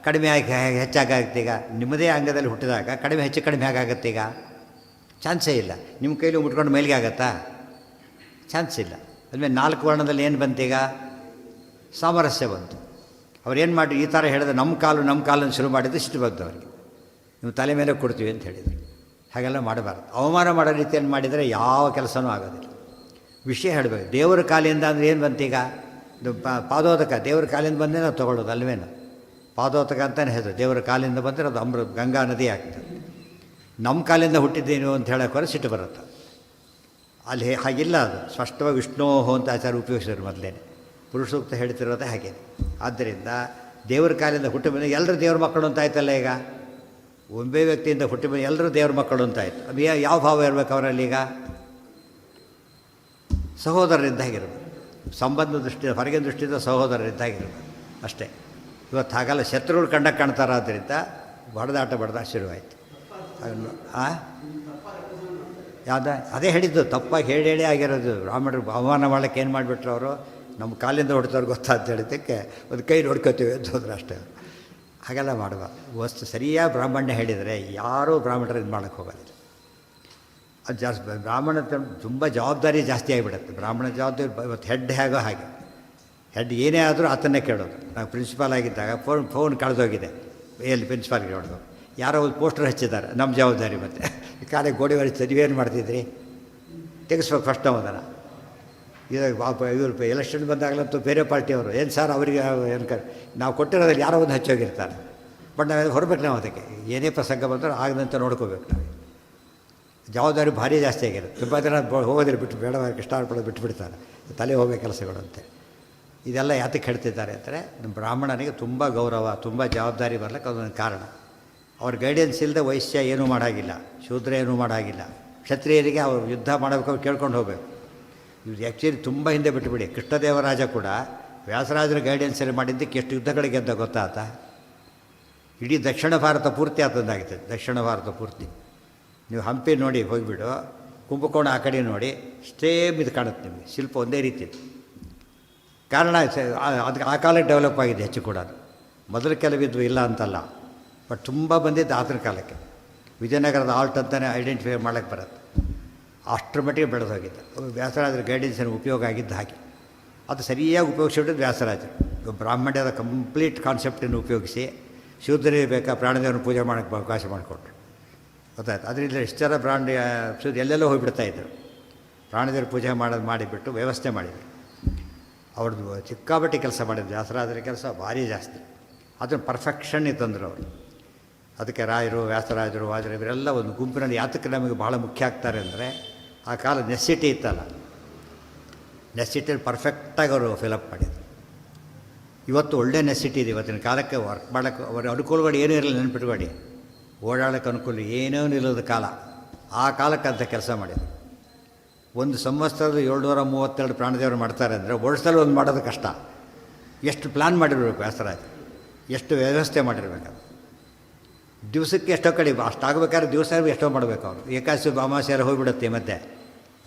ಕಡಿಮೆ ಆಗಿ ಹೆಚ್ಚಾಗತ್ತೀಗ. ನಿಮ್ಮದೇ ಅಂಗದಲ್ಲಿ ಹುಟ್ಟಿದಾಗ ಕಡಿಮೆ ಹೆಚ್ಚು ಕಡಿಮೆ ಆಗಾಗತ್ತೆ. ಈಗ ಚಾನ್ಸೇ ಇಲ್ಲ. ನಿಮ್ಮ ಕೈಲಿ ಮುಟ್ಕೊಂಡು ಮೇಲಿಗೆ ಆಗತ್ತಾ? ಚಾನ್ಸ್ ಇಲ್ಲ. ಅದ್ಮೇಲೆ 4 ವರ್ಣದಲ್ಲಿ ಏನು ಬಂತೀಗ? ಸಾಮರಸ್ಯ ಬಂತು. ಅವ್ರೇನು ಮಾಡಿ ಈ ಥರ ಹೇಳಿದ್ರೆ ನಮ್ಮ ಕಾಲು ಅಂತ ಶುರು ಮಾಡಿದ್ದು ಇಷ್ಟು ಬಂತು ಅವರಿಗೆ. ನೀವು ತಲೆ ಮೇಲೆ ಕೊಡ್ತೀವಿ ಅಂತ ಹೇಳಿದರು. ಹಾಗೆಲ್ಲ ಮಾಡಬಾರ್ದು. ಅವಮಾನ ಮಾಡೋ ರೀತಿಯಲ್ಲಿ ಮಾಡಿದರೆ ಯಾವ ಕೆಲಸನೂ ಆಗೋದಿಲ್ಲ. ವಿಷಯ ಹೇಳಬೇಕು. ದೇವರ ಕಾಲಿಂದ ಅಂದರೆ ಏನು ಬಂತೀಗ? ಪಾದೋದಕ ದೇವರ ಕಾಲಿಂದ ಬಂದೇ ನಾವು ತೊಗೊಳ್ಳೋದು ಅಲ್ವೇನು? ಪಾದೋದಕ ಅಂತಲೇ ಹೆಸರು. ದೇವರ ಕಾಲಿಂದ ಬಂದರೆ ಅದು ಗಂಗಾ ನದಿ ಆಗ್ತದೆ. ನಮ್ಮ ಕಾಲಿಂದ ಹುಟ್ಟಿದ್ದೇನು ಅಂತ ಹೇಳೋಕ್ಕೋರೆ ಸಿಟ್ಟು ಬರುತ್ತೆ. ಅಲ್ಲಿ ಹಾಗಿಲ್ಲ, ಅದು ಸ್ಪಷ್ಟವಾಗಿ ವಿಷ್ಣೋಹೋ ಅಂತ ಆಚಾರ ಉಪಯೋಗಿಸಿದ್ರು ಮೊದಲೇ. ಪುರುಷ ಸೂಕ್ತ ಹೇಳ್ತಿರೋದೇ ಹಾಗೆ. ಆದ್ದರಿಂದ ದೇವರ ಕಾಲಿಂದ ಹುಟ್ಟಿ ಬಂದ ಎಲ್ಲರೂ ದೇವ್ರ ಮಕ್ಕಳು ಅಂತ ಆಯ್ತಲ್ಲ. ಈಗ ಒಂದೇ ವ್ಯಕ್ತಿಯಿಂದ ಹುಟ್ಟಿ ಬಂದು ಎಲ್ಲರೂ ದೇವ್ರ ಮಕ್ಕಳು ಅಂತ ಆಯಿತು. ಅದು ಯಾವ ಭಾವ ಇರಬೇಕು ಅವರಲ್ಲಿ? ಈಗ ಸಹೋದರರಿದ್ದಾಗಿರ್ಬೇಕು. ಸಂಬಂಧ ದೃಷ್ಟಿಯಿಂದ, ಹೊರಗಿನ ದೃಷ್ಟಿಯಿಂದ ಸಹೋದರರಿದ್ದಾಗಿರ್ಬೇಕು ಅಷ್ಟೇ. ಇವತ್ತು ಹಾಗಲ್ಲ, ಶತ್ರುಗಳು ಕಂಡಾಗ ಕಾಣ್ತಾರೆ. ಆದ್ದರಿಂದ ಬಡ್ದಾಟ ಶುರುವಾಯಿತು. ಯಾವುದ ಅದೇ ಹೇಳಿದ್ದು, ತಪ್ಪಾಗಿ ಹೇಳಿ ಆಗಿರೋದು. ಬ್ರಾಹ್ಮಣರು ಅವಮಾನ ಮಾಡೋಕ್ಕೆ ಏನು ಮಾಡಿಬಿಟ್ರು ಅವರು? ನಮ್ಮ ಕಾಲಿಂದ ಹೊಡ್ತವ್ರು ಗೊತ್ತಾದ ಹೇಳಿದ್ದಕ್ಕೆ ಒಂದು ಕೈ ನೋಡ್ಕೋತೀವಿ ಅಂತ ಹೋದ್ರೆ ಅಷ್ಟೇ. ಹಾಗೆಲ್ಲ ಮಾಡುವ ವಸ್ತು ಸರಿಯಾಗಿ ಬ್ರಾಹ್ಮಣ್ಯ ಹೇಳಿದರೆ ಯಾರೂ ಬ್ರಾಹ್ಮಣರು ಇದು ಮಾಡೋಕ್ಕೆ ಹೋಗೋದಿಲ್ಲ. ಅದು ಜಾಸ್ತಿ ಬ್ರಾಹ್ಮಣ ತುಂಬ ಜವಾಬ್ದಾರಿ ಜಾಸ್ತಿ ಆಗಿಬಿಡುತ್ತೆ. ಬ್ರಾಹ್ಮಣ ಜವಾಬ್ದಾರಿ ಇವತ್ತು ಹೆಡ್ ಹೇಗೋ ಹಾಗೆ. ಹೆಡ್ ಏನೇ ಆದರೂ ಆತನ್ನೇ ಕೇಳೋದು. ನಾವು ಪ್ರಿನ್ಸಿಪಾಲ್ ಆಗಿದ್ದಾಗ ಫೋನ್ ಕಳೆದೋಗಿದೆ, ಎಲ್ಲಿ ಪ್ರಿನ್ಸಿಪಾಲ್ಗೆ ಹೊಡೆದು ಯಾರೋ ಒಂದು ಪೋಸ್ಟರ್ ಹಚ್ಚಿದ್ದಾರೆ, ನಮ್ಮ ಜವಾಬ್ದಾರಿ. ಮತ್ತು ಕಾಲೇ ಗೋಡೆ ಹೊರಿಸ್ತಾರೆ, ನೀವೇನು ಮಾಡ್ತಿದ್ರಿ? ತೆಗೆಸ್ಬೇಕು ಫಸ್ಟ್ ಅವದನ್ನು. ಇವರು ಎಲೆಕ್ಷನ್ ಬಂದಾಗಲಂತೂ ಬೇರೆ ಪಾರ್ಟಿಯವರು ಏನು ಸರ್ ಅವರಿಗೆ ಏನು ನಾವು ಕೊಟ್ಟಿರೋದ್ರಲ್ಲಿ ಯಾರೋ ಒಂದು ಹಚ್ಚೋಗಿರ್ತಾರೆ. ಬಟ್ ನಾವು ಹೊರಬೇಕು. ನಾವು ಅದಕ್ಕೆ ಏನೇ ಪ್ರಸಂಗ ಬಂದರೂ ಆಗದಂತೆ ನೋಡ್ಕೋಬೇಕು. ನಾವು ಜವಾಬ್ದಾರಿ ಭಾರಿ ಜಾಸ್ತಿ ಆಗಿರುತ್ತೆ. ತುಂಬ ಜನ ಹೋಗೋದಿಲ್ಲ, ಬಿಟ್ಟು ಬೇಡ ಇಷ್ಟಪಡೋದು ಬಿಟ್ಟುಬಿಡ್ತಾರೆ, ತಲೆ ಹೋಗಬೇಕು ಕೆಲಸಗಳು ಅಂತೆ. ಇದೆಲ್ಲ ಯಾತಕ್ಕೆ ಹೇಳ್ತಿದ್ದಾರೆ ಅಂದರೆ, ನಮ್ಮ ಬ್ರಾಹ್ಮಣನಿಗೆ ತುಂಬ ಗೌರವ, ತುಂಬ ಜವಾಬ್ದಾರಿ ಬರ್ಲಿಕ್ಕೆ ಅದೊಂದು ಕಾರಣ. ಅವ್ರ ಗೈಡೆನ್ಸ್ ಇಲ್ಲದೆ ವೈಶ್ಯ ಏನೂ ಮಾಡೋಂಗಿಲ್ಲ, ಶೂದ್ರ ಏನೂ ಮಾಡೋಂಗಿಲ್ಲ. ಕ್ಷತ್ರಿಯರಿಗೆ ಅವ್ರು ಯುದ್ಧ ಮಾಡಬೇಕು, ಅವ್ರು ಕೇಳ್ಕೊಂಡು ಹೋಗಬೇಕು. ಇವ್ರು ಆ್ಯಕ್ಚುಲಿ ತುಂಬ ಹಿಂದೆ ಬಿಟ್ಟುಬಿಡಿ. ಕೃಷ್ಣದೇವರಾಜ ಕೂಡ ವ್ಯಾಸರಾಜರ ಗೈಡೆನ್ಸಲ್ಲಿ ಮಾಡಿದ್ದಕ್ಕೆ ಎಷ್ಟು ಯುದ್ಧಗಳಿಗೆ ಅಂತ ಗೊತ್ತಾತ. ಇಡೀ ದಕ್ಷಿಣ ಭಾರತ ಪೂರ್ತಿ ಆತಂದಾಗ್ತದೆ. ದಕ್ಷಿಣ ಭಾರತ ಪೂರ್ತಿ ನೀವು ಹಂಪಿ ನೋಡಿ ಹೋಗಿಬಿಡು, ಕುಂಭಕೋಣ ಆ ಕಡೆ ನೋಡಿ, ಸೇಮ್ ಇದು ಕಾಣುತ್ತೆ ನಿಮಗೆ. ಶಿಲ್ಪ ಒಂದೇ ರೀತಿ. ಕಾರಣ ಅದಕ್ಕೆ ಆ ಕಾಲಕ್ಕೆ ಡೆವಲಪ್ ಆಗಿದೆ ಹೆಚ್ಚು ಕೂಡ. ಅದು ಮೊದಲು ಕೆಲವಿದ್ವು ಇಲ್ಲ ಅಂತಲ್ಲ, ಬಟ್ ತುಂಬ ಬಂದಿದ್ದು ಆತನ ಕಾಲಕ್ಕೆ. ವಿಜಯನಗರದ ಆಲ್ಟ್ ಅಂತಲೇ ಐಡೆಂಟಿಫೈ ಮಾಡೋಕ್ಕೆ ಬರುತ್ತೆ. ಅಷ್ಟರ ಮಟ್ಟಿಗೆ ಬೆಳೆದು ಹೋಗಿದ್ದೆ. ವ್ಯಾಸರಾಜರ ಗೈಡೆನ್ಸನ್ನು ಉಪಯೋಗ ಆಗಿದ್ದು ಹಾಗೆ. ಅದು ಸರಿಯಾಗಿ ಉಪಯೋಗಿಸಿಬಿಟ್ಟಿದ್ದು ವ್ಯಾಸರಾಜರು. ಬ್ರಾಹ್ಮಣ್ಯದ ಕಂಪ್ಲೀಟ್ ಕಾನ್ಸೆಪ್ಟನ್ನು ಉಪಯೋಗಿಸಿ ಶೂದ್ರರಿಗೆ ಬೇಕಾ ಪ್ರಾಣದೇವರನ್ನು ಪೂಜೆ ಮಾಡೋಕ್ಕೆ ಅವಕಾಶ ಮಾಡಿಕೊಟ್ರು. ಗೊತ್ತಾಯ್ತು. ಅದರಿಂದ ಇಷ್ಟರ ಎಲ್ಲೆಲ್ಲೋ ಹೋಗಿಬಿಡ್ತಾಯಿದ್ರು. ಪ್ರಾಣದೇವ್ರ ಪೂಜೆ ಮಾಡಿಬಿಟ್ಟು ವ್ಯವಸ್ಥೆ ಮಾಡಿದ್ರು. ಅವ್ರದ್ದು ಚಿಕ್ಕಾಬಟ್ಟಿ ಕೆಲಸ ಮಾಡಿದ್ರು. ವ್ಯಾಸರಾಜರ ಕೆಲಸ ಭಾರಿ ಜಾಸ್ತಿ. ಅದನ್ನು ಪರ್ಫೆಕ್ಷನ್ನೇ ತಂದರು ಅವರು. ಅದಕ್ಕೆ ರಾಯರು, ವ್ಯಾಸರಾಜರು, ವಾಜರು ಇವರೆಲ್ಲ ಒಂದು ಗುಂಪಿನಲ್ಲಿ ಯಾತಕ್ಕೆ ನಮಗೆ ಭಾಳ ಮುಖ್ಯ ಆಗ್ತಾರೆ ಅಂದರೆ, ಆ ಕಾಲ ನೆಸಿಟಿ ಇತ್ತಲ್ಲ, ನೆಸಿಟಿಯಲ್ಲಿ ಪರ್ಫೆಕ್ಟಾಗಿ ಅವರು ಫಿಲಪ್ ಮಾಡಿದ್ರು. ಇವತ್ತು ಒಳ್ಳೆ ನೆಸಿಟಿ ಇದೆ. ಇವತ್ತಿನ ಕಾಲಕ್ಕೆ ವರ್ಕ್ ಮಾಡೋಕ್ಕೆ ಅವರ ಅನುಕೂಲಗಳು ಏನೂ ಇರಲಿಲ್ಲ. ನೆನ್ಪಿಟ್ಕೊಳ್ಳಿ, ಓಡಾಡೋಕ್ಕೆ ಅನುಕೂಲ ಏನೇನೂ ಇಲ್ಲದ ಕಾಲ. ಆ ಕಾಲಕ್ಕೆ ಅಂತ ಕೆಲಸ ಮಾಡಿದ್ರು. ಒಂದು ಸಂವತ್ಸರದ 732 ಪ್ರಾಣದೇವರು ಮಾಡ್ತಾರೆ ಅಂದರೆ ವರ್ಷದಲ್ಲಿ ಒಂದು ಮಾಡೋದು ಕಷ್ಟ. ಎಷ್ಟು ಪ್ಲ್ಯಾನ್ ಮಾಡಿರಬೇಕು ವ್ಯಾಸರಾಜ, ಎಷ್ಟು ವ್ಯವಸ್ಥೆ ಮಾಡಿರ್ಬೇಕು. ದಿವಸಕ್ಕೆ ಎಷ್ಟೋ ಕಡೆ ಅಷ್ಟಾಗಬೇಕಾದ್ರೆ ದಿವಸ ಎಷ್ಟೋ ಮಾಡಬೇಕು ಅವರು. ಏಕಾದಶಿ ಅಮಾವಾಸ್ಯೆ ಎಲ್ಲ ಹೋಗಿಬಿಡುತ್ತೆ ಮತ್ತೆ.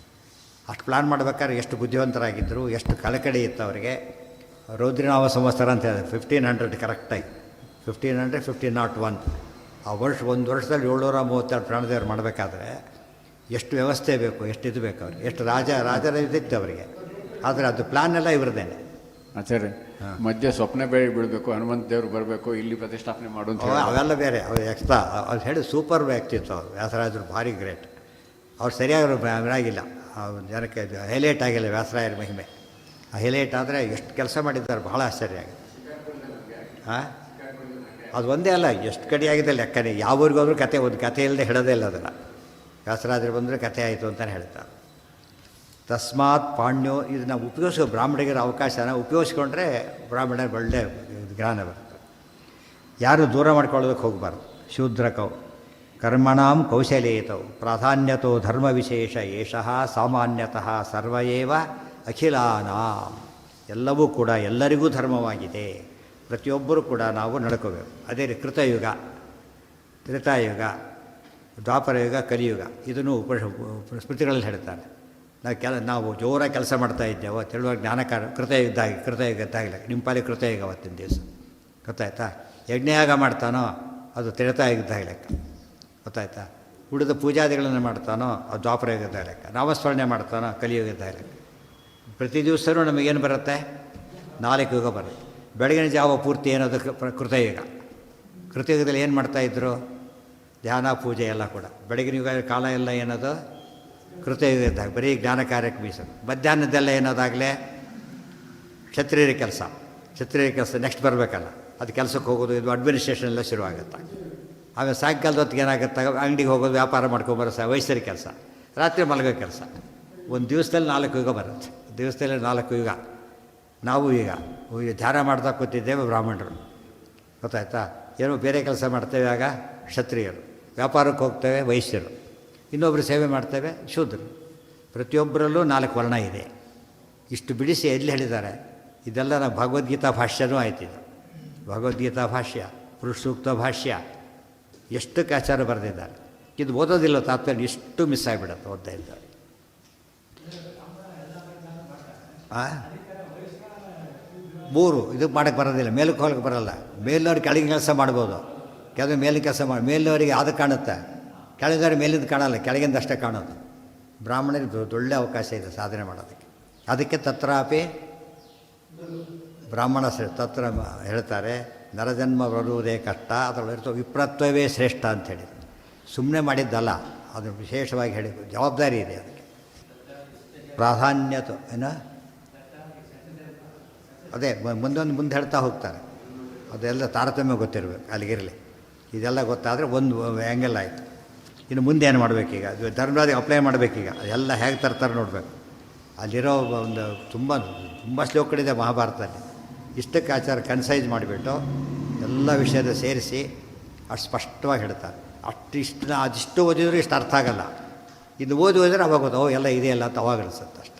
ಅಷ್ಟು ಪ್ಲ್ಯಾನ್ ಮಾಡ್ಬೇಕಾದ್ರೆ ಎಷ್ಟು ಬುದ್ಧಿವಂತರಾಗಿದ್ದರು, ಎಷ್ಟು ಕಳಕಳಿ ಇತ್ತು ಅವರಿಗೆ. ರೌದ್ರನಾಮ ಸಂವತ್ಸರ ಅಂತ ಹೇಳಿದೆ, 1500 ಕರೆಕ್ಟಾಗಿ 1501 ಆ ಒಂದು ವರ್ಷದಲ್ಲಿ 732 ಪ್ರಾಣದೇವರು ಮಾಡಬೇಕಾದ್ರೆ ಎಷ್ಟು ವ್ಯವಸ್ಥೆ ಬೇಕು, ಎಷ್ಟು ಇದು ಬೇಕು ಅವ್ರಿಗೆ, ಎಷ್ಟು ರಾಜರ ಇದಿತ್ತು ಅವರಿಗೆ. ಆದರೆ ಅದು ಪ್ಲ್ಯಾನ್ ಎಲ್ಲ ಇವ್ರದ್ದೇನೆ. ಆಚಾರ್ಯ ಮಧ್ಯೆ ಸ್ವಪ್ನ ಬೇರೆ ಬೀಳಬೇಕು, ಹನುಮಂತ ದೇವರು ಬರಬೇಕು, ಇಲ್ಲಿ ಪ್ರತಿಷ್ಠಾಪನೆ ಮಾಡುವಂಥ ಅವೆಲ್ಲ ಬೇರೆ. ಅವ್ರು ಎಕ್ಸ್ಟ್ರಾ ಅವ್ರು ಹೇಳಿ ಸೂಪರ್ ವ್ಯಕ್ತಿತ್ವ ಅವರು. ವ್ಯಾಸರಾಜರು ಭಾರಿ ಗ್ರೇಟ್. ಅವ್ರು ಸರಿಯಾಗಿ ಆಗಿಲ್ಲ, ಜನಕ್ಕೆ ಹೈಲೈಟ್ ಆಗಿಲ್ಲ ವ್ಯಾಸರಾಯರ ಮಹಿಮೆ. ಆ ಹೈಲೈಟ್ ಆದರೆ ಎಷ್ಟು ಕೆಲಸ ಮಾಡಿದ್ದಾರೆ, ಭಾಳ ಆಶ್ಚರ್ಯ ಆಗಿದೆ. ಹಾಂ, ಅದು ಒಂದೇ ಅಲ್ಲ, ಎಷ್ಟು ಕಡೆ ಆಗಿದೆ ಲೆಕ್ಕನೇ. ಯಾವ ಊರಿಗೆ ಹೋದ್ರೂ ಕತೆ, ಒಂದು ಕತೆ ಇಲ್ಲದೆ ಹೇಳೋದೇ ಇಲ್ಲ ಅದನ್ನು. ವ್ಯಾಸರಾಜರು ಬಂದರೆ ಕತೆ ಆಯಿತು ಅಂತಲೇ ಹೇಳ್ತಾರೆ. ತಸ್ಮಾತ್ ಪಾಣ್ಯೋ, ಇದು ನಾವು ಉಪಯೋಗಿಸೋ ಬ್ರಾಹ್ಮಣರಿಗೆ ಅವಕಾಶನ ಉಪಯೋಗಿಸ್ಕೊಂಡ್ರೆ ಬ್ರಾಹ್ಮಣ ಒಳ್ಳೆ ಜ್ಞಾನ ಬರುತ್ತೆ. ಯಾರು ದೂರ ಮಾಡ್ಕೊಳ್ಳೋದಕ್ಕೆ ಹೋಗಬಾರ್ದು. ಶೂದ್ರಕೌ ಕರ್ಮಣಾಂ ಕೌಶಲೇತವು ಪ್ರಾಧಾನ್ಯತೋ ಧರ್ಮ ವಿಶೇಷ ಏಷಃ ಸಾಮಾನ್ಯತಃ ಸರ್ವಯೇವ ಅಖಿಲಾನಾಂ. ಎಲ್ಲವೂ ಕೂಡ ಎಲ್ಲರಿಗೂ ಧರ್ಮವಾಗಿದೆ. ಪ್ರತಿಯೊಬ್ಬರೂ ಕೂಡ ನಾವು ನಡ್ಕೋಬೇಕು. ಅದೇ ರೀತಿ ಕೃತಯುಗ, ತ್ರೇತಾಯುಗ, ದ್ವಾಪರಯುಗ, ಕಲಿಯುಗ, ಇದನ್ನು ಸ್ಮೃತಿಗಳಲ್ಲಿ ಹೇಳ್ತಾರೆ. ನಾವು ಜೋರಾಗಿ ಕೆಲಸ ಮಾಡ್ತಾ ಇದ್ದೇವೆ ತಿಳುವಾಗ ಜ್ಞಾನಕಾರ ಕೃತಯುಗದ್ದಾಗಿಲ್ಲ. ನಿಮ್ಮ ಪಾಲಿ ಕೃತಯುಗ ಅವತ್ತಿನ ದಿವಸ ಗೊತ್ತಾಯ್ತಾ. ಯಜ್ಞಯಾಗ ಮಾಡ್ತಾನೋ ಅದು ತ್ರೇತಾಯುಗದಾಗ ಲೆಕ್ಕ. ಗೊತ್ತಾಯ್ತಾ. ಉಳಿದ ಪೂಜಾದಿಗಳನ್ನು ಮಾಡ್ತಾನೋ ಅದು ದ್ವಾಪರಯುಗದ ಲೆಕ್ಕ. ನಾಮಸ್ಮರಣೆ ಮಾಡ್ತಾನೋ ಕಲಿಯುಗದ ಲೆಕ್ಕ. ಪ್ರತಿ ದಿವಸವೂ ನಮಗೇನು ಬರುತ್ತೆ, 4 ಯುಗ ಬರುತ್ತೆ. ಬೆಳಗಿನ ಜಾವ ಪೂರ್ತಿ ಏನೋದು ಕೃತಯುಗ. ಕೃತಯುಗದಲ್ಲಿ ಏನು ಮಾಡ್ತಾಯಿದ್ರು, ಧ್ಯಾನ ಪೂಜೆ ಎಲ್ಲ ಕೂಡ ಬೆಳಗಿನ ಯುಗ ಕಾಲ ಎಲ್ಲ ಏನದು ಕೃತಯುಗ ಇದ್ದಾಗ ಬರೀ ಜ್ಞಾನ ಕಾರ್ಯಕ್ಕೆ ಮೀಸಲು. ಮಧ್ಯಾಹ್ನದೆಲ್ಲ ಏನೋದಾಗಲೇ ಕ್ಷತ್ರಿಯರ ಕೆಲಸ, ಕ್ಷತ್ರಿಯರ ಕೆಲಸ ನೆಕ್ಸ್ಟ್ ಬರಬೇಕಲ್ಲ, ಅದು ಕೆಲಸಕ್ಕೆ ಹೋಗೋದು, ಇದು ಅಡ್ಮಿನಿಸ್ಟ್ರೇಷನ್ ಎಲ್ಲ ಶುರುವಾಗುತ್ತೆ. ಆಮೇಲೆ ಸಾಯಂಕಾಲದ ಹೊತ್ತಿಗೆ ಏನಾಗುತ್ತೆ, ಅಂಗಡಿಗೆ ಹೋಗೋದು, ವ್ಯಾಪಾರ ಮಾಡ್ಕೊಂಬರೋ ವಯಸ್ಸರಿ ಕೆಲಸ, ರಾತ್ರಿ ಮಲಗೋ ಕೆಲಸ. ಒಂದು ದಿವಸದಲ್ಲಿ 4 ಯುಗ ಬರುತ್ತೆ, ದಿವಸದಲ್ಲಿ 4 ಯುಗ. ನಾವು ಈಗ ಧ್ಯಾನ ಮಾಡ್ತಾ ಕೂತಿದ್ದೇವೆ ಬ್ರಾಹ್ಮಣರು, ಗೊತ್ತಾಯ್ತಾ? ಏನೋ ಬೇರೆ ಕೆಲಸ ಮಾಡ್ತೇವೆ ಆಗ ಕ್ಷತ್ರಿಯರು, ವ್ಯಾಪಾರಕ್ಕೆ ಹೋಗ್ತೇವೆ ವೈಶ್ಯರು, ಇನ್ನೊಬ್ಬರು ಸೇವೆ ಮಾಡ್ತೇವೆ ಶೂದ್ರರು. ಪ್ರತಿಯೊಬ್ಬರಲ್ಲೂ 4 ವರ್ಣ ಇದೆ. ಇಷ್ಟು ಬಿಡಿಸಿ ಎಲ್ಲಿ ಹೇಳಿದ್ದಾರೆ? ಇದೆಲ್ಲ ನಾವು ಭಗವದ್ಗೀತಾ ಭಾಷ್ಯನೂ ಆಯ್ತಿದ್ದು. ಭಗವದ್ಗೀತಾ ಭಾಷ್ಯ, ಪುರುಷ ಸೂಕ್ತ ಭಾಷ್ಯ, ಎಷ್ಟಕ್ಕೆ ಆಚಾರ ಬರೆದಿದ್ದಾರೆ. ಇದು ಓದೋದಿಲ್ಲ ತಾತ್ಪರ್ಯ, ಇಷ್ಟು ಮಿಸ್ ಆಗಿಬಿಡುತ್ತೆ ಓದ್ತಾ ಇದ್ದಾರೆ. ಮೂರು ಇದಕ್ಕೆ ಮಾಡೋಕ್ಕೆ ಬರೋದಿಲ್ಲ, ಮೇಲಕ್ಕೆ ಹೋಗಕ್ಕೆ ಬರೋಲ್ಲ. ಮೇಲಿನವ್ರು ಕೆಳಗಿನ ಕೆಲಸ ಮಾಡ್ಬೋದು, ಕೆಲವು ಮೇಲಿನ ಕೆಲಸ ಮಾಡಿ, ಮೇಲಿನವರಿಗೆ ಅದು ಕಾಣುತ್ತೆ, ಕೆಳಗಿನವ್ರಿಗೆ ಮೇಲಿಂದ ಕಾಣಲ್ಲ, ಕೆಳಗಿಂದ ಅಷ್ಟೇ ಕಾಣೋದು. ಬ್ರಾಹ್ಮಣರಿಗೆ ಒಳ್ಳೆ ಅವಕಾಶ ಇದೆ ಸಾಧನೆ ಮಾಡೋದಕ್ಕೆ. ಅದಕ್ಕೆ ತತ್ರಾಪಿ ಬ್ರಾಹ್ಮಣ ತತ್ರ ಹೇಳ್ತಾರೆ, ನರಜನ್ಮ ಬರುವುದೇ ಕಷ್ಟ, ಅದರಲ್ಲಿರ್ತೋ ವಿಪ್ರತ್ವವೇ ಶ್ರೇಷ್ಠ ಅಂಥೇಳಿ. ಸುಮ್ಮನೆ ಮಾಡಿದ್ದಲ್ಲ, ಅದು ವಿಶೇಷವಾಗಿ ಹೇಳಿ ಜವಾಬ್ದಾರಿ ಇದೆ ಅದಕ್ಕೆ. ಪ್ರಾಧಾನ್ಯತೆ ಏನೋ ಅದೇ ಮುಂದೆ ಹೇಳ್ತಾ ಹೋಗ್ತಾರೆ. ಅದೆಲ್ಲ ತಾರತಮ್ಯ ಗೊತ್ತಿರಬೇಕು, ಅಲ್ಲಿಗಿರಲಿ. ಇದೆಲ್ಲ ಗೊತ್ತಾದರೆ ಒಂದು ಆ್ಯಂಗಲ್ ಆಯಿತು. ಇನ್ನು ಮುಂದೆ ಏನು ಮಾಡಬೇಕೀಗ? ಧರ್ಮರಾಜಿಗೆ ಅಪ್ಲೈ ಮಾಡಬೇಕೀಗ, ಅದೆಲ್ಲ ಹೇಗೆ ತರ್ತಾರೆ ನೋಡಬೇಕು. ಅಲ್ಲಿರೋ ಒಂದು ತುಂಬ ಶ್ಲೋಕಗಳಿದೆ ಮಹಾಭಾರತದಲ್ಲಿ. ಇಷ್ಟಕ್ಕೆ ಆಚಾರ ಕನ್ಸೈಸ್ ಮಾಡಿಬಿಟ್ಟು ಎಲ್ಲ ವಿಷಯದ ಸೇರಿಸಿ ಅಷ್ಟು ಸ್ಪಷ್ಟವಾಗಿ ಹೇಳ್ತಾರೆ. ಅದಿಷ್ಟು ಓದಿದ್ರು ಇಷ್ಟು ಅರ್ಥ ಆಗಲ್ಲ. ಇದು ಓದಿ ಹೋದರೆ ಅವಾಗ ಗೊತ್ತು, ಎಲ್ಲ ಇದೆಯಲ್ಲ ಅಂತ ಅವಾಗ ಅನಿಸುತ್ತೆ ಅಷ್ಟೆ.